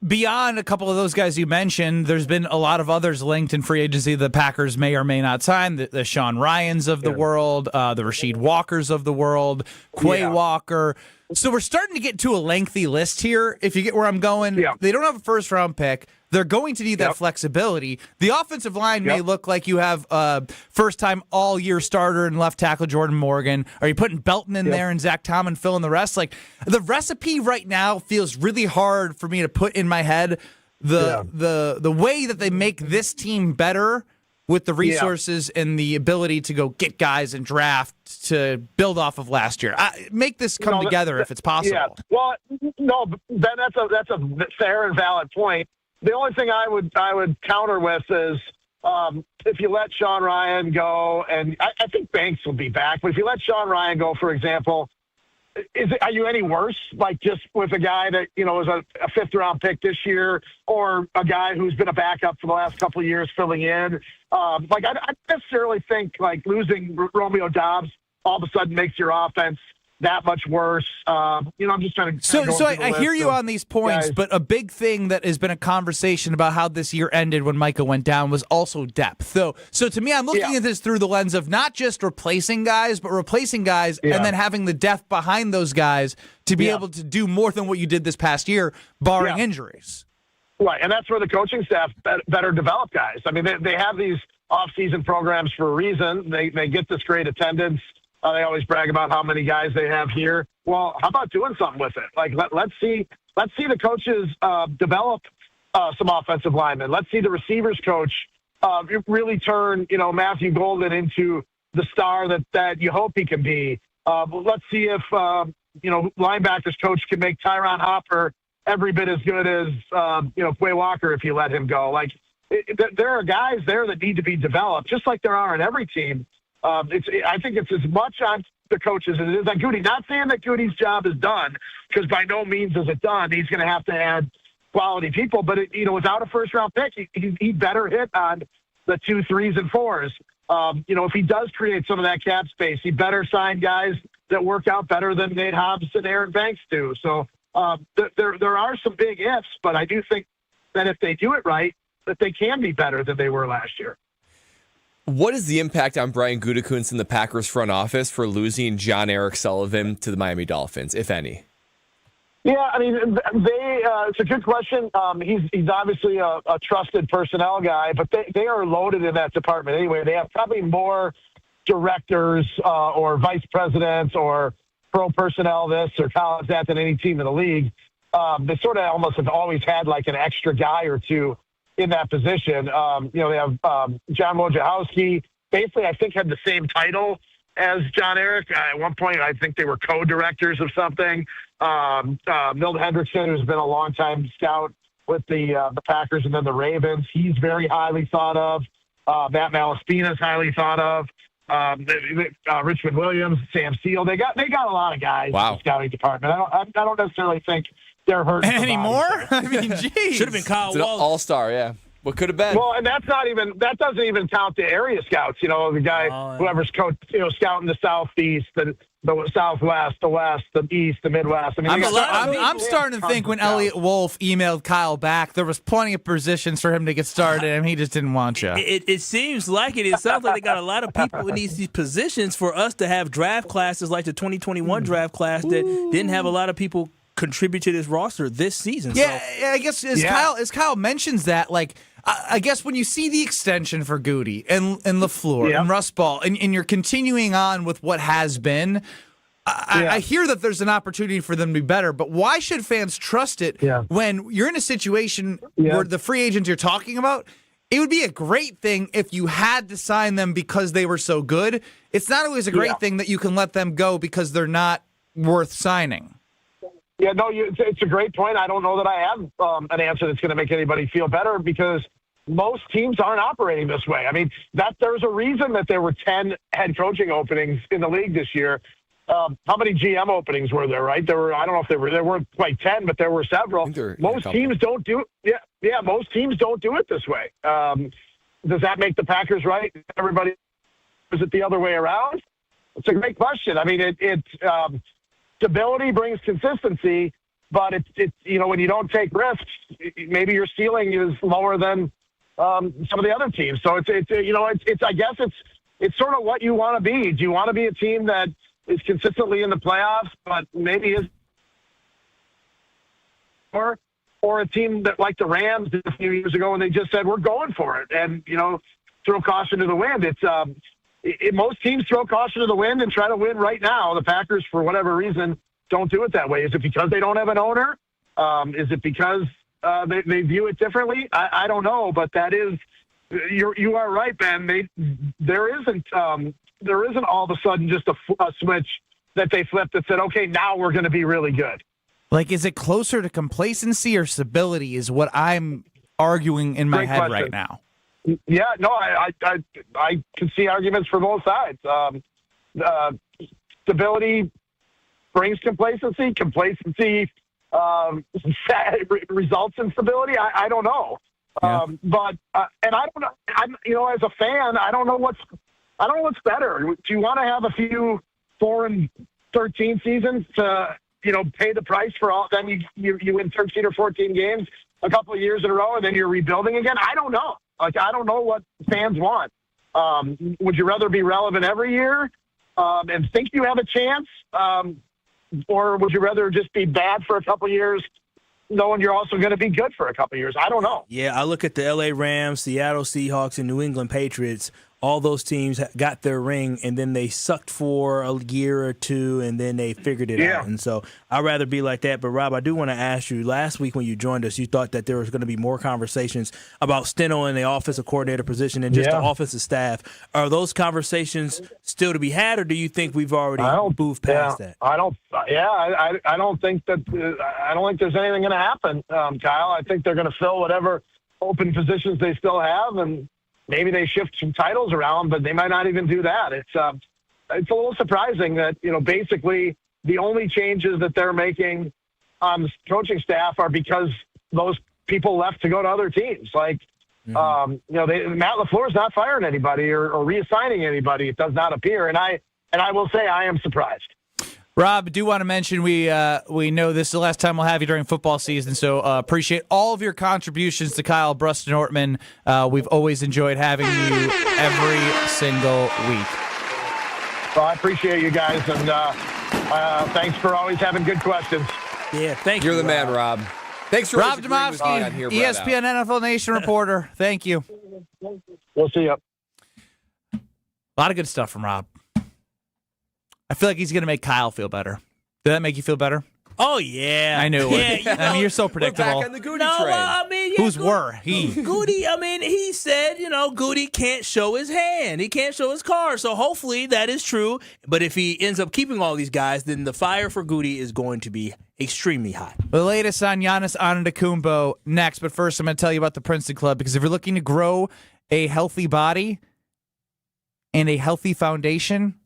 Speaker 2: Beyond a couple of those guys you mentioned, there's been a lot of others linked in free agency the Packers may or may not sign. The Sean Ryans of the world, the Rasheed Walkers of the world, Quay Walker. So we're starting to get to a lengthy list here, if you get where I'm going. They don't have a first-round pick. They're going to need that flexibility. The offensive line may look like you have a first-time all-year starter and left tackle Jordan Morgan. Are you putting Belton in there and Zach Tom and filling the rest? Like, the recipe right now feels really hard for me to put in my head. The way that they make this team better with the resources and the ability to go get guys and draft to build off of last year. Make this come together if it's possible.
Speaker 27: Yeah. Well, no, Ben, that's a fair and valid point. The only thing I would counter with is if you let Sean Ryan go, and I think Banks will be back, but if you let Sean Ryan go, for example, are you any worse? Like just with a guy that was a fifth-round pick this year, or a guy who's been a backup for the last couple of years filling in? I necessarily think like losing Romeo Doubs all of a sudden makes your offense that much worse. I'm just trying to.
Speaker 2: So I hear you on these points, guys. But a big thing that has been a conversation about how this year ended when Micah went down was also depth. So to me, I'm looking at this through the lens of not just replacing guys, but replacing guys and then having the depth behind those guys to be able to do more than what you did this past year, barring injuries.
Speaker 27: Right, and that's where the coaching staff better develop guys. I mean, they have these off-season programs for a reason. They get this great attendance. They always brag about how many guys they have here. Well, how about doing something with it? Like, let's see the coaches develop some offensive linemen. Let's see the receivers coach really turn, Matthew Golden into the star that you hope he can be. Let's see if, linebackers coach can make Tyron Hopper every bit as good as, Quay Walker if you let him go. Like, there are guys there that need to be developed, just like there are in every team. I think it's as much on the coaches as it is on Goody. Not saying that Goody's job is done, because by no means is it done. He's going to have to add quality people, but without a first-round pick, he better hit on the 2, 3s, and 4s. If he does create some of that cap space, he better sign guys that work out better than Nate Hobbs and Aaron Banks do. So there are some big ifs, but I do think that if they do it right, that they can be better than they were last year.
Speaker 3: What is the impact on Brian Gutekunst in the Packers front office for losing John Eric Sullivan to the Miami Dolphins, if any?
Speaker 27: Yeah, I mean, it's a good question. He's obviously a trusted personnel guy, but they are loaded in that department anyway. They have probably more directors or vice presidents or pro personnel this or college that than any team in the league. They sort of almost have always had like an extra guy or two in that position. They have John Wojciechowski, basically I think had the same title as John Eric. At one point, I think they were co-directors of something. Milt Hendrickson, who's been a longtime scout with the Packers and then the Ravens, he's very highly thought of. Matt Malaspina is highly thought of. Richmond Williams, Sam Steele. They got a lot of guys in the scouting department. I don't necessarily think they're hurt
Speaker 2: anymore. I mean, geez.
Speaker 5: Should have been Kyle
Speaker 3: Wallace.
Speaker 5: Wallace.
Speaker 3: All-star, yeah. What could have been?
Speaker 27: Well, and that doesn't even count the area scouts. The guy whoever's scouting the southeast, the southwest, the west, the east, the midwest. I mean,
Speaker 2: I'm starting to think when Elliot Wolf emailed Kyle back, there was plenty of positions for him to get started, and he just didn't want you.
Speaker 5: It seems like it. It sounds like they got a lot of people in these positions for us to have draft classes like the 2021 draft class that didn't have a lot of people contribute to this roster this season.
Speaker 2: Yeah, I guess as Kyle mentions that, like, I guess when you see the extension for Goody and LaFleur and Russ Ball, and you're continuing on with what has been, I hear that there's an opportunity for them to be better, but why should fans trust it when you're in a situation where the free agents you're talking about, it would be a great thing if you had to sign them because they were so good. It's not always a great thing that you can let them go because they're not worth signing.
Speaker 27: Yeah, no, it's a great point. I don't know that I have an answer that's going to make anybody feel better because most teams aren't operating this way. I mean, there's a reason that there were 10 head coaching openings in the league this year. How many GM openings were there, right? I don't know if there weren't quite 10, but there were several. Most teams don't do it. Yeah, most teams don't do it this way. Does that make the Packers right? Everybody, is it the other way around? It's a great question. I mean, stability brings consistency, but it's when you don't take risks, maybe your ceiling is lower than some of the other teams. So I guess it's sort of what you want to be. Do you want to be a team that is consistently in the playoffs, but maybe is or a team that like the Rams did a few years ago when they just said we're going for it and throw caution to the wind. Most teams throw caution to the wind and try to win right now. The Packers, for whatever reason, don't do it that way. Is it because they don't have an owner? Is it because they view it differently? I don't know, but that is you are right, Ben. There isn't all of a sudden just a switch that they flipped that said, okay, now we're going to be really good.
Speaker 2: Like, is it closer to complacency or stability is what I'm arguing in my head right now.
Speaker 27: Yeah, no, I can see arguments for both sides. Stability brings complacency. Complacency results in stability. I don't know, but and I don't know. As a fan, I don't know what's better. Do you want to have a few 4-13 seasons to pay the price for all? Then you win 13 or 14 games a couple of years in a row, and then you're rebuilding again. I don't know. I don't know what fans want. Would you rather be relevant every year and think you have a chance? Or would you rather just be bad for a couple of years knowing you're also going to be good for a couple of years? I don't know.
Speaker 5: Yeah, I look at the L.A. Rams, Seattle Seahawks, and New England Patriots. All those teams got their ring, and then they sucked for a year or two, and then they figured it out. And so I'd rather be like that. But, Rob, I do want to ask you, last week when you joined us, you thought that there was going to be more conversations about Steno and the offensive coordinator position and just the offensive staff. Are those conversations still to be had, or do you think we've already moved past that?
Speaker 27: I don't think that I don't think there's anything going to happen, Kyle. I think they're going to fill whatever open positions they still have, and maybe they shift some titles around, but they might not even do that. It's a little surprising that, basically the only changes that they're making on the coaching staff are because those people left to go to other teams. Like, Matt LaFleur's not firing anybody or reassigning anybody. It does not appear. And I will say I am surprised.
Speaker 2: Rob, I do want to mention we know this is the last time we'll have you during football season, so appreciate all of your contributions to Kyle Brust Nortman. We've always enjoyed having you every single week.
Speaker 27: Well, I appreciate you guys, and thanks for always having good questions.
Speaker 5: Yeah, thank you.
Speaker 3: You're the man, Rob. Thanks for
Speaker 2: Rob Demovsky, ESPN NFL Nation reporter. Thank you.
Speaker 27: We'll see you.
Speaker 2: A lot of good stuff from Rob. I feel like he's going to make Kyle feel better. Did that make you feel better?
Speaker 5: Oh, yeah.
Speaker 2: I knew it would.
Speaker 5: Yeah,
Speaker 2: I mean, you're so predictable.
Speaker 3: We're back on the Goody train.
Speaker 2: Whose were he?
Speaker 5: Goody, he said, Goody can't show his hand. He can't show his card. So hopefully that is true. But if he ends up keeping all these guys, then the fire for Goody is going to be extremely hot.
Speaker 2: The latest on Giannis Antetokounmpo next. But first, I'm going to tell you about the Princeton Club, because if you're looking to grow a healthy body and a healthy foundation,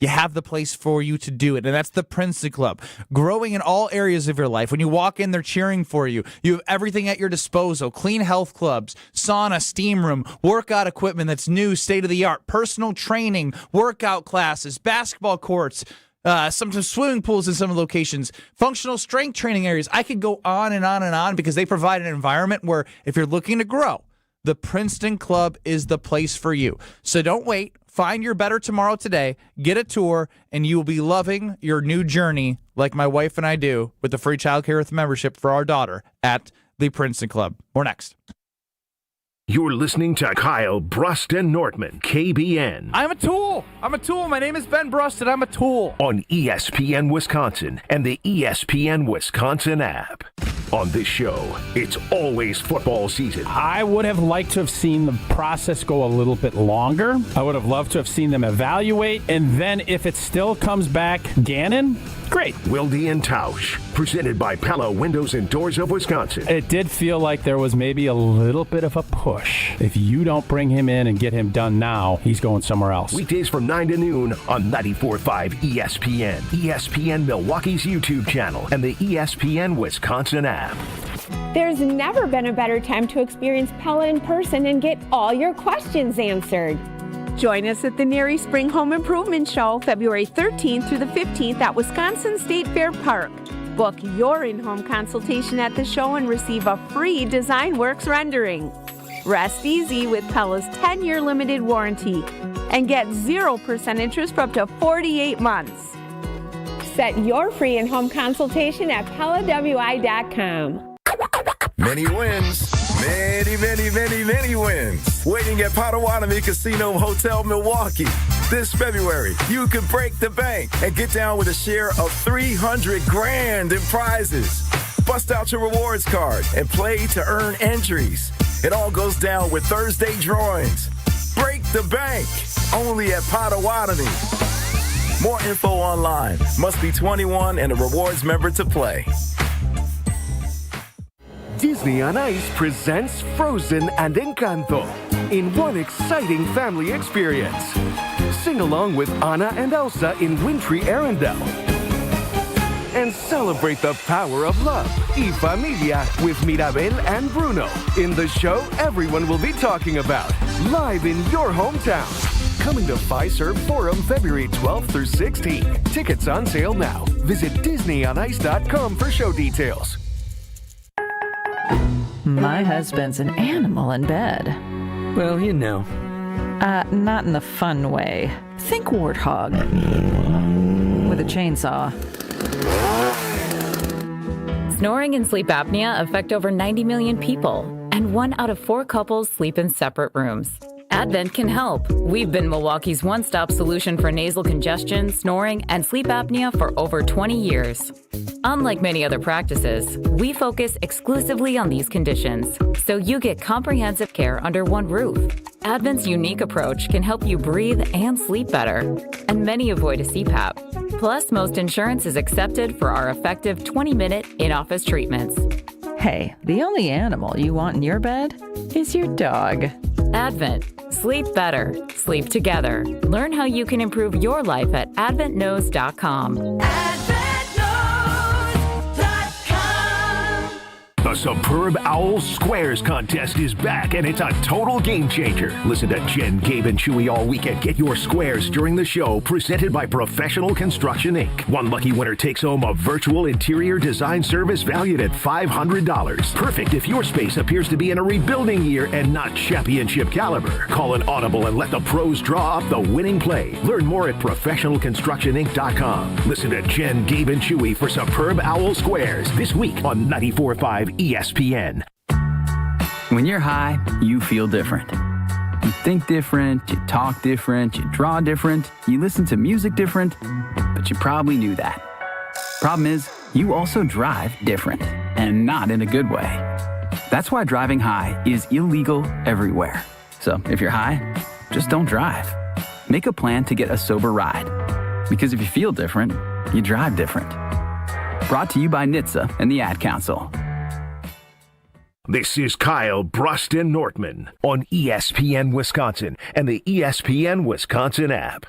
Speaker 2: you have the place for you to do it, and that's the Princely Club. Growing in all areas of your life. When you walk in, they're cheering for you. You have everything at your disposal. Clean health clubs, sauna, steam room, workout equipment that's new, state-of-the-art, personal training, workout classes, basketball courts, sometimes swimming pools in some locations, functional strength training areas. I could go on and on and on because they provide an environment where if you're looking to grow, the Princeton Club is the place for you. So don't wait. Find your better tomorrow today. Get a tour, and you will be loving your new journey like my wife and I do with the free childcare with membership for our daughter at the Princeton Club. More next.
Speaker 1: You're listening to Kyle, Brust, and Nortman, KBN.
Speaker 25: I'm a tool. My name is Ben Brust, and I'm a tool.
Speaker 1: On ESPN Wisconsin and the ESPN Wisconsin app. On this show, it's always football season.
Speaker 12: I would have liked to have seen the process go a little bit longer. I would have loved to have seen them evaluate. And then if it still comes back Gannon, great.
Speaker 1: Wilde and Tausch, presented by Pella Windows and Doors of Wisconsin.
Speaker 12: It did feel like there was maybe a little bit of a push. If you don't bring him in and get him done now, he's going somewhere else.
Speaker 1: Weekdays from 9 to noon on 94.5 ESPN, ESPN Milwaukee's YouTube channel, and the ESPN Wisconsin app.
Speaker 6: There's never been a better time to experience Pella in person and get all your questions answered. Join us at the Neri Spring Home Improvement Show, February 13th through the 15th at Wisconsin State Fair Park. Book your in-home consultation at the show and receive a free Design Works rendering. Rest easy with Pella's 10-year limited warranty and get 0% interest for up to 48 months. Set your free in-home consultation at PellaWI.com.
Speaker 9: Many wins. Many wins. Waiting at Potawatomi Casino Hotel Milwaukee. This February, you can break the bank and get down with a share of $300,000 in prizes. Bust out your rewards card and play to earn entries. It all goes down with Thursday drawings. Break the bank. Only at Potawatomi. More info online. Must be 21 and a rewards member to play.
Speaker 10: Disney on Ice presents Frozen and Encanto in one exciting family experience. Sing along with Anna and Elsa in wintry Arendelle. And celebrate the power of love, y familia, with Mirabel and Bruno in the show everyone will be talking about, live in your hometown. Coming to Fiserv Forum February 12th through 16th. Tickets on sale now. Visit DisneyOnIce.com for show details.
Speaker 13: My husband's an animal in bed.
Speaker 15: Well, you know.
Speaker 13: Not in the fun way. Think warthog. With a chainsaw.
Speaker 23: Snoring and sleep apnea affect over 90 million people, and 1 out of 4 couples sleep in separate rooms. Advent can help. We've been Milwaukee's one-stop solution for nasal congestion, snoring, and sleep apnea for over 20 years. Unlike many other practices, we focus exclusively on these conditions, so you get comprehensive care under one roof. Advent's unique approach can help you breathe and sleep better, and many avoid a CPAP. Plus, most insurance is accepted for our effective 20-minute in-office treatments.
Speaker 13: Hey, the only animal you want in your bed is your dog.
Speaker 23: Advent. Sleep better. Sleep together. Learn how you can improve your life at adventknows.com.
Speaker 1: The Superb Owl Squares contest is back, and it's a total game changer. Listen to Jen, Gabe, and Chewy all weekend. Get your squares during the show, presented by Professional Construction, Inc. One lucky winner takes home a virtual interior design service valued at $500. Perfect if your space appears to be in a rebuilding year and not championship caliber. Call an audible and let the pros draw up the winning play. Learn more at ProfessionalConstructionInc.com. Listen to Jen, Gabe, and Chewy for Superb Owl Squares this week on 94.5 ESPN.
Speaker 25: When you're high, you feel different. You think different, you talk different, you draw different, you listen to music different, but you probably knew that. Problem is, you also drive different, and not in a good way. That's why driving high is illegal everywhere. So if you're high, just don't drive. Make a plan to get a sober ride. Because if you feel different, you drive different. Brought to you by NHTSA and the Ad Council.
Speaker 1: This is Kyle, Brust, and Nortman on ESPN Wisconsin and the ESPN Wisconsin app.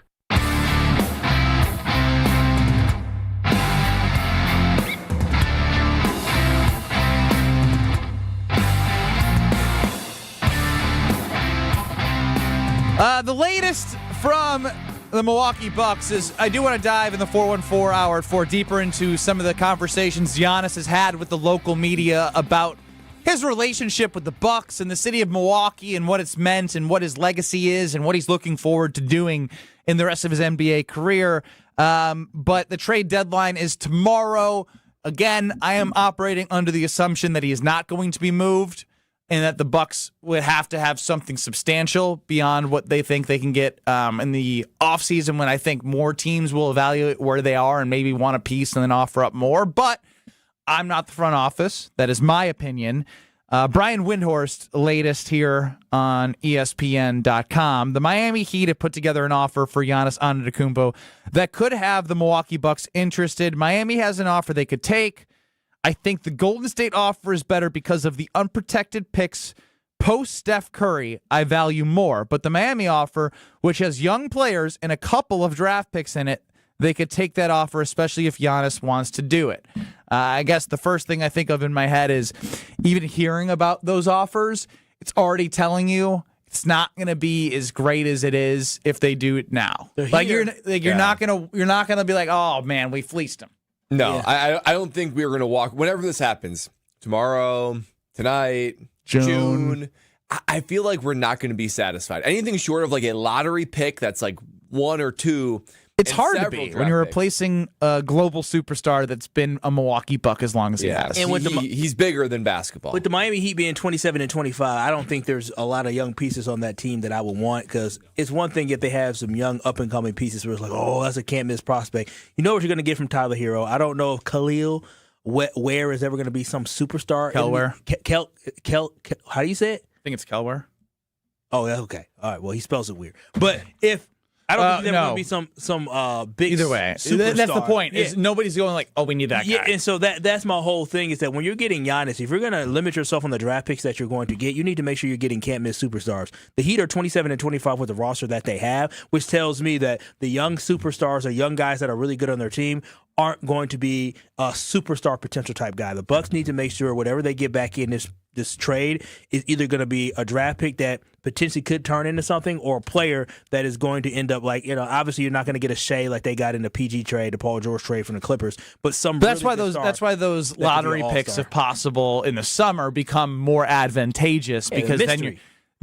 Speaker 2: The latest from the Milwaukee Bucks is I do want to dive in the 414 hour at 4 deeper into some of the conversations Giannis has had with the local media about his relationship with the Bucks and the city of Milwaukee and what it's meant and what his legacy is and what he's looking forward to doing in the rest of his NBA career. But the trade deadline is tomorrow. Again, I am operating under the assumption that he is not going to be moved and that the Bucks would have to have something substantial beyond what they think they can get in the offseason, when I think more teams will evaluate where they are and maybe want a piece and then offer up more. But I'm not the front office. That is my opinion. Brian Windhorst, latest here on ESPN.com. The Miami Heat have put together an offer for Giannis Antetokounmpo that could have the Milwaukee Bucks interested. Miami has an offer they could take. I think the Golden State offer is better because of the unprotected picks post-Steph Curry I value more. But the Miami offer, which has young players and a couple of draft picks in it, they could take that offer, especially if Giannis wants to do it. I guess the first thing I think of in my head is even hearing about those offers, it's already telling you it's not going to be as great as it is if they do it now. You're not going to be like, oh man, we fleeced him.
Speaker 3: No, I don't think we're going to walk. Whenever this happens, tomorrow, tonight, June, I feel like we're not going to be satisfied. Anything short of like a lottery pick that's like one or two.
Speaker 2: It's hard to be when you're replacing a global superstar that's been a Milwaukee Buck as long as he has.
Speaker 3: And he's bigger than basketball.
Speaker 5: With the Miami Heat being 27 and 25, I don't think there's a lot of young pieces on that team that I would want, because it's one thing if they have some young up-and-coming pieces where it's like, oh, that's a can't-miss prospect. You know what you're going to get from Tyler Hero. I don't know if Khalil Ware is ever going to be some superstar.
Speaker 2: Kelware.
Speaker 5: How do you say it?
Speaker 2: I think it's Kelware.
Speaker 5: Oh, okay. All right. Well, he spells it weird. But if I don't think there's going to be some big
Speaker 2: either way.
Speaker 5: superstar.
Speaker 2: That's the point. Is nobody's going like, oh, we need that guy.
Speaker 5: Yeah, and so that's my whole thing is that when you're getting Giannis, if you're going to limit yourself on the draft picks that you're going to get, you need to make sure you're getting can't-miss superstars. The Heat are 27 and 25 with the roster that they have, which tells me that the young superstars or young guys that are really good on their team aren't going to be a superstar potential type guy. The Bucks need to make sure whatever they get back in this trade is either going to be a draft pick that potentially could turn into something, or a player that is going to end up like, obviously you're not going to get a Shea like they got in the PG trade, the Paul George trade from the Clippers, but
Speaker 2: that's why those lottery picks, if possible, in the summer become more advantageous, because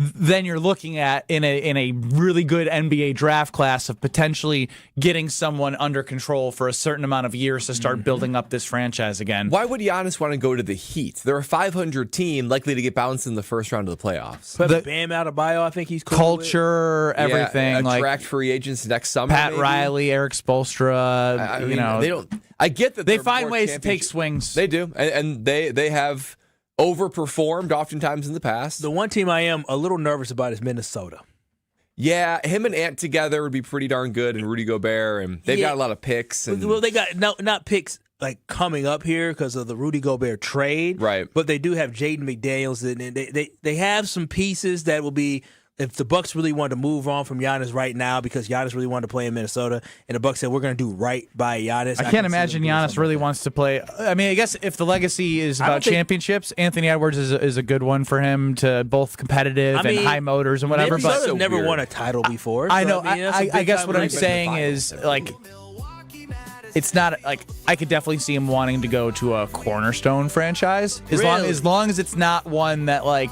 Speaker 2: then you're looking at in a really good NBA draft class of potentially getting someone under control for a certain amount of years to start building up this franchise again.
Speaker 3: Why would Giannis want to go to the Heat? They're a 500 team likely to get bounced in the first round of the playoffs.
Speaker 5: But Bam Adebayo, I think he's cool
Speaker 2: culture,
Speaker 5: with.
Speaker 2: everything.
Speaker 3: Attract free agents next summer.
Speaker 2: Pat
Speaker 3: maybe.
Speaker 2: Riley, Eric Spoelstra.
Speaker 3: They don't. I get that
Speaker 2: they find ways to take swings.
Speaker 3: They do, and they have overperformed oftentimes in the past.
Speaker 5: The one team I am a little nervous about is Minnesota.
Speaker 3: Yeah, him and Ant together would be pretty darn good, and Rudy Gobert, and they've got a lot of picks.
Speaker 5: Well, they got not picks like coming up here because of the Rudy Gobert trade,
Speaker 3: right?
Speaker 5: But they do have Jaden McDaniels, and they have some pieces that will be. If the Bucks really wanted to move on from Giannis right now because Giannis really wanted to play in Minnesota, and the Bucks said we're going to do right by Giannis,
Speaker 2: I can't imagine Giannis really wants to play. I mean, I guess if the legacy is about championships, Anthony Edwards is a good one for him, to both competitive and high motors and whatever.
Speaker 5: But never won a title before.
Speaker 2: I know. I guess what I'm saying is like, it's not like I could definitely see him wanting to go to a cornerstone franchise as long as it's not one that like.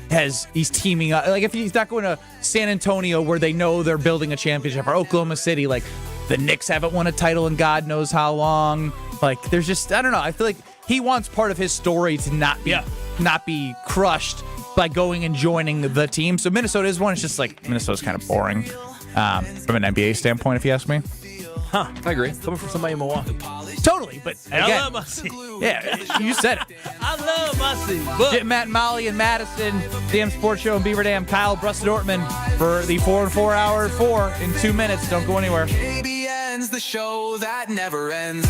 Speaker 2: He's teaming up, like if he's not going to San Antonio where they know they're building a championship, or Oklahoma City, like the Knicks haven't won a title in God knows how long. Like there's just, I don't know. I feel like he wants part of his story to not be crushed by going and joining the team. So Minnesota is one. It's just like Minnesota's kind of boring from an NBA standpoint, if you ask me.
Speaker 5: Huh?
Speaker 3: I agree.
Speaker 5: Coming from somebody in Milwaukee.
Speaker 2: Totally, but again,
Speaker 5: I love my city.
Speaker 2: Yeah, you said it.
Speaker 5: I love my city. But
Speaker 2: Matt and Molly in Madison, DM Sports Show in Beaver Dam. Kyle, Brust Nortman for the 4-4 hour at 4 in 2 minutes. Don't go anywhere.
Speaker 14: KBN's the show that never ends.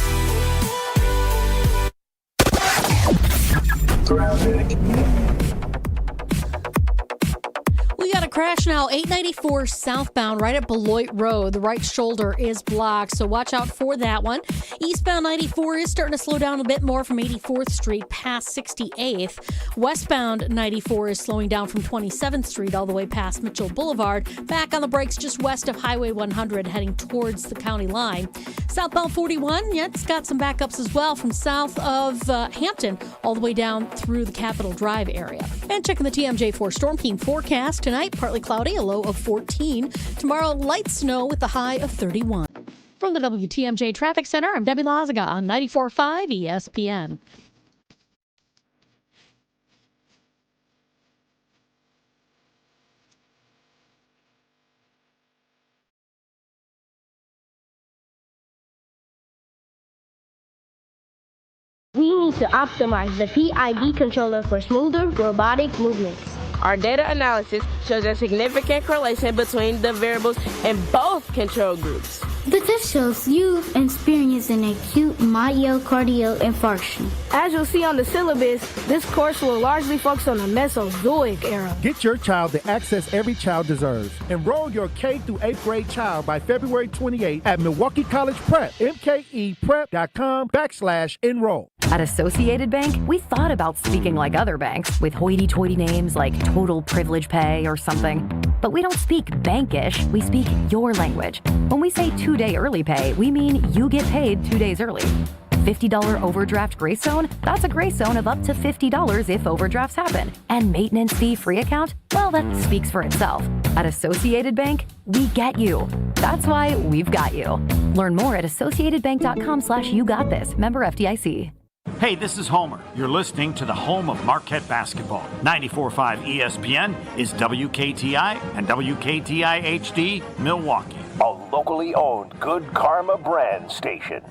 Speaker 11: We got a crash now, 894 southbound, right at Beloit Road. The right shoulder is blocked, so watch out for that one. Eastbound 94 is starting to slow down a bit more from 84th Street past 68th. Westbound 94 is slowing down from 27th Street all the way past Mitchell Boulevard. Back on the brakes just west of Highway 100, heading towards the county line. Southbound 41, yeah, it's got some backups as well from south of Hampton all the way down through the Capitol Drive area. And checking the TMJ4 Storm Team forecast tonight, partly cloudy, a low of 14. Tomorrow, light snow with a high of 31. From the WTMJ Traffic Center, I'm Debbie Lazaga on 94.5 ESPN.
Speaker 4: We need to optimize the PID controller for smoother robotic movements. Our data analysis shows a significant correlation between the variables in both control groups.
Speaker 15: The test shows you've experienced an acute myocardial infarction.
Speaker 4: As you'll see on the syllabus, this course will largely focus on the Mesozoic era.
Speaker 16: Get your child the access every child deserves. Enroll your K through 8th grade child by February 28 at Milwaukee College Prep, mkeprep.com/enroll.
Speaker 17: At Associated Bank, we thought about speaking like other banks with hoity-toity names like Total Privilege Pay or something. But we don't speak bankish, we speak your language. When we say 2-day early pay, we mean you get paid 2 days early. $50 overdraft grace zone? That's a grace zone of up to $50 if overdrafts happen. And maintenance fee free account? Well, that speaks for itself. At Associated Bank, we get you. That's why we've got you. Learn more at associatedbank.com/YouGotThis. Member FDIC.
Speaker 18: Hey, this is Homer. You're listening to the home of Marquette basketball. 94.5 ESPN is WKTI and WKTI HD Milwaukee.
Speaker 1: A locally owned Good Karma brand station.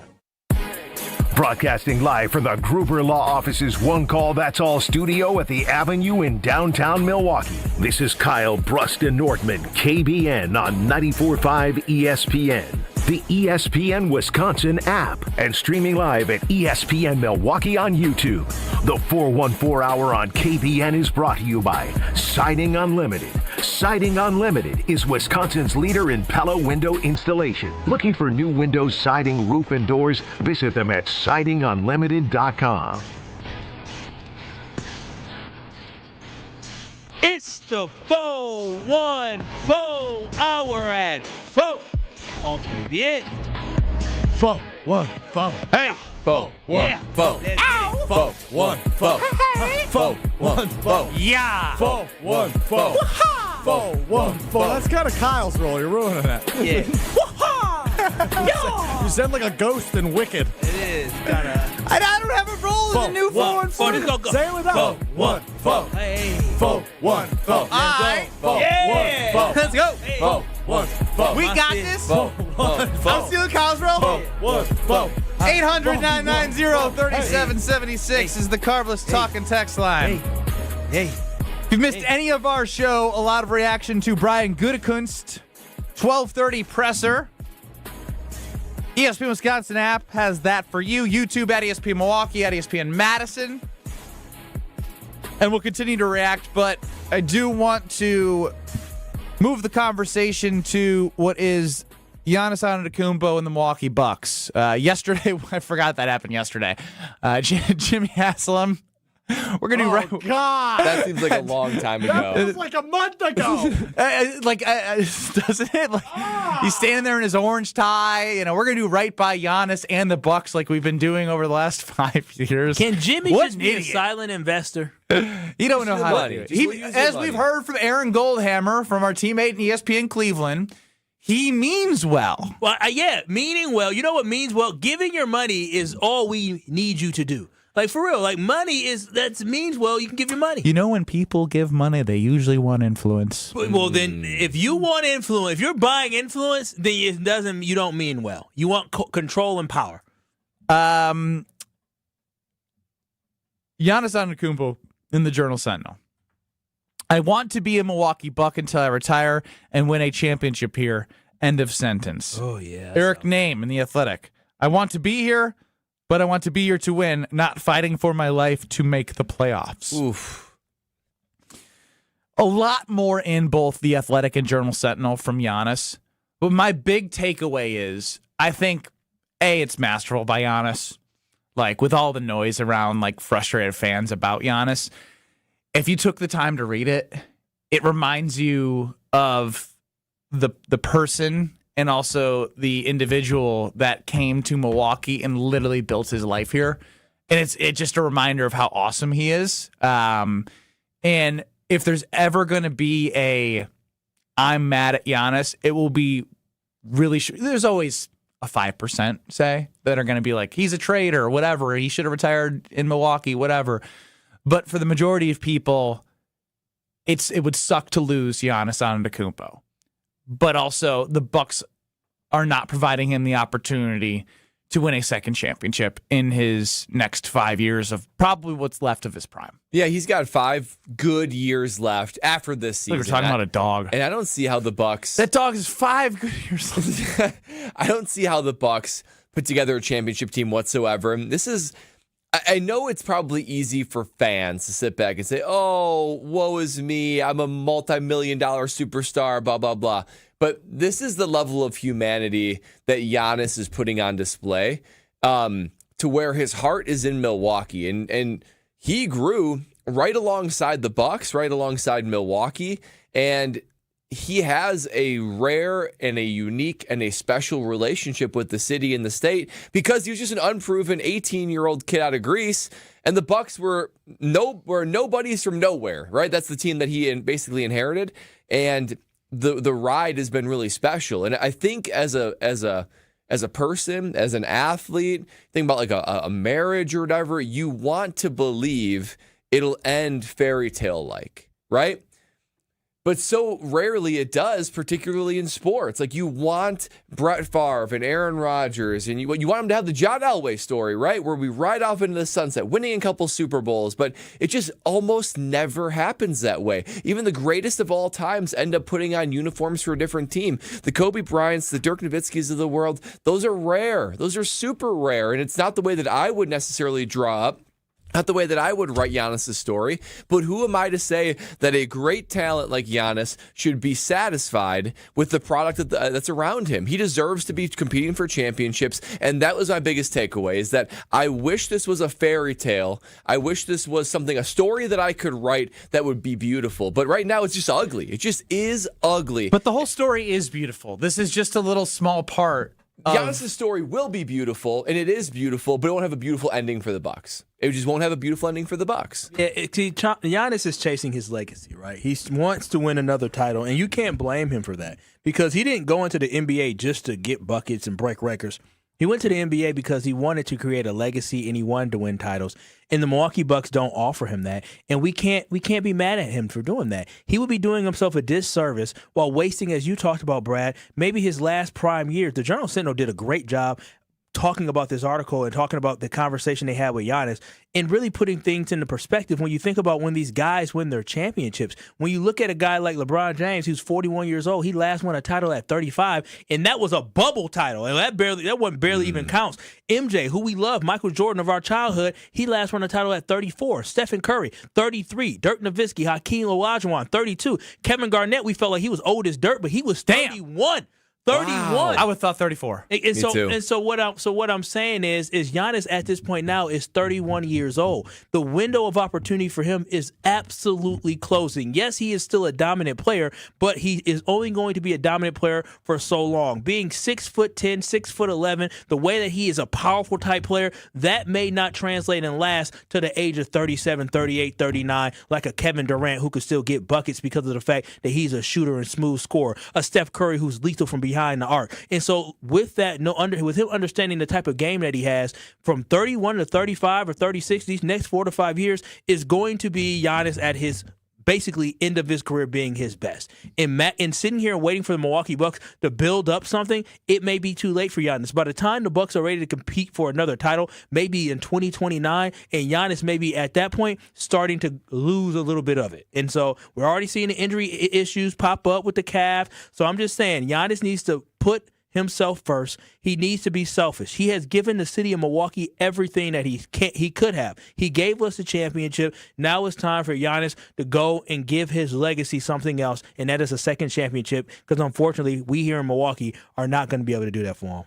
Speaker 1: Broadcasting live from the Gruber Law Office's One Call That's All studio at the Avenue in downtown Milwaukee. This is Kyle Brust Nortman, KBN on 94.5 ESPN. The ESPN Wisconsin app, and streaming live at ESPN Milwaukee on YouTube. The 414 Hour on KBN is brought to you by Siding Unlimited. Siding Unlimited is Wisconsin's leader in Pella window installation. Looking for new windows, siding, roof, and doors? Visit them at sidingunlimited.com.
Speaker 5: It's the 414 Hour at 4. On KBN.
Speaker 16: 414.
Speaker 5: Hey.
Speaker 3: 414. 414. 414.
Speaker 5: Yeah.
Speaker 16: 414. 414. That's kind of Kyle's role. You're ruining that.
Speaker 5: Yeah.
Speaker 16: You sound like a ghost in Wicked.
Speaker 5: It is kind of.
Speaker 2: I don't have a role in the new 414.
Speaker 16: Say it without. 414.
Speaker 5: Hey.
Speaker 16: 414.
Speaker 2: All right.
Speaker 5: Yeah.
Speaker 2: Let's go.
Speaker 16: 414.
Speaker 2: We got this.
Speaker 16: 414.
Speaker 2: I'm stealing Kyle's role.
Speaker 16: 414.
Speaker 2: 800-990-3776 is the Carbless Talk and Text line.
Speaker 5: Hey.
Speaker 2: If you missed any of our show, a lot of reaction to Brian Gutekunst, 12:30 presser. ESPN Wisconsin app has that for you. YouTube at ESPN Milwaukee, at ESPN Madison. And we'll continue to react, but I do want to move the conversation to what is Giannis Antetokounmpo and the Milwaukee Bucks. Yesterday, I forgot that happened yesterday. Jimmy Haslam. We're gonna do right.
Speaker 16: God,
Speaker 3: that seems like a long time ago.
Speaker 16: That was like a month ago.
Speaker 2: Doesn't it? Like he's standing there in his orange tie. You know, we're gonna do right by Giannis and the Bucks, like we've been doing over the last 5 years.
Speaker 5: Can Jimmy just be a silent investor?
Speaker 2: You don't know how to do it. As we've heard from Aaron Goldhammer, from our teammate in ESPN Cleveland, he means well.
Speaker 5: Well, yeah, meaning well. You know what means well? Giving your money is all we need you to do. Like, for real, like, money means, well, you can give your money.
Speaker 2: You know, when people give money, they usually want influence.
Speaker 5: Well, then, if you want influence, if you're buying influence, then you don't mean well. You want control and power.
Speaker 2: Giannis Antetokounmpo in the Journal-Sentinel. I want to be a Milwaukee Buck until I retire and win a championship here. End of sentence.
Speaker 5: Oh, yeah.
Speaker 2: Eric Name in The Athletic. I want to be here, but I want to be here to win, not fighting for my life to make the playoffs.
Speaker 3: Oof.
Speaker 2: a lot more in both the Athletic and Journal Sentinel from Giannis. But my big takeaway is, I think, A, it's masterful by Giannis. Like, with all the noise around, like, frustrated fans about Giannis, if you took the time to read it, it reminds you of the person and also the individual that came to Milwaukee and literally built his life here. And it's just a reminder of how awesome he is. And if there's ever going to be a I'm mad at Giannis, it will be really there's always a 5%, say, that are going to be like, he's a traitor or whatever. He should have retired in Milwaukee, whatever. But for the majority of people, it would suck to lose Giannis Antetokounmpo. But also, the Bucks are not providing him the opportunity to win a second championship in his next 5 years of probably what's left of his prime.
Speaker 3: Yeah, he's got 5 good years left after this season.
Speaker 2: We're talking about a dog.
Speaker 3: And I don't see how the Bucks...
Speaker 2: That dog is 5 good years left.
Speaker 3: I don't see how the Bucks put together a championship team whatsoever. And this is... I know it's probably easy for fans to sit back and say, oh, woe is me, I'm a multi-million-dollar superstar, blah, blah, blah. But this is the level of humanity that Giannis is putting on display, to where his heart is in Milwaukee. And he grew right alongside the Bucks, right alongside Milwaukee, and he has a rare and a unique and a special relationship with the city and the state because he was just an unproven 18-year-old kid out of Greece, and the Bucks were nobodies from nowhere, right? That's the team that he basically inherited, and the ride has been really special. And I think as a person, as an athlete, think about like a marriage or whatever, you want to believe it'll end fairy tale like, right? But so rarely it does, particularly in sports. Like, you want Brett Favre and Aaron Rodgers, and you want them to have the John Elway story, right? Where we ride off into the sunset, winning a couple Super Bowls, but it just almost never happens that way. Even the greatest of all times end up putting on uniforms for a different team. The Kobe Bryants, the Dirk Nowitzkis of the world, those are rare. Those are super rare, and it's not the way that I would necessarily draw up. Not the way that I would write Giannis' story, but who am I to say that a great talent like Giannis should be satisfied with the product that's around him? He deserves to be competing for championships, and that was my biggest takeaway, is that I wish this was a fairy tale. I wish this was a story that I could write that would be beautiful, but right now it's just ugly. It just is ugly.
Speaker 2: But the whole story is beautiful. This is just a little small part.
Speaker 3: Giannis' story will be beautiful, and it is beautiful, but it won't have a beautiful ending for the Bucks. It just won't have a beautiful ending for the Bucks.
Speaker 5: Yeah, Giannis is chasing his legacy, right? He wants to win another title, and you can't blame him for that because he didn't go into the NBA just to get buckets and break records. He went to the NBA because he wanted to create a legacy and he wanted to win titles. And the Milwaukee Bucks don't offer him that. And we can't be mad at him for doing that. He would be doing himself a disservice while wasting, as you talked about, Brad, maybe his last prime years. The Journal Sentinel did a great job talking about this article and talking about the conversation they had with Giannis and really putting things into perspective when you think about when these guys win their championships. When you look at a guy like LeBron James, who's 41 years old, he last won a title at 35, and that was a bubble title, and that one barely even counts. MJ, who we love, Michael Jordan of our childhood, he last won a title at 34. Stephen Curry, 33. Dirk Nowitzki, Hakeem Olajuwon, 32. Kevin Garnett, we felt like he was old as dirt, but he was 31. 31.
Speaker 2: Wow. I would have thought 34.
Speaker 5: And so what I'm saying is Giannis at this point now is 31 years old. The window of opportunity for him is absolutely closing. Yes, he is still a dominant player, but he is only going to be a dominant player for so long. Being 6'10", 6'11", the way that he is a powerful type player, that may not translate and last to the age of 37, 38, 39, like a Kevin Durant who could still get buckets because of the fact that he's a shooter and smooth scorer. A Steph Curry who's lethal from behind the arc. And so with that, with him understanding the type of game that he has from 31 to 35 or 36, these next 4 to 5 years is going to be Giannis at his basically end of his career being his best. And sitting here and waiting for the Milwaukee Bucks to build up something, it may be too late for Giannis. By the time the Bucks are ready to compete for another title, maybe in 2029, and Giannis may be at that point starting to lose a little bit of it. And so we're already seeing the injury issues pop up with the calf. So I'm just saying Giannis needs to put himself first. He needs to be selfish. He has given the city of Milwaukee everything that he could have. He gave us the championship. Now it's time for Giannis to go and give his legacy something else, and that is a second championship, because unfortunately we here in Milwaukee are not going to be able to do that for him.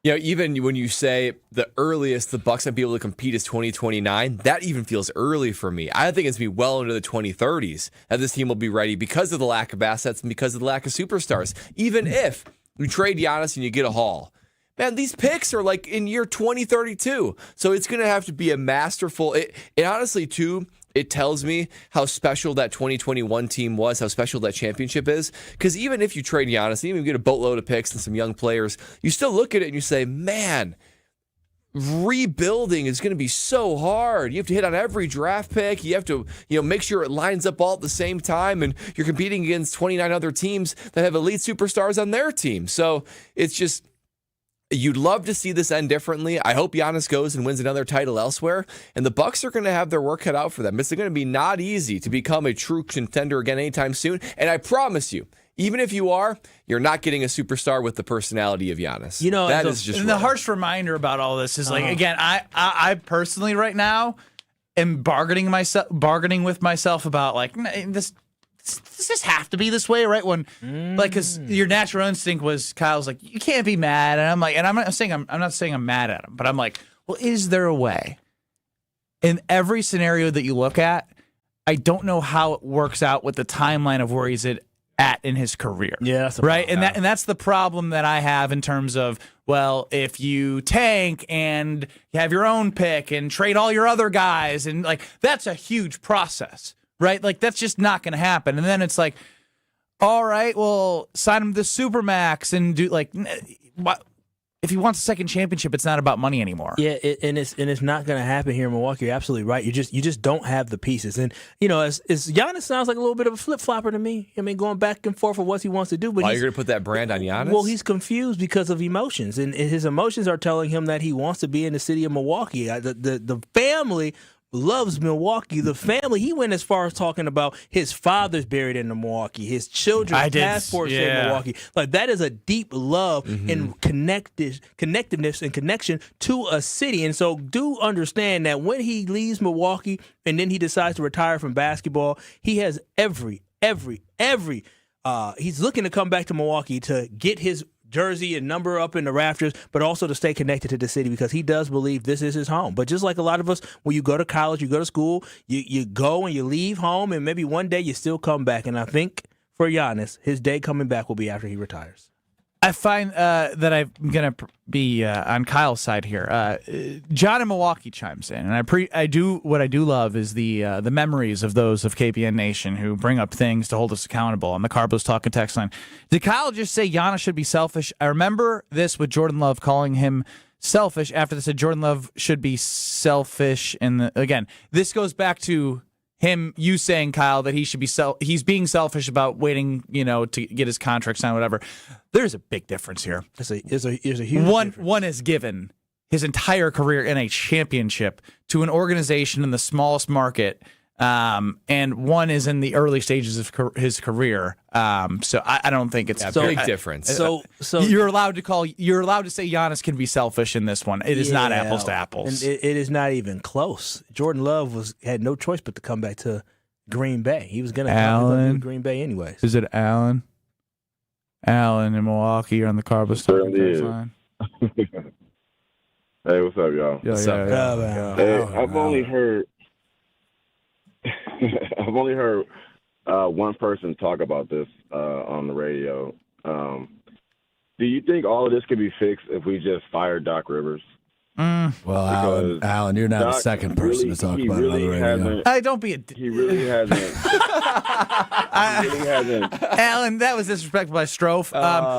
Speaker 3: You know, even when you say the earliest the Bucks might be able to compete is 2029, that even feels early for me. I think it's going to be well into the 2030s that this team will be ready because of the lack of assets and because of the lack of superstars. Even if you trade Giannis and you get a haul, man, these picks are like in year 2032. So it's going to have to be a masterful. It honestly, too, it tells me how special that 2021 team was, how special that championship is. Because even if you trade Giannis, even if you get a boatload of picks and some young players, you still look at it and you say, man, rebuilding is going to be so hard. You have to hit on every draft pick. You have to, make sure it lines up all at the same time, and you're competing against 29 other teams that have elite superstars on their team. So it's just, you'd love to see this end differently. I hope Giannis goes and wins another title elsewhere, and the Bucks are going to have their work cut out for them. It's going to be not easy to become a true contender again anytime soon, and I promise you, even if you are, you're not getting a superstar with the personality of Giannis. That is just
Speaker 2: the harsh reminder about all this is again, I personally right now am bargaining with myself about this. Does this have to be this way, right? When, because your natural instinct was, Kyle's like, you can't be mad, and I'm like, and I'm not saying I'm mad at him, but I'm like, well, is there a way? In every scenario that you look at, I don't know how it works out with the timeline of where he's at in his career.
Speaker 22: Yeah, that's
Speaker 2: right, and that's the problem that I have in terms of, well, if you tank and you have your own pick and trade all your other guys, and that's a huge process. Right? That's just not going to happen. And then it's like, all right, well, sign him to the Supermax and do what? If he wants a second championship, it's not about money anymore.
Speaker 5: Yeah, and it's not going to happen here in Milwaukee. You're absolutely right. You just don't have the pieces. And as Giannis sounds like a little bit of a flip flopper to me. I mean, going back and forth with what he wants to do. But
Speaker 3: you're going to put that brand on Giannis?
Speaker 5: Well, he's confused because of emotions, and his emotions are telling him that he wants to be in the city of Milwaukee. The family loves Milwaukee. The family, he went as far as talking about his father's buried in Milwaukee, his children's passports in Milwaukee. That is a deep love and connectiveness and connection to a city. And so do understand that when he leaves Milwaukee and then he decides to retire from basketball, he has every he's looking to come back to Milwaukee to get his jersey and number up in the rafters, but also to stay connected to the city, because he does believe this is his home. But just like a lot of us, when you go to college, you go to school, you go and you leave home, and maybe one day you still come back. And I think for Giannis, his day coming back will be after he retires.
Speaker 2: I find that I'm going to be on Kyle's side here. John in Milwaukee chimes in, and I do what I do love is the memories of those of KPN Nation who bring up things to hold us accountable. On the Carbos Talking text line, did Kyle just say Giannis should be selfish? I remember this with Jordan Love calling him selfish. After this, said Jordan Love should be selfish. And again, this goes back to you saying, Kyle, that he should be he's being selfish about waiting, to get his contract signed, whatever. There's a big difference here.
Speaker 5: There's a huge difference.
Speaker 2: One is given his entire career in a championship to an organization in the smallest market, and one is in the early stages of his career. So I don't think it's
Speaker 3: a big difference.
Speaker 2: So you're allowed to say Giannis can be selfish in this one. It is not apples to apples.
Speaker 5: And it is not even close. Jordan Love had no choice but to come back to Green Bay. He was going to come to Green Bay anyways.
Speaker 2: Is it Allen? Allen in Milwaukee on the Carbos Talking text line.
Speaker 7: Hey, what's up, y'all?
Speaker 2: What's up?
Speaker 7: Hey, I've only heard one person talk about this on the radio. Do you think all of this could be fixed if we just fired Doc Rivers?
Speaker 22: Well, Alan, you're not the second person to talk about it on the radio.
Speaker 2: Don't be
Speaker 7: He really hasn't.
Speaker 2: Alan, that was disrespectful by Strofe.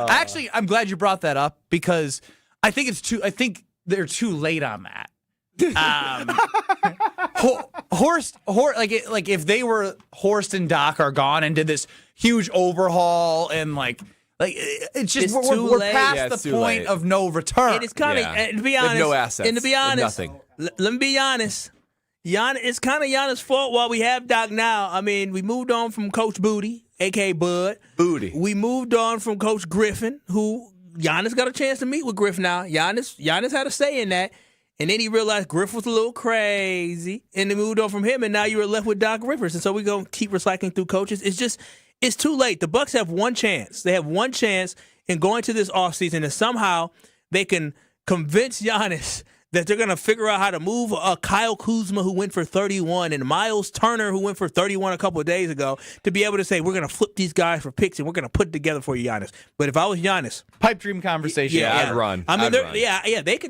Speaker 2: Actually, I'm glad you brought that up, because I think they're too late on that. If they were Horst and Doc are gone and did this huge overhaul and it's just we're past the point of no return.
Speaker 5: And it's kind of to be honest,
Speaker 3: no assets,
Speaker 5: and to be honest,
Speaker 3: nothing.
Speaker 5: Let me be honest. It's kind of Giannis' fault while we have Doc now. I mean, we moved on from Coach Booty, a.k.a. Bud.
Speaker 3: Booty.
Speaker 5: We moved on from Coach Griffin, who Giannis got a chance to meet with Griff now. Giannis had a say in that. And then he realized Griff was a little crazy, and they moved on from him, and now you were left with Doc Rivers. And so we're going to keep recycling through coaches. It's too late. The Bucks have one chance. They have one chance in going to this offseason, and somehow they can convince Giannis that they're going to figure out how to move Kyle Kuzma, who went for 31, and Miles Turner, who went for 31 a couple of days ago, to be able to say, we're going to flip these guys for picks, and we're going to put it together for you, Giannis. But if I was Giannis,
Speaker 2: pipe dream conversation.
Speaker 3: I'd run.
Speaker 5: I mean,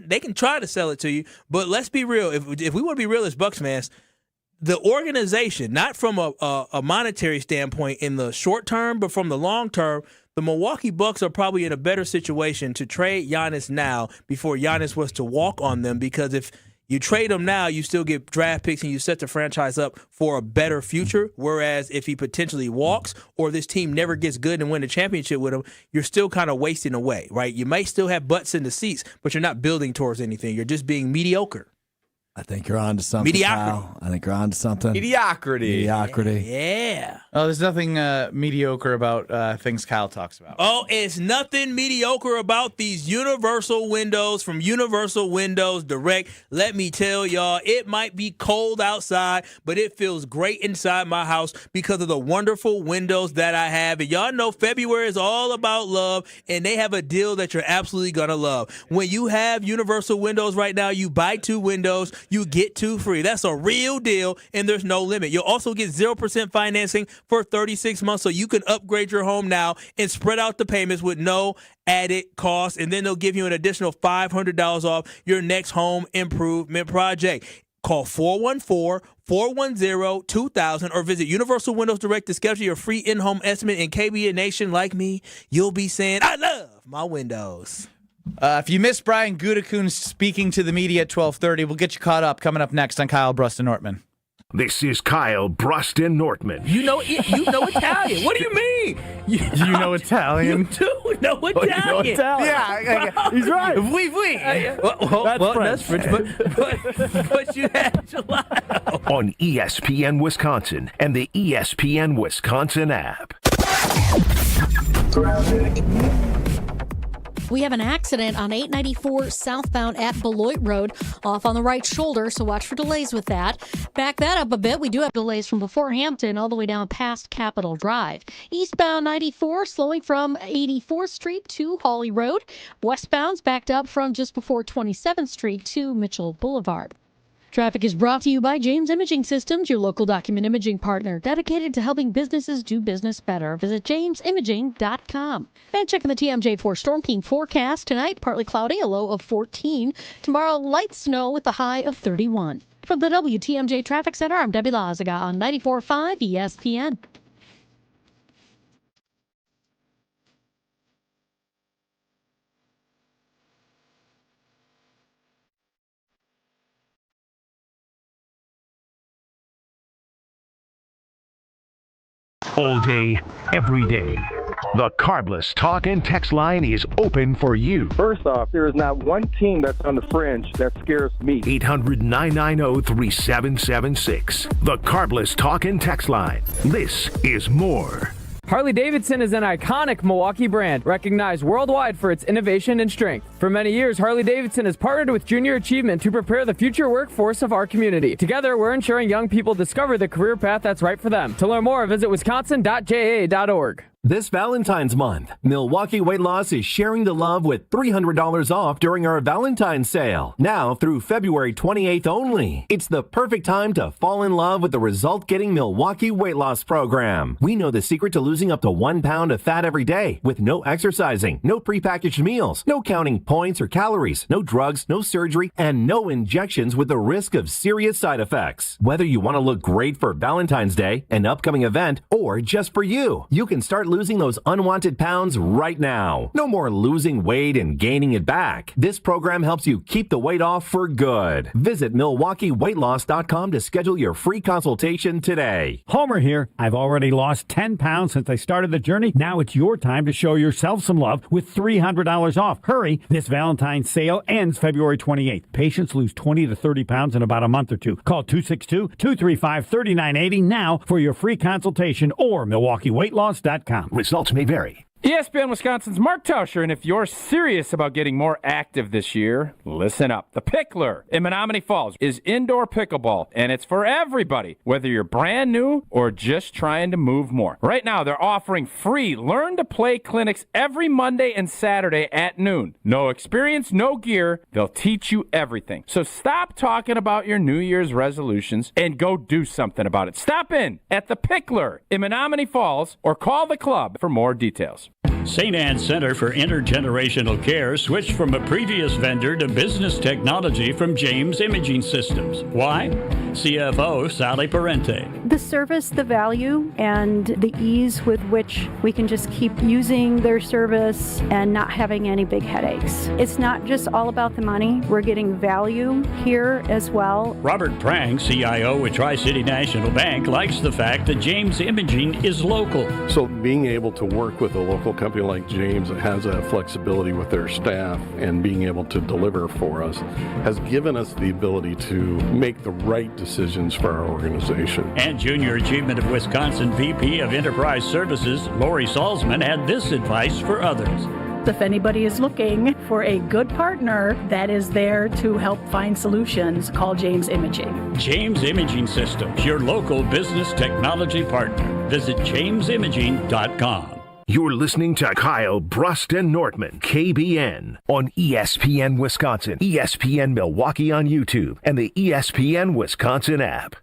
Speaker 5: they can try to sell it to you, but let's be real. If we want to be real as Bucks fans, the organization, not from a monetary standpoint in the short term, but from the long term, the Milwaukee Bucks are probably in a better situation to trade Giannis now before Giannis was to walk on them, because if you trade him now, you still get draft picks and you set the franchise up for a better future, whereas if he potentially walks or this team never gets good and win the championship with him, you're still kind of wasting away, right? You may still have butts in the seats, but you're not building towards anything. You're just being mediocre.
Speaker 8: I think you're on to something,
Speaker 5: Mediocrity.
Speaker 8: Kyle. I think you're on to something.
Speaker 3: Mediocrity.
Speaker 5: Yeah.
Speaker 2: Oh, there's nothing mediocre about things Kyle talks about.
Speaker 5: Oh, it's nothing mediocre about these universal windows from Universal Windows Direct. Let me tell y'all, it might be cold outside, but it feels great inside my house because of the wonderful windows that I have. And y'all know February is all about love, and they have a deal that you're absolutely going to love. When you have Universal Windows right now, you buy 2 windows, you get 2 free. That's a real deal, and there's no limit. You'll also get 0% financing for 36 months, so you can upgrade your home now and spread out the payments with no added cost, and then they'll give you an additional $500 off your next home improvement project. Call 414-410-2000 or visit Universal Windows Direct to schedule your free in-home estimate. In KBN Nation, like me, you'll be saying, I love my windows.
Speaker 2: If you missed Brian Gutekunst speaking to the media at 12:30, we'll get you caught up coming up next on Kyle, Brust, and Nortman.
Speaker 1: This is Kyle, Brust, and Nortman.
Speaker 5: You know Italian. What do you mean?
Speaker 12: You know Italian?
Speaker 5: You do know Italian.
Speaker 2: Yeah, he's right.
Speaker 5: Oui. That's French, but you had gelato.
Speaker 1: On ESPN Wisconsin and the ESPN Wisconsin app.
Speaker 11: We have an accident on 894 southbound at Beloit Road, off on the right shoulder, so watch for delays with that. Back that up a bit, we do have delays from before Hampton all the way down past Capitol Drive. Eastbound 94 slowing from 84th Street to Hawley Road. Westbound's backed up from just before 27th Street to Mitchell Boulevard. Traffic is brought to you by James Imaging Systems, your local document imaging partner, dedicated to helping businesses do business better. Visit jamesimaging.com. And checking the TMJ4 Storm King forecast. Tonight, partly cloudy, a low of 14. Tomorrow, light snow with a high of 31. From the WTMJ Traffic Center, I'm Debbie Lazaga on 94.5 ESPN.
Speaker 1: All day, every day. The Carbless talk and text line is open for you.
Speaker 19: First off, there is not one team that's on the fringe that scares me.
Speaker 1: 800-990-3776. The Carbless talk and text line. This is more.
Speaker 20: Harley-Davidson is an iconic Milwaukee brand, recognized worldwide for its innovation and strength. For many years, Harley-Davidson has partnered with Junior Achievement to prepare the future workforce of our community. Together, we're ensuring young people discover the career path that's right for them. To learn more, visit wisconsin.ja.org.
Speaker 21: This Valentine's month, Milwaukee Weight Loss is sharing the love with $300 off during our Valentine's sale. Now through February 28th only. It's the perfect time to fall in love with the result-getting Milwaukee Weight Loss program. We know the secret to losing up to 1 pound of fat every day with no exercising, no prepackaged meals, no counting points or calories, no drugs, no surgery, and no injections with the risk of serious side effects. Whether you want to look great for Valentine's Day, an upcoming event, or just for you, you can start losing those unwanted pounds right now. No more losing weight and gaining it back. This program helps you keep the weight off for good. Visit MilwaukeeWeightLoss.com to schedule your free consultation today.
Speaker 18: Homer here. I've already lost 10 pounds since I started the journey. Now it's your time to show yourself some love with $300 off. Hurry. This Valentine's sale ends February 28th. Patients lose 20 to 30 pounds in about a month or two. Call 262-235-3980 now for your free consultation or MilwaukeeWeightLoss.com.
Speaker 1: Results may vary.
Speaker 12: ESPN Wisconsin's Mark Tauscher, and if you're serious about getting more active this year, listen up. The Pickler in Menominee Falls is indoor pickleball, and it's for everybody, whether you're brand new or just trying to move more. Right now, they're offering free learn-to-play clinics every Monday and Saturday at noon. No experience, no gear. They'll teach you everything. So stop talking about your New Year's resolutions and go do something about it. Stop in at The Pickler in Menominee Falls or call the club for more details.
Speaker 6: St. Anne's Center for Intergenerational Care switched from a previous vendor to business technology from James Imaging Systems. Why? CFO Sally Parente.
Speaker 9: The service, the value, and the ease with which we can just keep using their service and not having any big headaches. It's not just all about the money. We're getting value here as well.
Speaker 6: Robert Prang, CIO with Tri-City National Bank, likes the fact that James Imaging is local.
Speaker 10: So being able to work with a local company like James that has that flexibility with their staff and being able to deliver for us has given us the ability to make the right decisions for our organization.
Speaker 6: And Junior Achievement of Wisconsin VP of Enterprise Services, Lori Salzman, had this advice for others.
Speaker 13: If anybody is looking for a good partner that is there to help find solutions, call James Imaging.
Speaker 6: James Imaging Systems, your local business technology partner. Visit jamesimaging.com.
Speaker 1: You're listening to Kyle, Brust, and Nortman, KBN, on ESPN Wisconsin, ESPN Milwaukee on YouTube, and the ESPN Wisconsin app.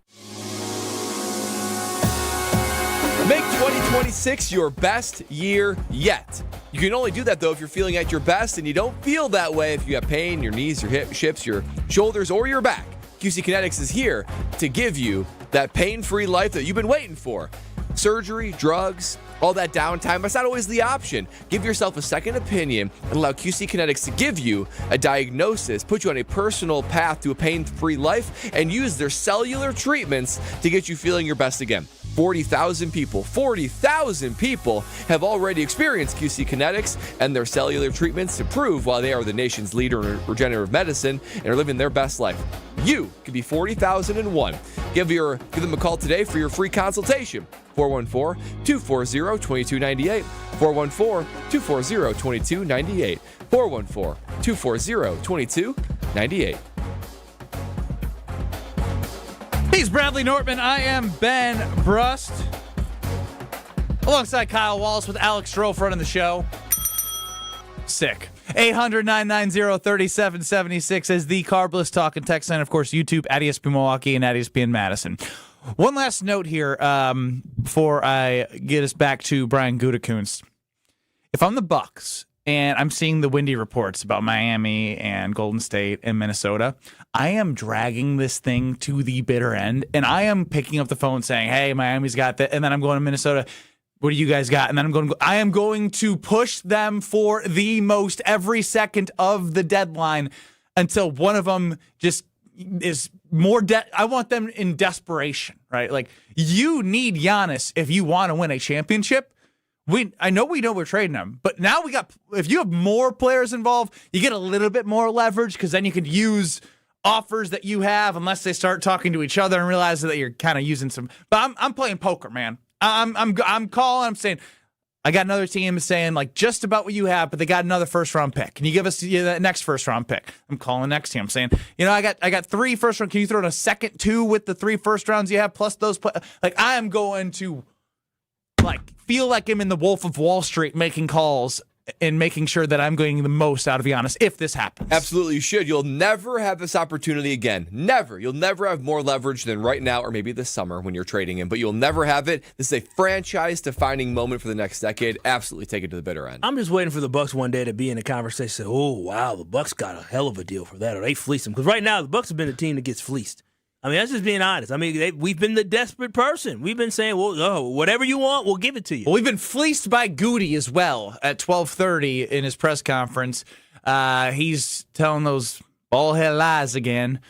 Speaker 3: Make 2026 your best year yet. You can only do that, though, if you're feeling at your best, and you don't feel that way if you have pain in your knees, your hips, your shoulders, or your back. QC Kinetics is here to give you that pain-free life that you've been waiting for. Surgery, drugs, all that downtime, that's not always the option. Give yourself a second opinion and allow QC Kinetics to give you a diagnosis, put you on a personal path to a pain-free life, and use their cellular treatments to get you feeling your best again. 40,000 people have already experienced QC Kinetics and their cellular treatments to prove why they are the nation's leader in regenerative medicine and are living their best life. You could be 40,001. Give them a call today for your free consultation. 414-240-2298. 414-240-2298. 414-240-2298.
Speaker 2: He's Bradley Nortman. I am Ben Brust. Alongside Kyle Wallace with Alex Stroh running the show. Sick. 800-990-3776 is the Carbless Talk and Text line. Of course, YouTube at ESPN Milwaukee and at ESPN Madison. One last note here before I get us back to Brian Gutekunst. If I'm the Bucks and I'm seeing the windy reports about Miami and Golden State and Minnesota, I am dragging this thing to the bitter end, and I am picking up the phone saying, hey, Miami's got that, and then I'm going to Minnesota. What do you guys got? And then I am going to push them for the most every second of the deadline until one of them just is more I want them in desperation, right? Like, you need Giannis if you want to win a championship. I know we're trading him, but now if you have more players involved, you get a little bit more leverage because then you could use offers that you have unless they start talking to each other and realize that you're kind of using some. But I'm playing poker, man. I'm calling. I'm saying I got another team saying like just about what you have, but they got another first round pick. Can you give us that next first round pick? I'm calling next team. I'm saying, I got 3 first round. Can you throw in a second 2 with the 3 first rounds you have plus those? I am going to feel like I'm in the Wolf of Wall Street making calls and making sure that I'm getting the most out of Giannis if this happens.
Speaker 3: Absolutely, you should. You'll never have this opportunity again. Never. You'll never have more leverage than right now or maybe this summer when you're trading him, but you'll never have it. This is a franchise-defining moment for the next decade. Absolutely take it to the bitter end.
Speaker 5: I'm just waiting for the Bucks one day to be in a conversation. Oh, wow, the Bucks got a hell of a deal for that, or they fleeced him. Because right now, the Bucks have been a team that gets fleeced. I mean, that's just being honest. I mean, we've been the desperate person. We've been saying, well, whatever you want, we'll give it to you.
Speaker 2: Well, we've been fleeced by Goody as well at 12:30 in his press conference. He's telling those bald-headed lies again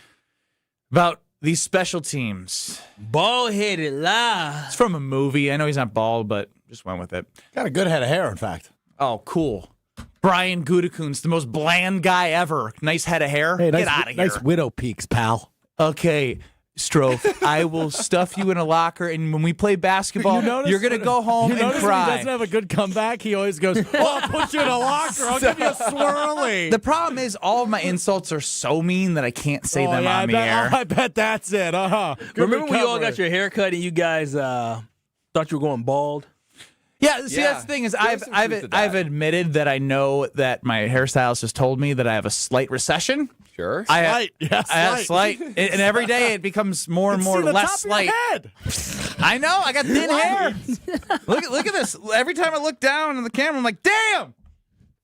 Speaker 2: about these special teams.
Speaker 5: Bald-headed lies.
Speaker 2: It's from a movie. I know he's not bald, but just went with it.
Speaker 8: Got a good head of hair, in fact.
Speaker 2: Oh, cool. Brian Gutekunst, the most bland guy ever. Nice head of hair.
Speaker 8: Hey,
Speaker 2: Get out of here.
Speaker 8: Nice widow peaks, pal.
Speaker 2: Okay, Strofe, I will stuff you in a locker, and when we play basketball, you're going to go home and cry.
Speaker 8: When he doesn't have a good comeback, he always goes, I'll put you in a locker. I'll give you a swirly.
Speaker 2: The problem is all of my insults are so mean that I can't say them on the air.
Speaker 8: I bet that's it.
Speaker 5: Remember when you all got your hair cut and you guys thought you were going bald?
Speaker 2: Yeah, see, that's the thing is I've admitted that I know that my hairstylist has told me that I have a slight recession.
Speaker 3: Sure.
Speaker 2: I have slight. And every day it becomes more and more less slight. I know. I got thin hair. Look at this. Every time I look down on the camera, I'm like, damn.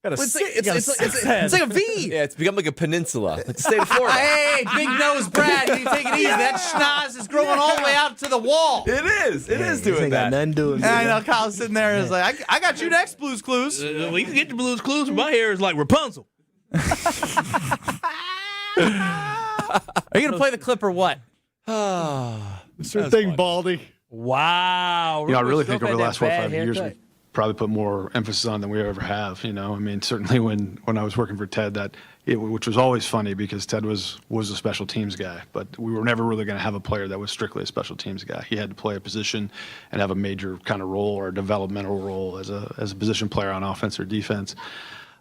Speaker 2: It's like a V.
Speaker 3: Yeah, it's become like a peninsula. Like the state of Florida.
Speaker 2: Hey, big nose Brad, you take it easy. That schnoz is growing all the way out to the wall.
Speaker 3: It is. It is doing that.
Speaker 2: And I know Kyle's sitting there is like, I got you next, Blues Clues.
Speaker 5: We can get the Blues Clues. My hair is like Rapunzel.
Speaker 2: Are you going to play the clip or what?
Speaker 8: Sure thing, Baldy.
Speaker 5: Wow.
Speaker 14: I really think over the last 4 or 5 years, we've probably put more emphasis on than we ever have. Certainly when I was working for Ted, which was always funny because Ted was a special teams guy, but we were never really going to have a player that was strictly a special teams guy. He had to play a position and have a major kind of role or a developmental role as a position player on offense or defense.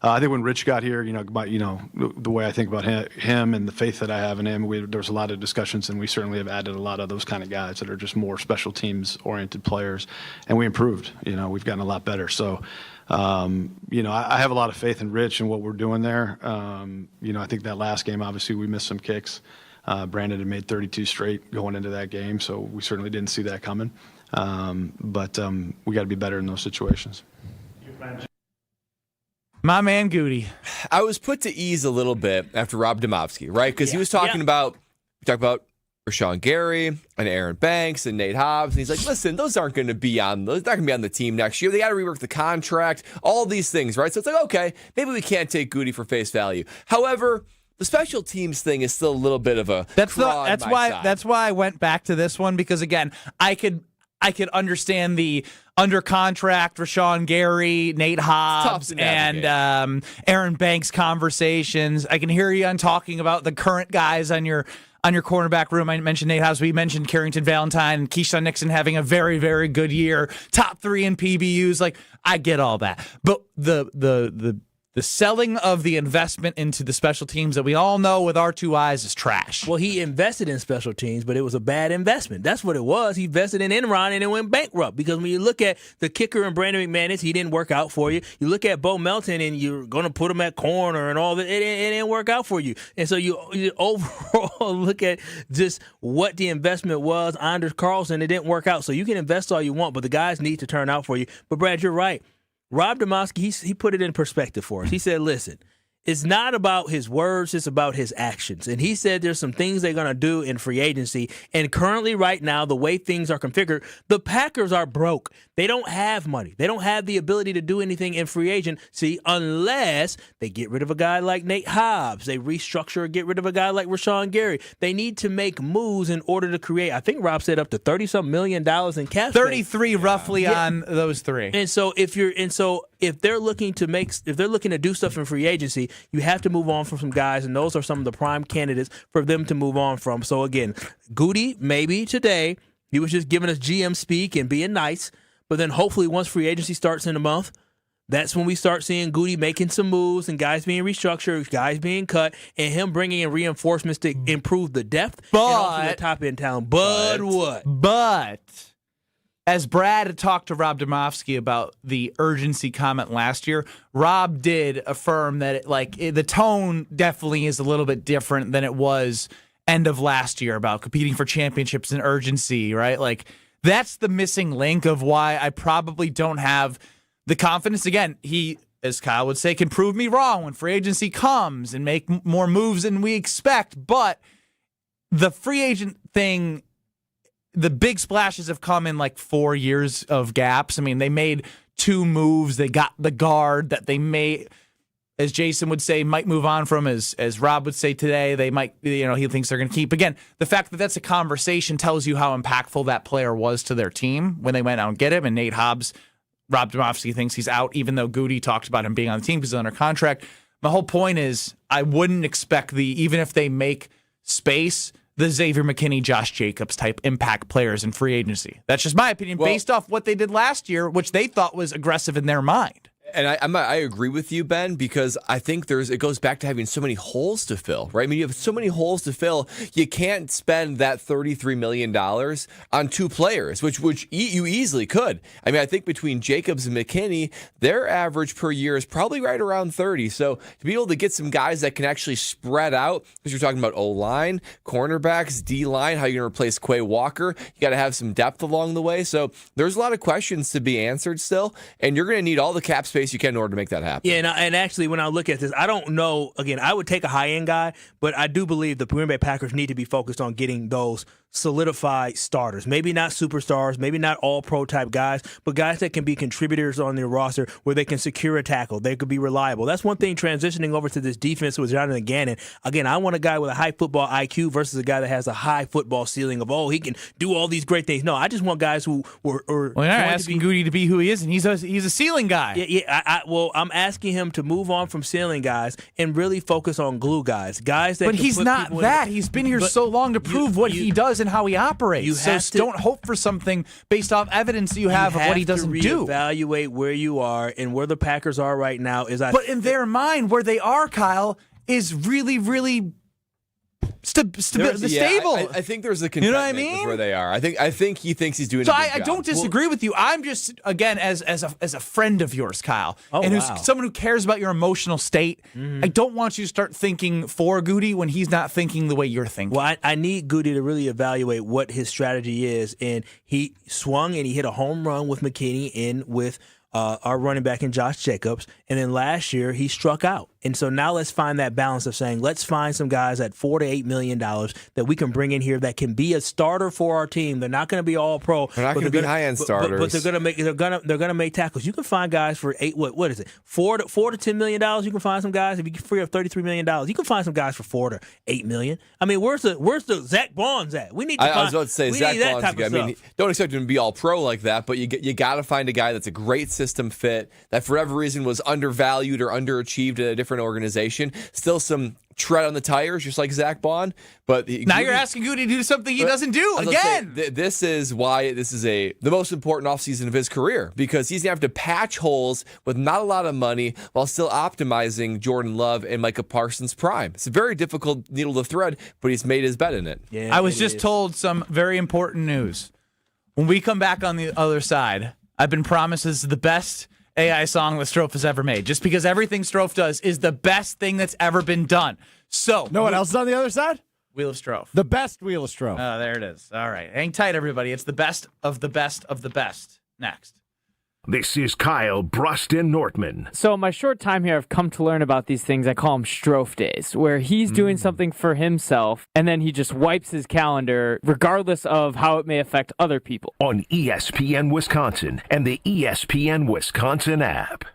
Speaker 14: I think when Rich got here, the way I think about him and the faith that I have in him, there was a lot of discussions, and we certainly have added a lot of those kind of guys that are just more special teams oriented players, and we improved. We've gotten a lot better. So, I have a lot of faith in Rich and what we're doing there. I think that last game, obviously, we missed some kicks. Brandon had made 32 straight going into that game, so we certainly didn't see that coming. But we got to be better in those situations.
Speaker 2: My man Goody.
Speaker 3: I was put to ease a little bit after Rob Demovsky, right? Because he was talking about Rashan Gary and Aaron Banks and Nate Hobbs, and he's like, "Listen, those aren't going to be on the team next year. They got to rework the contract, all these things, right?" So it's like, okay, maybe we can't take Goody for face value. However, the special teams thing is still a little bit of a
Speaker 2: that's why I went back to this one, because again, I could understand the under contract Rashan Gary, Nate Hobbs, and Aaron Banks conversations. I can hear you on talking about the current guys on your cornerback room. I mentioned Nate Hobbs. We mentioned Carrington Valentine, Keisean Nixon having a very, very good year, top 3 in PBUs. Like, I get all that, but the selling of the investment into the special teams that we all know with our 2 eyes is trash.
Speaker 5: Well, he invested in special teams, but it was a bad investment. That's what it was. He invested in Enron and it went bankrupt, because when you look at the kicker and Brandon McManus, he didn't work out for you. You look at Bo Melton and you're going to put him at corner and all that. It didn't work out for you. And so you overall look at just what the investment was. Anders Carlson, it didn't work out. So you can invest all you want, but the guys need to turn out for you. But Brad, you're right. Rob Demovsky, he put it in perspective for us. He said, listen, it's not about his words, it's about his actions. And he said there's some things they're going to do in free agency. And currently right now, the way things are configured, the Packers are broke. They don't have money. They don't have the ability to do anything in free agency unless they get rid of a guy like Nate Hobbs. They restructure or get rid of a guy like Rashan Gary. They need to make moves in order to create, I think Rob said up to $30-some million in cap space.
Speaker 2: 33 roughly on those 3.
Speaker 5: And so if they're looking to do stuff in free agency, you have to move on from some guys, and those are some of the prime candidates for them to move on from. So again, Goody, maybe today, he was just giving us GM speak and being nice, but then hopefully once free agency starts in a month, that's when we start seeing Goody making some moves and guys being restructured, guys being cut, and him bringing in reinforcements to improve the depth and also the top-end talent. But
Speaker 2: as Brad had talked to Rob Demovsky about the urgency comment last year, Rob did affirm that the tone definitely is a little bit different than it was end of last year about competing for championships and urgency, right? Like, that's the missing link of why I probably don't have the confidence. Again, he, as Kyle would say, can prove me wrong when free agency comes and make more moves than we expect. But the free agent thing, the big splashes have come in 4 years of gaps. I mean, they made 2 moves. They got the guard that they may, as Jason would say, might move on from. As Rob would say today, they might, he thinks they're going to keep. Again, the fact that that's a conversation tells you how impactful that player was to their team when they went out and get him. And Nate Hobbs, Rob Demovsky thinks he's out, even though Goody talked about him being on the team because he's under contract. My whole point is I wouldn't expect even if they make space, the Xavier McKinney, Josh Jacobs type impact players in free agency. That's just my opinion based off what they did last year, which they thought was aggressive in their mind.
Speaker 3: And I agree with you, Ben, because I think it goes back to having so many holes to fill, right? I mean, you have so many holes to fill. You can't spend that $33 million on two players, which you easily could. I mean, I think between Jacobs and McKinney, their average per year is probably right around 30. So to be able to get some guys that can actually spread out, because you're talking about O-line, cornerbacks, D-line, how you're going to replace Quay Walker, you got to have some depth along the way. So there's a lot of questions to be answered still, and you're going to need all the cap space you can in order to make that happen.
Speaker 5: Yeah, and actually, when I look at this, I don't know. Again, I would take a high-end guy, but I do believe the Green Bay Packers need to be focused on getting those solidified starters. Maybe not superstars, maybe not all-pro type guys, but guys that can be contributors on their roster where they can secure a tackle. They could be reliable. That's one thing transitioning over to this defense with Jonathan Gannon. Again, I want a guy with a high football IQ versus a guy that has a high football ceiling of, he can do all these great things. No, I just want guys who were
Speaker 2: well, you're not asking Goody to be who he is, and he's a ceiling guy.
Speaker 5: Yeah. I'm asking him to move on from ceiling guys and really focus on glue guys. Guys that.
Speaker 2: But he's not that. He's been here so long to prove what he does and how he operates. Don't hope for something based off evidence that you have of what he doesn't do.
Speaker 5: Reevaluate where you are, and where the Packers are right now is.
Speaker 2: But in their mind, where they are, Kyle, is really, really stable.
Speaker 3: I think there's a contentment with where they are. I think he thinks he's doing.
Speaker 2: So
Speaker 3: a good
Speaker 2: I
Speaker 3: job.
Speaker 2: don't disagree with you. I'm just, again, as a friend of yours, Kyle, and who's someone who cares about your emotional state. I don't want you to start thinking for Goody when he's not thinking the way you're thinking.
Speaker 5: Well, I need Goody to really evaluate what his strategy is, and he swung and he hit a home run with McKinney in with our running back in Josh Jacobs, and then last year he struck out. And so now let's find that balance of saying, let's find some guys at $4 to $8 million that we can bring in here that can be a starter for our team. They're not going to be all pro.
Speaker 3: They're not going to be high end starters,
Speaker 5: but they're going to make tackles. You can find guys for what is it? $4 to $10 million. You can find some guys if you free up $33 million. You can find some guys for $4 to $8 million. I mean, where's the Zach Bonds at? We need.
Speaker 3: I was about to say Zach Bonds. I mean, don't expect him to be all pro like that, but you got to find a guy that's a great system fit that for whatever reason was undervalued or underachieved at a different organization. Still some tread on the tires, just like Zach Bond. But
Speaker 2: now you're asking Goody to do something he doesn't do again.
Speaker 3: This is why this is the most important offseason of his career, because he's gonna have to patch holes with not a lot of money while still optimizing Jordan Love and Micah Parsons' prime. It's a very difficult needle to thread, but he's made his bet in it.
Speaker 2: Yeah, I was just told some very important news. When we come back on the other side, I've been promised this is the best AI song that Strofe has ever made, just because everything Strofe does is the best thing that's ever been done. So,
Speaker 8: know what else is on the other side?
Speaker 2: Wheel of Strofe.
Speaker 8: The best Wheel of Strofe.
Speaker 2: Oh, there it is. All right. Hang tight, everybody. It's the best of the best of the best. Next.
Speaker 1: This is Kyle Brust and Nortman.
Speaker 20: So in my short time here, I've come to learn about these things. I call them Strofe days, where he's doing something for himself, and then he just wipes his calendar, regardless of how it may affect other people.
Speaker 1: On ESPN Wisconsin and the ESPN Wisconsin app.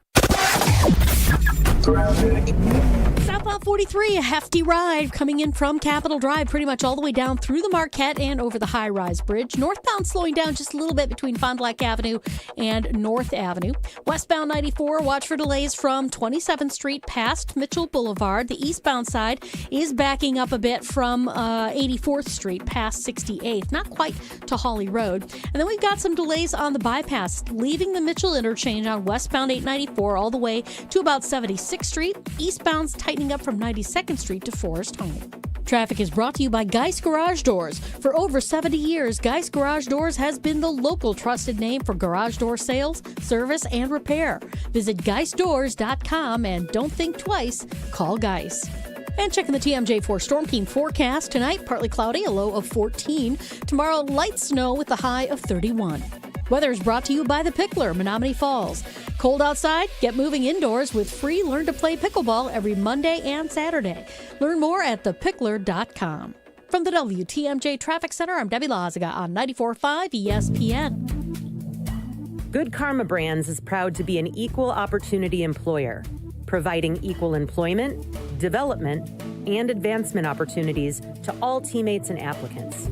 Speaker 11: Southbound 43, a hefty ride coming in from Capitol Drive, pretty much all the way down through the Marquette and over the high-rise bridge. Northbound slowing down just a little bit between Fond du Lac Avenue and North Avenue. Westbound 94, watch for delays from 27th Street past Mitchell Boulevard. The eastbound side is backing up a bit from 84th Street past 68th, not quite to Hawley Road. And then we've got some delays on the bypass, leaving the Mitchell interchange on westbound 894 all the way to about 76th Street. Eastbound's tightening up from 92nd Street to Forest Home. Traffic is brought to you by Geist Garage Doors. For over 70 years, Geist Garage Doors has been the local trusted name for garage door sales, service, and repair. Visit GeistDoors.com and don't think twice, call Geist. And checking the TMJ4 Storm Team forecast. Tonight, partly cloudy, a low of 14. Tomorrow, light snow with a high of 31. Weather is brought to you by The Pickler, Menominee Falls. Cold outside? Get moving indoors with free Learn to Play Pickleball every Monday and Saturday. Learn more at thepickler.com. From the WTMJ Traffic Center, I'm Debbie Lazaga on 94.5 ESPN.
Speaker 4: Good Karma Brands is proud to be an equal opportunity employer, providing equal employment, development, and advancement opportunities to all teammates and applicants.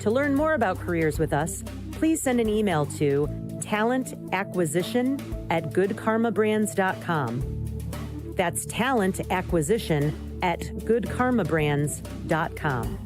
Speaker 4: To learn more about careers with us, please send an email to talentacquisition@goodkarmabrands.com. That's talentacquisition@goodkarmabrands.com.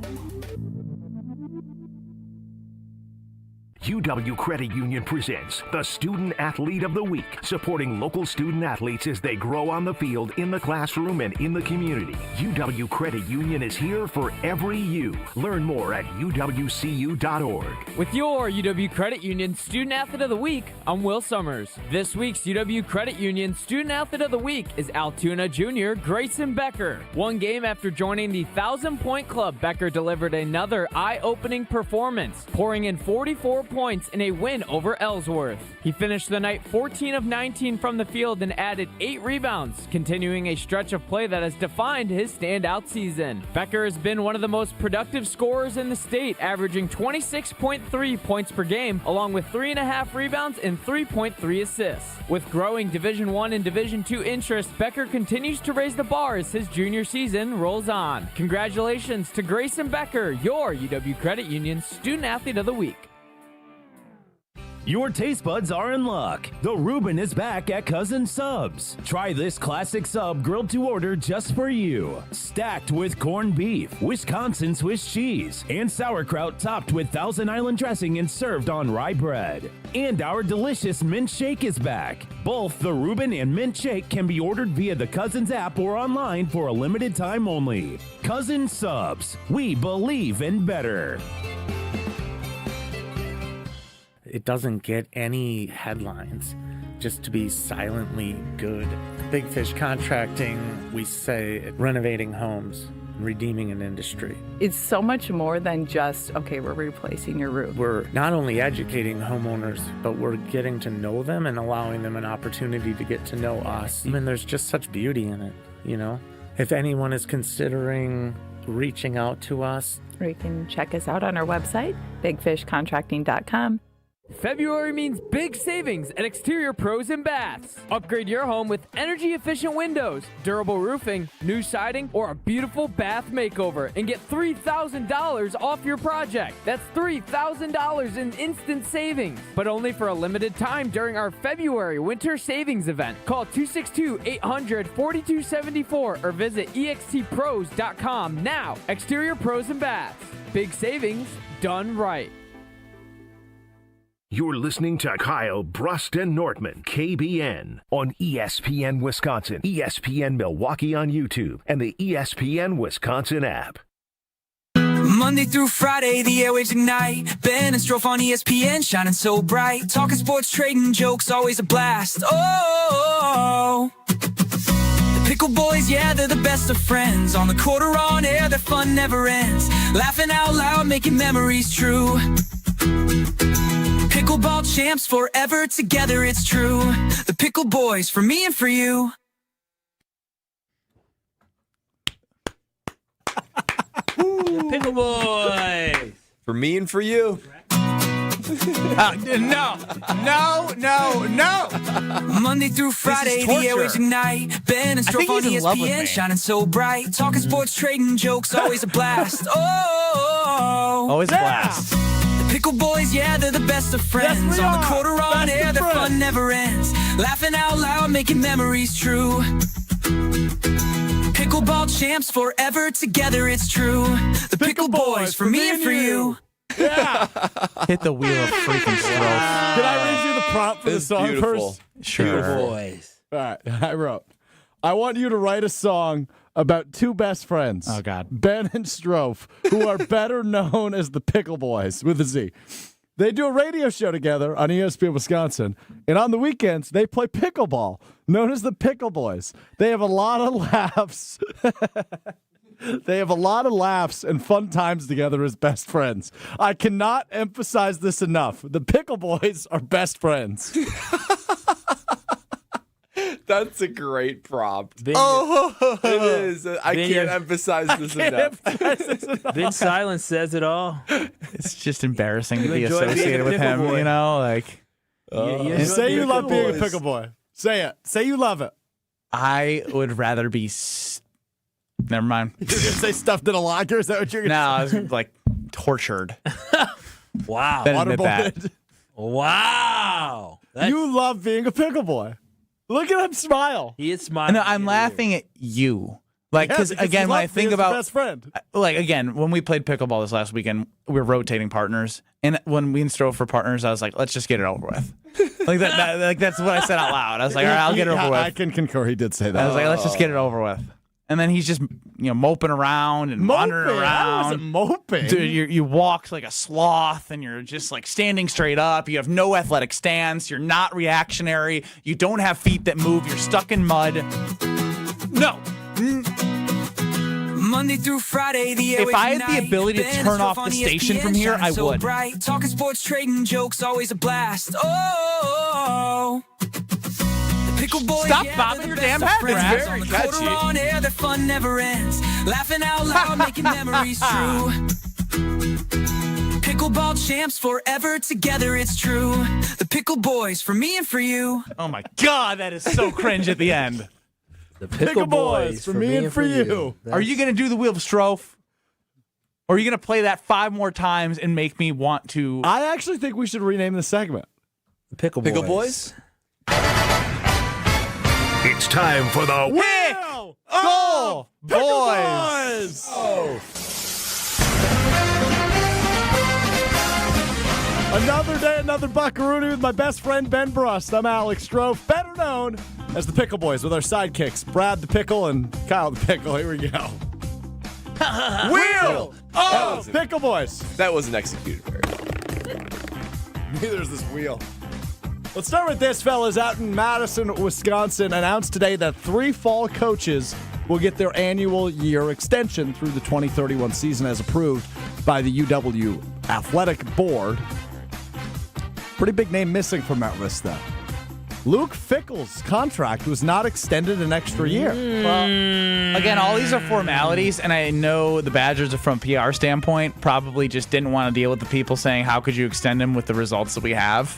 Speaker 1: UW Credit Union presents the Student Athlete of the Week, supporting local student athletes as they grow on the field, in the classroom, and in the community. UW Credit Union is here for every you. Learn more at uwcu.org.
Speaker 20: With your UW Credit Union Student Athlete of the Week, I'm Will Summers. This week's UW Credit Union Student Athlete of the Week is Altoona Junior Grayson Becker. One game after joining the 1,000-point club, Becker delivered another eye-opening performance, pouring in 44 points in a win over Ellsworth. He finished the night 14 of 19 from the field and added 8 rebounds, continuing a stretch of play that has defined his standout season. Becker has been one of the most productive scorers in the state, averaging 26.3 points per game, along with 3.5 rebounds and 3.3 assists. With growing Division I and Division II interest, Becker continues to raise the bar as his junior season rolls on. Congratulations to Grayson Becker, your UW Credit Union Student Athlete of the Week.
Speaker 15: Your taste buds are in luck. The Reuben is back at Cousin Subs. Try this classic sub grilled to order just for you. Stacked with corned beef, Wisconsin Swiss cheese, and sauerkraut topped with Thousand Island dressing and served on rye bread. And our delicious mint shake is back. Both the Reuben and mint shake can be ordered via the Cousins app or online for a limited time only. Cousin Subs. We believe in better.
Speaker 17: It doesn't get any headlines just to be silently good. Big Fish Contracting, we say renovating homes, redeeming an industry.
Speaker 23: It's so much more than just, okay, we're replacing your roof.
Speaker 17: We're not only educating homeowners, but we're getting to know them and allowing them an opportunity to get to know us. I mean, there's just such beauty in it, you know? If anyone is considering reaching out to us,
Speaker 23: or you can check us out on our website, bigfishcontracting.com.
Speaker 20: February means big savings at Exterior Pros and Baths. Upgrade your home with energy-efficient windows, durable roofing, new siding, or a beautiful bath makeover and get $3,000 off your project. That's $3,000 in instant savings, but only for a limited time during our February winter savings event. Call 262-800-4274 or visit extpros.com now. Exterior Pros and Baths. Big savings done right.
Speaker 1: You're listening to Kyle, Brust, and Nortman, KBN, on ESPN Wisconsin, ESPN Milwaukee on YouTube, and the ESPN Wisconsin app.
Speaker 24: Monday through Friday, the airwaves ignite. Ben and Strofe on ESPN, shining so bright. Talking sports, trading jokes, always a blast. Oh, the Pickle Boys, yeah, they're the best of friends. On the court or on air, their fun never ends. Laughing out loud, making memories true. Pickleball champs forever together, it's true. The Pickle Boys, for me and for you.
Speaker 5: The Pickle Boys.
Speaker 3: For me and for you.
Speaker 2: No.
Speaker 24: Monday through Friday, the airwaves ignite. Ben and Strofe on ESPN, shining so bright. Talking sports, trading jokes, always a blast. Oh,
Speaker 2: always a blast.
Speaker 24: Pickle Boys, yeah, they're the best of friends. On the court or on air, their fun never ends. Laughing out loud, making memories true. Pickleball champs forever together, it's true. The Pickle Boys, for me and for you.
Speaker 8: Yeah.
Speaker 2: Hit the wheel of freaking Strofe.
Speaker 8: Did I read you the prompt for the song
Speaker 3: beautiful.
Speaker 8: first?
Speaker 2: Sure.
Speaker 5: Pickle Boys.
Speaker 8: All right, I wrote, I want you to write a song about two best friends.
Speaker 2: Oh, God.
Speaker 8: Ben and Strofe, who are better known as the Pickle Boys, with a Z. They do a radio show together on ESPN Wisconsin, and on the weekends, they play pickleball, known as the Pickle Boys. They have a lot of laughs. They have a lot of laughs and fun times together as best friends. I cannot emphasize this enough. The Pickle Boys are best friends.
Speaker 3: That's a great prompt. It is. I can't emphasize this enough.
Speaker 5: Vince Silence says it all.
Speaker 2: It's just embarrassing to
Speaker 5: You
Speaker 2: be
Speaker 5: enjoy being
Speaker 2: associated
Speaker 5: a
Speaker 2: with
Speaker 5: Pickle
Speaker 2: him,
Speaker 5: Boy.
Speaker 2: you know? Like,
Speaker 8: Say you love being a Pickle Boy. Say it. Say you love it.
Speaker 2: I would rather be. Never mind.
Speaker 8: You're going to say stuffed in a locker? Is that what you're going to say?
Speaker 2: No, I was like tortured.
Speaker 5: Wow.
Speaker 2: Then admit that.
Speaker 8: Waterboarded.
Speaker 5: Wow.
Speaker 8: You love being a Pickle Boy. Look at him smile.
Speaker 5: He is smiling.
Speaker 2: No, I'm laughing at you. Like,
Speaker 8: Yeah,
Speaker 2: because again, when I think about
Speaker 8: best friend,
Speaker 2: like again, when we played pickleball this last weekend, we were rotating partners, and when we strove for partners, I was like, let's just get it over with. Like like that's what I said out loud. I was like, all right, I'll get it over with.
Speaker 8: I can concur. He did say that.
Speaker 2: I was like, let's just get it over with. And then he's just moping around and wandering around.
Speaker 8: I wasn't moping.
Speaker 2: Dude, you walk like a sloth, and you're just like standing straight up. You have no athletic stance. You're not reactionary. You don't have feet that move. You're stuck in mud. No.
Speaker 24: Monday through Friday,
Speaker 2: if I had the ability to turn off the station from here, I would.
Speaker 24: Talking sports, trading jokes, always a blast. Oh, the Pickle Boys.
Speaker 2: Stop bobbing your damn head, Brad.
Speaker 24: It's very catchy. On air, the fun never ends. Laughing out loud, making memories true. Pickleball champs forever together, it's true. The Pickle Boys, for me and for you.
Speaker 2: Oh my God, that is so cringe at the end.
Speaker 5: The Pickle Boys,
Speaker 8: for me and for you.
Speaker 2: Are you going to do the Wheel of Strofe? Or are you going to play that 5 more times and make me want to?
Speaker 8: I actually think we should rename the segment.
Speaker 5: The Pickle
Speaker 3: Boys?
Speaker 1: It's time for the
Speaker 2: Wheel of
Speaker 8: Boys.
Speaker 2: Oh.
Speaker 8: Another day, another buckaroonie with my best friend Ben Brust. I'm Alex Strofe, better known as the Pickle Boys, with our sidekicks, Brad the Pickle and Kyle the Pickle. Here we go.
Speaker 2: Wheel of
Speaker 8: Pickle Boys.
Speaker 3: That wasn't executed very well.
Speaker 8: Neither is this wheel. Let's start with this, fellas. Out in Madison, Wisconsin, announced today that 3 fall coaches will get their annual year extension through the 2031 season as approved by the UW Athletic Board. Pretty big name missing from that list, though. Luke Fickell's contract was not extended an extra year.
Speaker 2: Well, again, all these are formalities, and I know the Badgers, from a PR standpoint, probably just didn't want to deal with the people saying, how could you extend him with the results that we have?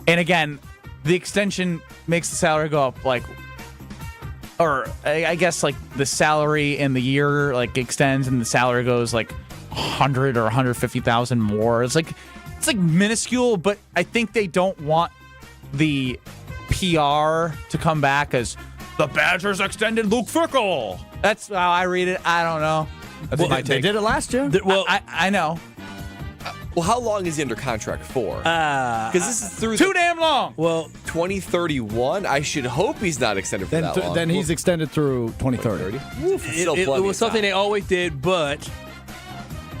Speaker 2: And again, the extension makes the salary go up, or I guess the salary in the year extends, and the salary goes 100 or 150,000 more. It's minuscule, but I think they don't want the PR to come back as the Badgers extended Luke Fickell. That's how I read it. I don't know. That's my take.
Speaker 8: They did it last year.
Speaker 2: I know.
Speaker 3: Well, how long is he under contract for? Because this is through
Speaker 2: too damn long.
Speaker 3: Well, 2031. I should hope he's not extended for that long.
Speaker 8: Then he's extended through 2030.
Speaker 5: It was something they always did, but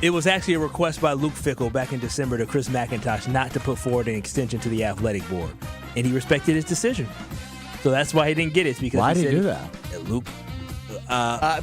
Speaker 5: it was actually a request by Luke Fickell back in December to Chris McIntosh not to put forward an extension to the athletic board, and he respected his decision. So that's why he didn't get it. It's because
Speaker 8: why
Speaker 5: he
Speaker 8: did
Speaker 5: said,
Speaker 8: he do that?
Speaker 5: Luke.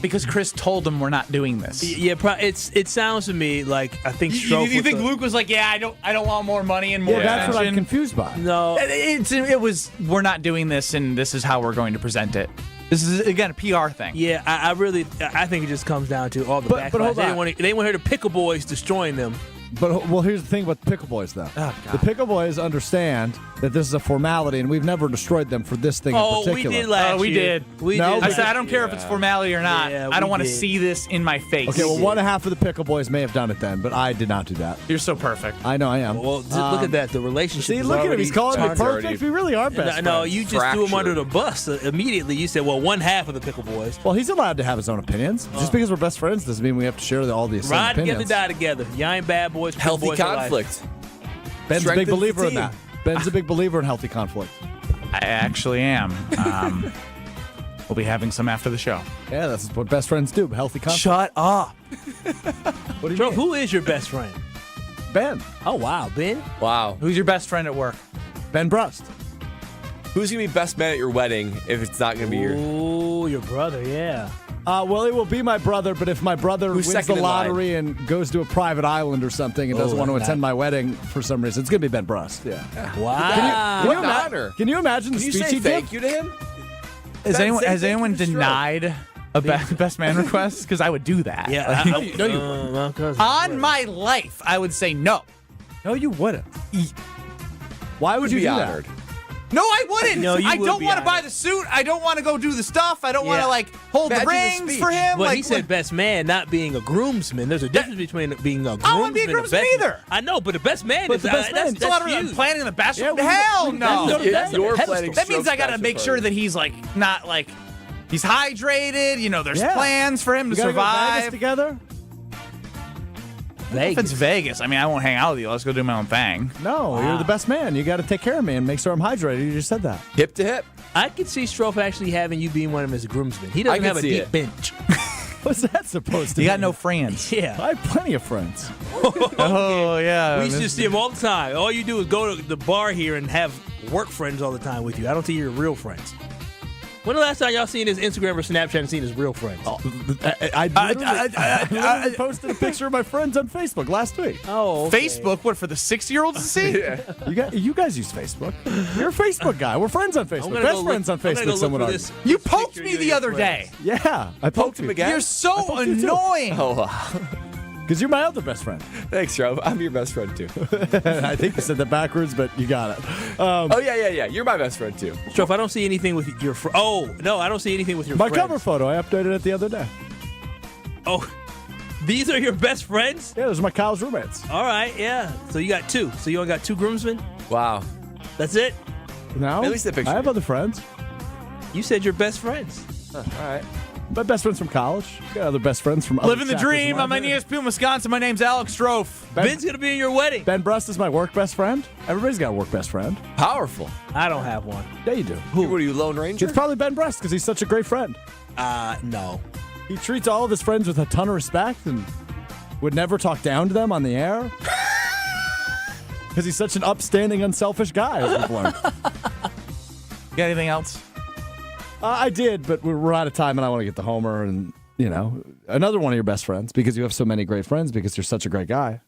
Speaker 2: Because Chris told him we're not doing this.
Speaker 5: Yeah, it sounds to me like I think Strofe.
Speaker 2: You think Luke was like, yeah, I don't want more money and more.
Speaker 8: Yeah, that's what I'm confused by.
Speaker 5: No,
Speaker 2: it was we're not doing this, and this is how we're going to present it. This is again a PR thing.
Speaker 5: Yeah, I think it just comes down to all the backlash.
Speaker 8: But hold on.
Speaker 5: They didn't want to hear the Pickle Boys destroying them.
Speaker 8: But here's the thing about the Pickle Boys, though.
Speaker 2: Oh,
Speaker 8: the Pickle Boys understand that this is a formality, and we've never destroyed them for this thing in particular.
Speaker 5: We did last
Speaker 2: we
Speaker 5: year.
Speaker 2: did.
Speaker 5: We
Speaker 2: no,
Speaker 5: did.
Speaker 2: I said I don't care if it's formality or not.
Speaker 5: Yeah,
Speaker 2: I don't want to see this in my face.
Speaker 8: Okay, well, one half of the Pickle Boys may have done it then, but I did not do that.
Speaker 2: You're so perfect.
Speaker 8: I know I am.
Speaker 5: Well, look at that. The relationship.
Speaker 8: See, look at him. He's calling me perfect. We really are best
Speaker 5: No,
Speaker 8: friends.
Speaker 5: you just threw him under the bus immediately. You said, well, one half of the Pickle Boys.
Speaker 8: Well, he's allowed to have his own opinions. Just because we're best friends doesn't mean we have to share all the same
Speaker 5: Ride
Speaker 8: opinions.
Speaker 5: together, die together. You ain't bad boys.
Speaker 3: Healthy
Speaker 5: boys
Speaker 3: conflict.
Speaker 8: Ben's a big believer in that. Ben's a big believer in healthy conflict.
Speaker 2: I actually am. We'll be having some after the show.
Speaker 8: Yeah, that's what best friends do. Healthy conflict.
Speaker 2: Shut up.
Speaker 8: What do you
Speaker 5: Bro,
Speaker 8: mean?
Speaker 5: who is your best friend?
Speaker 8: Ben.
Speaker 5: Oh, wow. Ben?
Speaker 3: Wow.
Speaker 2: Who's your best friend at work?
Speaker 8: Ben Brust.
Speaker 3: Who's going to be best man at your wedding if it's not going to be your...
Speaker 5: Ooh, your brother, yeah.
Speaker 8: Well, it will be my brother, but if my brother
Speaker 3: Who's
Speaker 8: wins the
Speaker 3: second in line?
Speaker 8: lottery and goes to a private island or something and doesn't want to attend my wedding for some reason, it's going to be Ben Brust. Yeah.
Speaker 5: Wow.
Speaker 3: What an honor.
Speaker 8: Can you imagine the
Speaker 3: Can you
Speaker 8: speech
Speaker 3: say
Speaker 8: he
Speaker 3: thank
Speaker 8: gave?
Speaker 3: you to him?
Speaker 2: Has anyone denied a best man request? Because I would do that.
Speaker 5: Yeah.
Speaker 2: On my life, I would say no.
Speaker 8: No, you wouldn't. Why would you
Speaker 3: be
Speaker 8: do
Speaker 3: honored.
Speaker 8: that?
Speaker 2: No, I wouldn't.
Speaker 5: No, you
Speaker 2: I
Speaker 5: would
Speaker 2: don't
Speaker 5: be
Speaker 2: want to buy
Speaker 5: honored.
Speaker 2: the suit. I don't want to go do the stuff. I don't want
Speaker 5: Yeah.
Speaker 2: to hold the
Speaker 3: Imagine the
Speaker 2: rings
Speaker 3: speech.
Speaker 2: for him.
Speaker 5: Well, he said best man, not being a groomsman. There's a difference between being a groomsman.
Speaker 2: I don't want to be a groomsman
Speaker 5: and
Speaker 2: either.
Speaker 5: I know, but the best man
Speaker 8: But
Speaker 5: is
Speaker 8: the best man-
Speaker 5: that's
Speaker 2: It's a lot of
Speaker 5: huge.
Speaker 2: planning the bachelor.
Speaker 8: Yeah,
Speaker 2: Hell
Speaker 8: we-
Speaker 2: no.
Speaker 8: that's-
Speaker 3: You're planning
Speaker 2: That means I got to
Speaker 3: Stroke's
Speaker 2: make
Speaker 3: bachelor
Speaker 2: sure that he's not He's hydrated. There's plans for him to
Speaker 8: You gotta go to
Speaker 2: survive.
Speaker 8: Vegas together?
Speaker 2: If it's Vegas, I won't hang out with you. Let's go do my own thing.
Speaker 8: No, you're the best man. You got to take care of me and make sure I'm hydrated. You just said that.
Speaker 3: Hip to hip.
Speaker 5: I could see Strofe actually having you being one of his groomsmen. He doesn't have a deep bench.
Speaker 8: What's that supposed to
Speaker 2: You
Speaker 8: mean?
Speaker 2: got no friends.
Speaker 5: Yeah.
Speaker 8: I have plenty of friends.
Speaker 2: Oh, yeah.
Speaker 5: We used to see him all the time. All you do is go to the bar here and have work friends all the time with you. I don't see your real friends. When the last time y'all seen his Instagram or Snapchat and seen his real friends?
Speaker 8: I literally posted a picture of my friends on Facebook last week.
Speaker 5: Oh, okay.
Speaker 2: Facebook? What, for the 6-year-olds to see?
Speaker 3: Yeah.
Speaker 8: You guys use Facebook. You're a Facebook guy. We're friends on Facebook. Best friends on Facebook, someone would argue.
Speaker 2: You poked me the other day.
Speaker 8: Yeah, I poked
Speaker 3: him
Speaker 8: you.
Speaker 3: again.
Speaker 2: You're so annoying.
Speaker 3: Oh, wow.
Speaker 8: Because you're my other best friend.
Speaker 3: Thanks, Joe. I'm your best friend, too.
Speaker 8: I think you said that backwards, but you got it.
Speaker 3: Oh, yeah. You're my best friend, too.
Speaker 5: Strofe, I don't see anything with your Oh, no, I don't see anything with your
Speaker 8: My
Speaker 5: friends.
Speaker 8: cover photo, I updated it the other day.
Speaker 5: Oh, these are your best friends?
Speaker 8: Yeah, those are my Kyle's roommates.
Speaker 5: All right, yeah. So you got 2. So you only got 2 groomsmen?
Speaker 3: Wow.
Speaker 5: That's it?
Speaker 8: No,
Speaker 3: At least the picture.
Speaker 8: I have other friends.
Speaker 5: You said your best friends.
Speaker 3: All right.
Speaker 8: My best friends from college. Got other best friends from other
Speaker 2: Living the
Speaker 8: chapters
Speaker 2: dream.
Speaker 8: of
Speaker 2: I'm
Speaker 8: my
Speaker 2: in
Speaker 8: life.
Speaker 2: ESPN Wisconsin. My name's Alex Strofe.
Speaker 5: Ben's going to be in your wedding.
Speaker 8: Ben Brust is my work best friend. Everybody's got a work best friend.
Speaker 3: Powerful.
Speaker 5: I don't have one.
Speaker 8: Yeah, you do.
Speaker 3: Who? What are you, Lone Ranger?
Speaker 8: It's probably Ben Brust because he's such a great friend.
Speaker 5: No.
Speaker 8: He treats all of his friends with a ton of respect and would never talk down to them on the air. Because he's such an upstanding, unselfish guy, as we've learned.
Speaker 2: You got anything else?
Speaker 8: I did, but we're out of time, and I want to get to Homer and, another one of your best friends because you have so many great friends because you're such a great guy.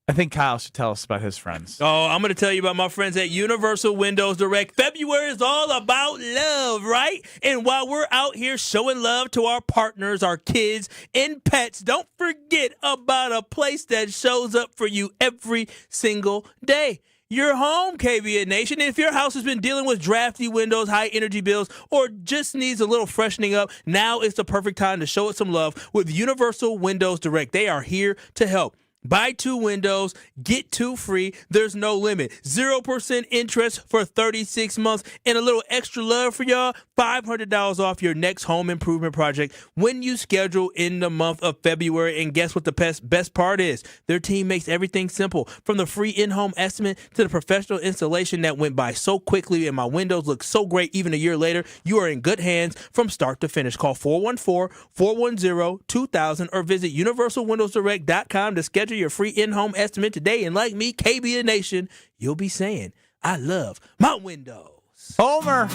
Speaker 2: I think Kyle should tell us about his friends.
Speaker 5: Oh, I'm going to tell you about my friends at Universal Windows Direct. February is all about love, right? And while we're out here showing love to our partners, our kids, and pets, don't forget about a place that shows up for you every single day. Your home, KBN Nation. If your house has been dealing with drafty windows, high energy bills, or just needs a little freshening up, now is the perfect time to show it some love with Universal Windows Direct. They are here to help. Buy 2 windows, get 2 free. There's no limit. 0% interest for 36 months. And a little extra love for y'all, $500 off your next home improvement project when you schedule in the month of February. And guess what the best part is? Their team makes everything simple. From the free in-home estimate to the professional installation that went by so quickly and my windows look so great even a year later, you are in good hands from start to finish. Call 414-410-2000 or visit universalwindowsdirect.com to schedule your free in-home estimate today. And like me, KBN Nation, you'll be saying, I love my windows.
Speaker 2: Homer.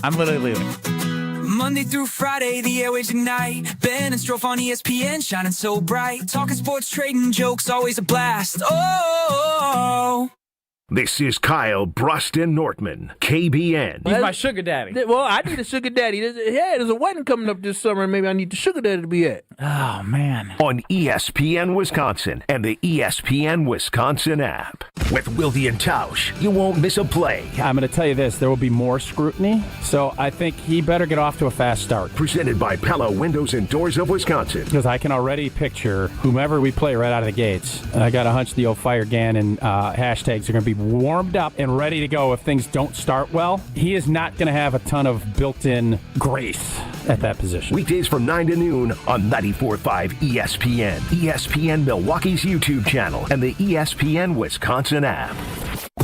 Speaker 2: I'm literally leaving.
Speaker 24: Monday through Friday, the airwaves ignite. Ben and Strofe on ESPN, shining so bright. Talking sports, trading jokes, always a blast. Oh.
Speaker 1: This is Kyle Brust and Nortman, KBN.
Speaker 20: He's my sugar daddy.
Speaker 5: Well, I need a sugar daddy. There's a wedding coming up this summer, and maybe I need the sugar daddy to be at.
Speaker 2: Oh, man.
Speaker 1: On ESPN Wisconsin and the ESPN Wisconsin app. With Wilde and Tausch, you won't miss a play.
Speaker 12: I'm going to tell you this, there will be more scrutiny, so I think he better get off to a fast start.
Speaker 1: Presented by Pella Windows and Doors of Wisconsin.
Speaker 12: Because I can already picture whomever we play right out of the gates. I got a hunch the old Fire Gannon hashtags are going to be warmed up and ready to go if things don't start well. He is not going to have a ton of built-in grace at that position.
Speaker 1: Weekdays from 9 to noon on 94.5 ESPN, ESPN Milwaukee's YouTube channel, and the ESPN Wisconsin app.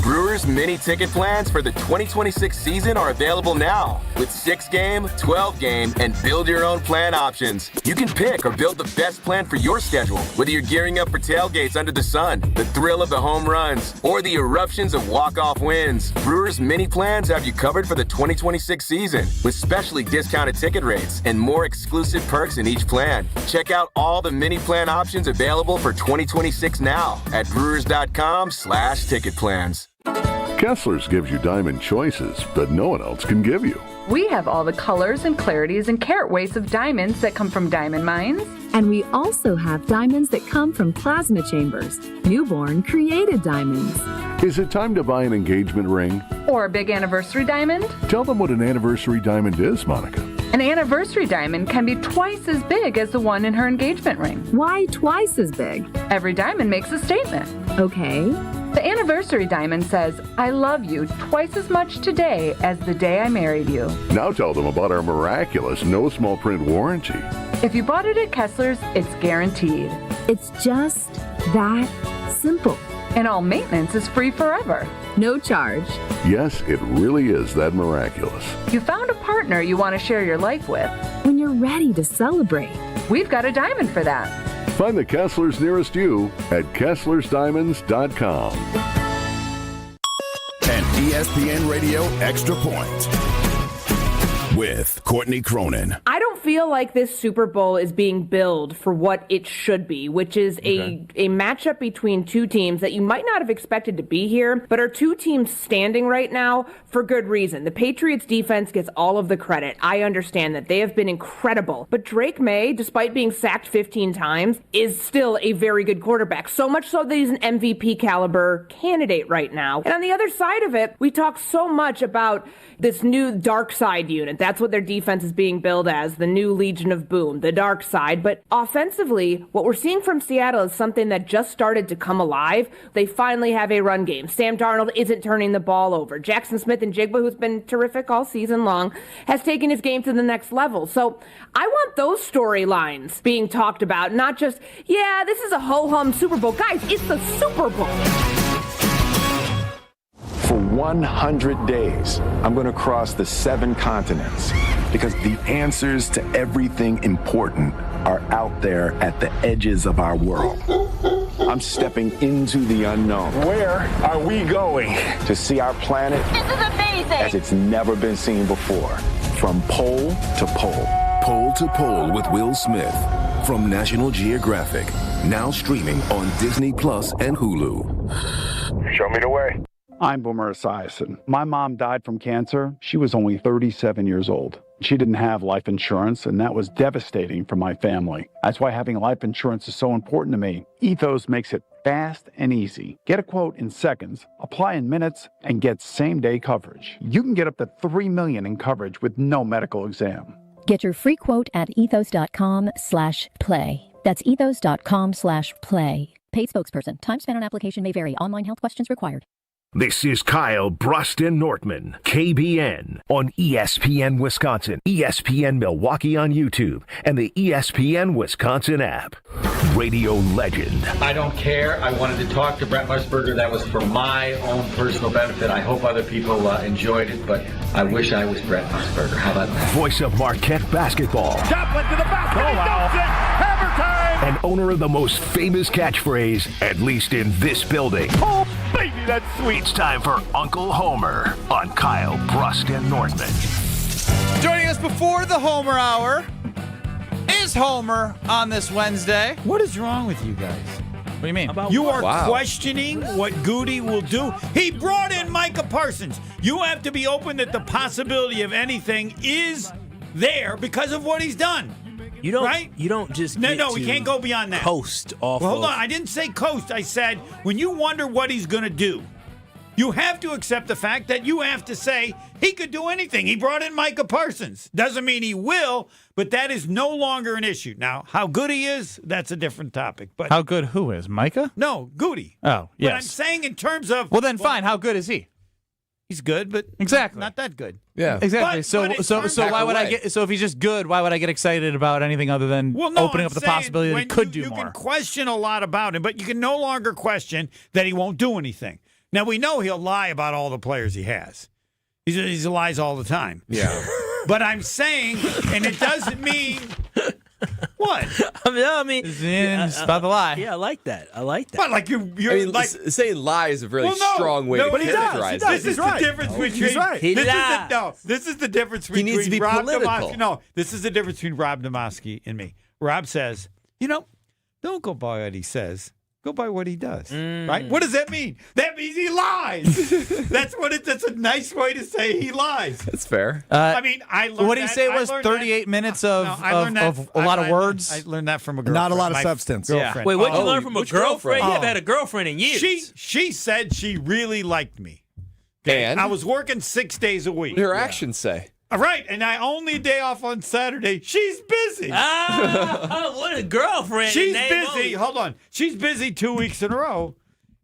Speaker 7: Brewers mini ticket plans for the 2026 season are available now with 6-game, 12-game, and build-your-own plan options. You can pick or build the best plan for your schedule, whether you're gearing up for tailgates under the sun, the thrill of the home runs, or the eruptions of walk-off wins. Brewers mini plans have you covered for the 2026 season with specially discounted ticket rates and more exclusive perks in each plan. Check out all the mini plan options available for 2026 now at brewers.com/ticket plans.
Speaker 16: Kessler's gives you diamond choices that no one else can give you.
Speaker 19: We have all the colors and clarities and carat weights of diamonds that come from diamond mines.
Speaker 22: And we also have diamonds that come from plasma chambers, newborn created diamonds.
Speaker 16: Is it time to buy an engagement ring?
Speaker 19: Or a big anniversary diamond?
Speaker 16: Tell them what an anniversary diamond is, Monica.
Speaker 19: An anniversary diamond can be twice as big as the one in her engagement ring.
Speaker 22: Why twice as big?
Speaker 19: Every diamond makes a statement.
Speaker 22: Okay.
Speaker 19: The anniversary diamond says, I love you twice as much today as the day I married you.
Speaker 16: Now tell them about our miraculous no small print warranty.
Speaker 19: If you bought it at Kessler's, it's guaranteed.
Speaker 22: It's just that simple.
Speaker 19: And all maintenance is free forever.
Speaker 22: No charge.
Speaker 16: Yes, it really is that miraculous.
Speaker 19: You found a partner you want to share your life with.
Speaker 22: When you're ready to celebrate,
Speaker 19: we've got a diamond for that.
Speaker 16: Find the Kesslers nearest you at KesslersDiamonds.com.
Speaker 9: An ESPN Radio Extra Point with Courtney Cronin.
Speaker 10: I don't feel like this Super Bowl is being billed for what it should be, which is a matchup between two teams that you might not have expected to be here, but are two teams standing right now for good reason. The Patriots defense gets all of the credit. I understand that. They have been incredible. But Drake May, despite being sacked 15 times, is still a very good quarterback. So much so that he's an MVP caliber candidate right now. And on the other side of it, we talk so much about this new dark side unit. That's what their defense is being billed as, the new Legion of Boom, the dark side. But offensively, what we're seeing from Seattle is something that just started to come alive. They finally have a run game. Sam Darnold isn't turning the ball over. Jackson Smith and Jigba, who's been terrific all season long, has taken his game to the next level. So I want those storylines being talked about, not just, yeah, this is a ho-hum Super Bowl. Guys, it's the Super Bowl.
Speaker 18: For 100 days, I'm going to cross the 7 continents because the answers to everything important are out there at the edges of our world. I'm stepping into the unknown. Where are we going? To see our planet
Speaker 21: This is amazing.
Speaker 18: as it's never been seen before, from pole to pole.
Speaker 9: Pole to Pole with Will Smith from National Geographic. Now streaming on Disney Plus and Hulu.
Speaker 18: Show me the way.
Speaker 25: I'm Boomer Esiason. My mom died from cancer. She was only 37 years old. She didn't have life insurance, and that was devastating for my family. That's why having life insurance is so important to me. Ethos makes it fast and easy. Get a quote in seconds, apply in minutes, and get same-day coverage. You can get up to $3 million in coverage with no medical exam.
Speaker 26: Get your free quote at ethos.com/play. That's ethos.com/play. Paid spokesperson. Time spent on application may vary. Online health questions required.
Speaker 1: This is Kyle Brust Nortman, KBN, on ESPN Wisconsin, ESPN Milwaukee on YouTube, and the ESPN Wisconsin app. Radio legend.
Speaker 27: I don't care. I wanted to talk to Brent Musburger. That was for my own personal benefit. I hope other people enjoyed it, but I wish I was Brent Musburger. How about that?
Speaker 1: Voice of Marquette basketball.
Speaker 27: Joplin to the basket. Oh, wow. Hammer time.
Speaker 1: And owner of the most famous catchphrase, at least in this building.
Speaker 27: Oh, baby, that's sweet.
Speaker 1: It's time for Uncle Homer on Kyle Brust Nortman.
Speaker 2: Joining us before the Homer Hour is Homer on this Wednesday.
Speaker 28: What is wrong with you guys?
Speaker 2: What do you mean?
Speaker 28: You are questioning what Goody will do. He brought in Micah Parsons. You have to be open that the possibility of anything is there because of what he's done.
Speaker 5: You don't,
Speaker 28: right?
Speaker 5: You don't just
Speaker 28: No, we can't go beyond that.
Speaker 5: Coast off.
Speaker 28: Well, hold on. I didn't say coast. I said when you wonder what he's going to do, you have to accept the fact that you have to say he could do anything. He brought in Micah Parsons. Doesn't mean he will, but that is no longer an issue. Now, how good he is, that's a different topic. But
Speaker 2: how good who is? Micah?
Speaker 28: No, Goody.
Speaker 2: Oh, yes.
Speaker 28: But I'm saying in terms of...
Speaker 2: Well, then fine. How good is he?
Speaker 28: He's good, but
Speaker 2: exactly
Speaker 28: not that good.
Speaker 3: Yeah,
Speaker 2: exactly.
Speaker 28: But
Speaker 2: so why would I get? So if he's just good, why would I get excited about anything other than opening up the possibility that he could do more?
Speaker 28: You can question a lot about him, but you can no longer question that he won't do anything. Now we know he'll lie about all the players he has. He lies all the time.
Speaker 3: Yeah,
Speaker 28: but I'm saying, and it doesn't mean. What?
Speaker 5: I mean,
Speaker 2: it's about the lie.
Speaker 5: Yeah, I like that.
Speaker 28: But like you're like
Speaker 3: saying lie is a really strong way to characterize it.
Speaker 28: This is the difference between.
Speaker 3: He's right.
Speaker 28: This is the difference between.
Speaker 3: He needs to be
Speaker 28: Rob
Speaker 3: political.
Speaker 28: Demovsky. No, this is the difference between Rob Demovsky and me. Rob says, don't go by what he says. Go by what he does. Right? What does that mean? That means he lies. That's a nice way to say he lies.
Speaker 3: That's fair.
Speaker 28: I mean, I learned
Speaker 2: what did he say it was 38 minutes of a lot of words?
Speaker 28: I learned that from a girlfriend.
Speaker 8: Not a lot of substance.
Speaker 28: Girlfriend.
Speaker 5: Wait, what did you learn from a girlfriend? You haven't had a girlfriend in years.
Speaker 28: She said she really liked me.
Speaker 3: And?
Speaker 28: I was working 6 days a week.
Speaker 3: What did her actions say?
Speaker 28: Right, and I only day off on Saturday. She's busy.
Speaker 5: What a girlfriend.
Speaker 28: She's busy. Hold on. She's busy 2 weeks in a row.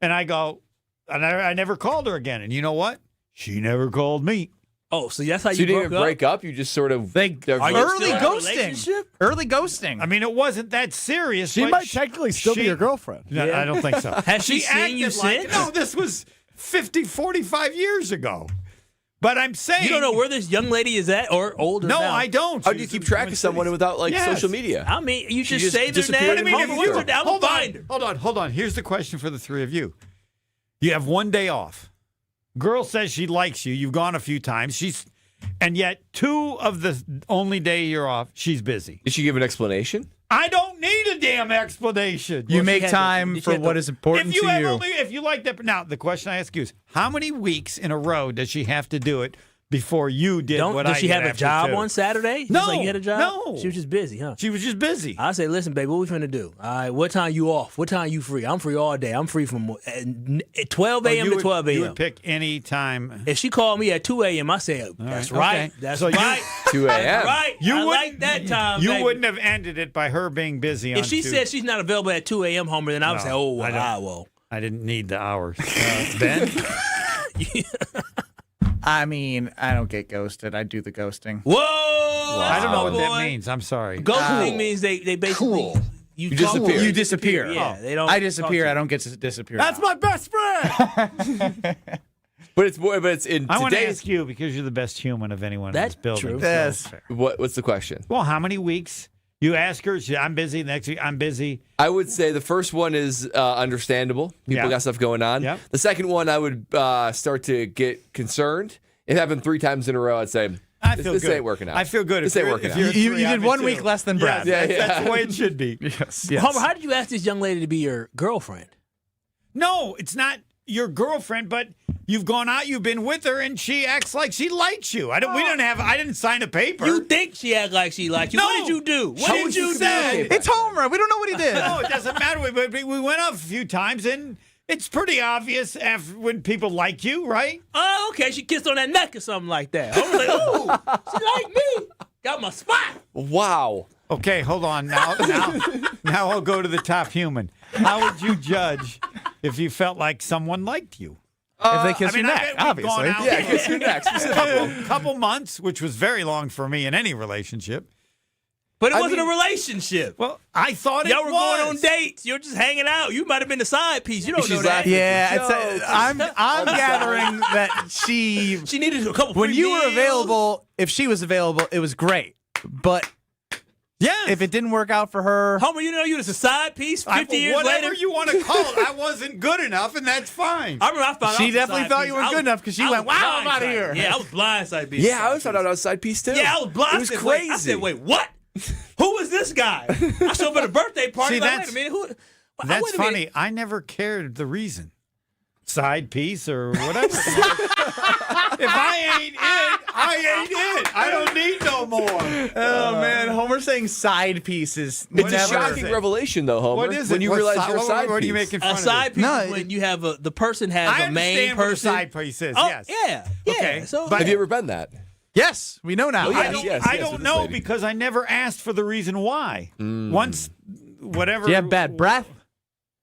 Speaker 28: And I go, I never called her again. And you know what? She never called me.
Speaker 5: Oh, so that's how
Speaker 3: So you didn't
Speaker 5: broke
Speaker 3: even break up? You just sort of
Speaker 2: Early ghosting. Early ghosting.
Speaker 28: I mean, it wasn't that serious.
Speaker 8: She
Speaker 28: but
Speaker 8: might technically still be your girlfriend.
Speaker 28: No,
Speaker 5: Yeah.
Speaker 28: I don't think so.
Speaker 5: Has she seen you since?
Speaker 28: No, this was 50, 45 years ago. But I'm saying
Speaker 5: You don't know where this young lady is at or older
Speaker 28: No,
Speaker 5: now?
Speaker 28: I don't.
Speaker 3: How do you keep track of someone without social media?
Speaker 5: I mean, you
Speaker 3: She
Speaker 5: just say their
Speaker 3: disappeared
Speaker 5: name.
Speaker 3: in
Speaker 5: Homer,
Speaker 3: Homer,
Speaker 5: what's her down? Find her.
Speaker 28: Hold on. Here's the question for the three of you. You have one day off. Girl says she likes you. You've gone a few times. And yet 2 of the only day you're off, she's busy.
Speaker 3: Did she give an explanation?
Speaker 28: I don't need a damn explanation.
Speaker 2: You make time for what is important to you.
Speaker 28: If you like that. Now, the question I ask you is, how many weeks in a row does she have to do it before you did what I did?
Speaker 5: Does she have a
Speaker 28: after
Speaker 5: job
Speaker 28: 2?
Speaker 5: on Saturday?
Speaker 28: No.
Speaker 5: Just like you had a job?
Speaker 28: No.
Speaker 5: She was just busy, huh?
Speaker 28: She was just busy.
Speaker 5: I say, listen, baby, what we finna do? All right, what time you off? What time you free? I'm free all day. I'm free from 12 a.m. to 12 a.m.
Speaker 28: You would pick any time.
Speaker 5: If she called me at 2 a.m., I say, that's right.
Speaker 28: Okay.
Speaker 5: That's
Speaker 28: So you-
Speaker 5: right.
Speaker 3: 2 a.m.
Speaker 5: That's right.
Speaker 28: You
Speaker 5: I
Speaker 28: wouldn't-
Speaker 5: like that time,
Speaker 28: You
Speaker 5: baby.
Speaker 28: wouldn't have ended it by her being busy.
Speaker 5: If she said she's not available at 2 a.m., Homer, then I would say, oh, well, well.
Speaker 28: I didn't need the hours. Ben?
Speaker 2: I mean, I don't get ghosted. I do the ghosting.
Speaker 5: Whoa!
Speaker 28: I don't know what that means. I'm sorry.
Speaker 5: Ghosting means they basically you
Speaker 3: disappear.
Speaker 2: You disappear.
Speaker 5: Yeah, they don't.
Speaker 2: I disappear. I don't get to disappear.
Speaker 8: That's my best friend.
Speaker 3: But it's in
Speaker 28: I want to
Speaker 3: today's.
Speaker 28: ask you because you're the best human of anyone
Speaker 5: That's
Speaker 28: in this building.
Speaker 5: true.
Speaker 28: So
Speaker 2: Yes.
Speaker 28: fair.
Speaker 3: What's the question?
Speaker 28: Well, how many weeks? You ask her, I'm busy. Next week, I'm busy.
Speaker 3: I would say the first one is understandable. People
Speaker 28: Yeah.
Speaker 3: got stuff going on.
Speaker 28: Yep.
Speaker 3: The second one, I would start to get concerned. It happened 3 times in a row. I'd say,
Speaker 28: I feel
Speaker 3: this
Speaker 28: good.
Speaker 3: ain't working out.
Speaker 28: I feel good.
Speaker 3: This
Speaker 28: If
Speaker 3: ain't
Speaker 28: you're-
Speaker 3: working
Speaker 28: if
Speaker 3: out.
Speaker 28: you're
Speaker 2: You
Speaker 28: three,
Speaker 2: did
Speaker 28: I'm
Speaker 2: 1
Speaker 28: too.
Speaker 2: week less than Brad.
Speaker 28: Yes,
Speaker 3: Yeah,
Speaker 28: that's the way it should be.
Speaker 2: Yes.
Speaker 5: Homer, how did you ask this young lady to be your girlfriend?
Speaker 28: No, it's not your girlfriend, but you've gone out, you've been with her, and she acts like she likes you. I didn't sign a paper.
Speaker 5: You think she act like she liked you?
Speaker 28: No.
Speaker 5: What did you do? What
Speaker 28: How
Speaker 5: did
Speaker 28: would
Speaker 5: you
Speaker 28: you
Speaker 5: do?
Speaker 28: say?
Speaker 2: It's Homer. We don't know what he did.
Speaker 28: No, it doesn't matter. We went out a few times, and it's pretty obvious when people like you, right?
Speaker 5: Oh, okay. She kissed on that neck or something like that. I was like, ooh, she like me. Got my spot.
Speaker 3: Wow.
Speaker 28: Okay, hold on. Now I'll go to the top human. How would you judge if you felt like someone liked you?
Speaker 2: If they kiss
Speaker 28: I mean,
Speaker 2: your
Speaker 28: I
Speaker 2: neck,
Speaker 28: bet we've
Speaker 2: obviously.
Speaker 28: gone out
Speaker 3: Yeah, kiss your neck.
Speaker 28: couple months, which was very long for me in any relationship.
Speaker 5: But it wasn't a relationship.
Speaker 28: Well, I thought
Speaker 5: Y'all
Speaker 28: it
Speaker 5: were
Speaker 28: was.
Speaker 5: going on dates. You're just hanging out. You might have been the side piece. You don't
Speaker 3: She's
Speaker 5: know that.
Speaker 3: laughing.
Speaker 2: Yeah,
Speaker 3: Jokes.
Speaker 2: I'm gathering that she
Speaker 5: needed a couple.
Speaker 2: when
Speaker 5: free
Speaker 2: you were
Speaker 5: meals.
Speaker 2: available. If she was available, it was great. But
Speaker 28: Yeah.
Speaker 2: if it didn't work out for her,
Speaker 5: Homer, you know you was a side piece 50 years
Speaker 28: whatever
Speaker 5: later.
Speaker 28: you want to call it, I wasn't good enough, and that's fine.
Speaker 5: I remember I found out.
Speaker 2: She
Speaker 5: I was a
Speaker 2: definitely
Speaker 5: side
Speaker 2: thought
Speaker 5: piece.
Speaker 2: you were
Speaker 5: I
Speaker 2: good
Speaker 5: was-
Speaker 2: enough because she
Speaker 5: I
Speaker 2: went,
Speaker 5: was
Speaker 2: "Wow, I'm out of
Speaker 5: blindside.
Speaker 2: here."
Speaker 5: Yeah, I was blindside piece.
Speaker 3: Yeah, I always found out I was side piece too.
Speaker 5: Yeah, I was blind.
Speaker 3: It was
Speaker 5: I said,
Speaker 3: crazy.
Speaker 5: Wait. I said, wait, what? Who is this guy? I showed up at a birthday party.
Speaker 28: See,
Speaker 5: like,
Speaker 28: that's-
Speaker 5: wait a minute. Who?
Speaker 28: That's
Speaker 5: wait a minute.
Speaker 28: funny. I never cared the reason. Side piece or whatever. If I ain't it, I ain't it. I don't need no more.
Speaker 2: Oh man, Homer saying side pieces.
Speaker 3: It's a
Speaker 2: never-
Speaker 3: shocking revelation, though, Homer.
Speaker 28: What is it?
Speaker 3: When you
Speaker 28: What
Speaker 3: realize
Speaker 28: si-
Speaker 3: you're a
Speaker 28: what-
Speaker 3: side
Speaker 28: what are
Speaker 3: piece.
Speaker 28: you making fun
Speaker 5: A
Speaker 28: of?
Speaker 5: side piece
Speaker 2: No,
Speaker 5: is when you have the person has
Speaker 28: I
Speaker 5: a main
Speaker 28: understand what a
Speaker 5: person.
Speaker 28: side piece is,
Speaker 5: Oh,
Speaker 28: yes.
Speaker 5: yeah.
Speaker 28: Okay,
Speaker 5: So,
Speaker 28: but-
Speaker 3: Have you ever been that?
Speaker 2: Yes, we know now.
Speaker 3: Oh, yeah.
Speaker 28: I don't,
Speaker 3: Yes,
Speaker 28: I
Speaker 3: yes,
Speaker 28: don't
Speaker 3: with this
Speaker 28: know
Speaker 3: lady.
Speaker 28: because I never asked for the reason why. Once, whatever.
Speaker 2: Do you have bad breath?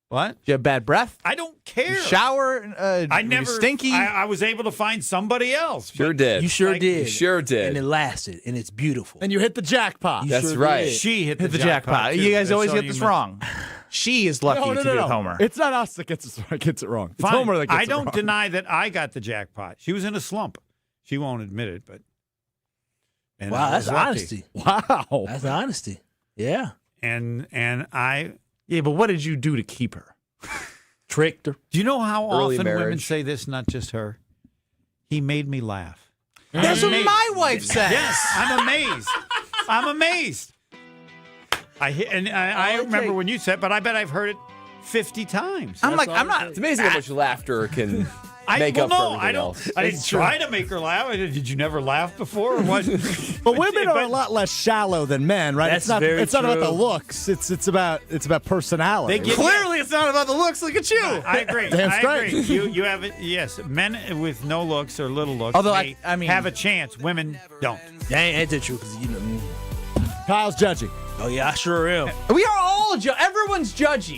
Speaker 28: What?
Speaker 2: Do you have bad breath?
Speaker 28: I don't care.
Speaker 2: You shower?
Speaker 28: I
Speaker 2: you
Speaker 28: never.
Speaker 2: stinky.
Speaker 28: I was able to find somebody else.
Speaker 3: Sure did.
Speaker 5: You sure
Speaker 28: Like,
Speaker 5: did.
Speaker 3: You sure did.
Speaker 5: And it lasted, and it's beautiful.
Speaker 8: And you hit the jackpot.
Speaker 5: You
Speaker 3: That's
Speaker 5: sure
Speaker 3: right.
Speaker 5: did.
Speaker 28: She hit
Speaker 2: Hit the jackpot.
Speaker 28: too.
Speaker 2: You guys always
Speaker 28: So
Speaker 2: get
Speaker 28: you
Speaker 2: this
Speaker 28: must-
Speaker 2: wrong. She is lucky to be with Homer.
Speaker 8: It's not us that gets it wrong. It's
Speaker 28: Fine.
Speaker 8: Homer that gets
Speaker 28: I
Speaker 8: it
Speaker 28: don't
Speaker 8: wrong.
Speaker 28: deny that I got the jackpot. She was in a slump. She won't admit it, but. And
Speaker 5: Wow,
Speaker 28: I
Speaker 5: that's
Speaker 28: was lucky.
Speaker 5: honesty.
Speaker 8: Wow.
Speaker 5: That's honesty. Yeah.
Speaker 28: And I.
Speaker 2: Yeah, but what did you do to keep her?
Speaker 5: Tricked her.
Speaker 28: Do you know how
Speaker 3: Early
Speaker 28: often women
Speaker 3: marriage.
Speaker 28: say this? Not just her. He made me laugh.
Speaker 2: That's what my wife said.
Speaker 28: Yes, I'm amazed. I'm amazed. I remember when you said, but I bet I've heard it 50 times.
Speaker 2: I'm not.
Speaker 3: It's amazing how much laughter can make up for everything else.
Speaker 28: I didn't try to make her laugh. Did you never laugh before? Or what?
Speaker 8: But women are a lot less shallow than men, right?
Speaker 5: That's
Speaker 8: it's not.
Speaker 5: very
Speaker 8: It's not about the
Speaker 5: true.
Speaker 8: looks. It's about personality.
Speaker 28: They get-
Speaker 2: Clearly, it's not about the looks. Look at you.
Speaker 28: I agree.
Speaker 8: Damn
Speaker 28: I
Speaker 8: straight.
Speaker 28: agree. You have it. Yes, men with no looks or little looks.
Speaker 2: Although
Speaker 28: may
Speaker 2: I mean-
Speaker 28: have a chance. Women don't.
Speaker 5: Ain't that true? Because, you know.
Speaker 8: Kyle's judging.
Speaker 5: Oh, yeah, I sure am.
Speaker 2: We are all everyone's judgy.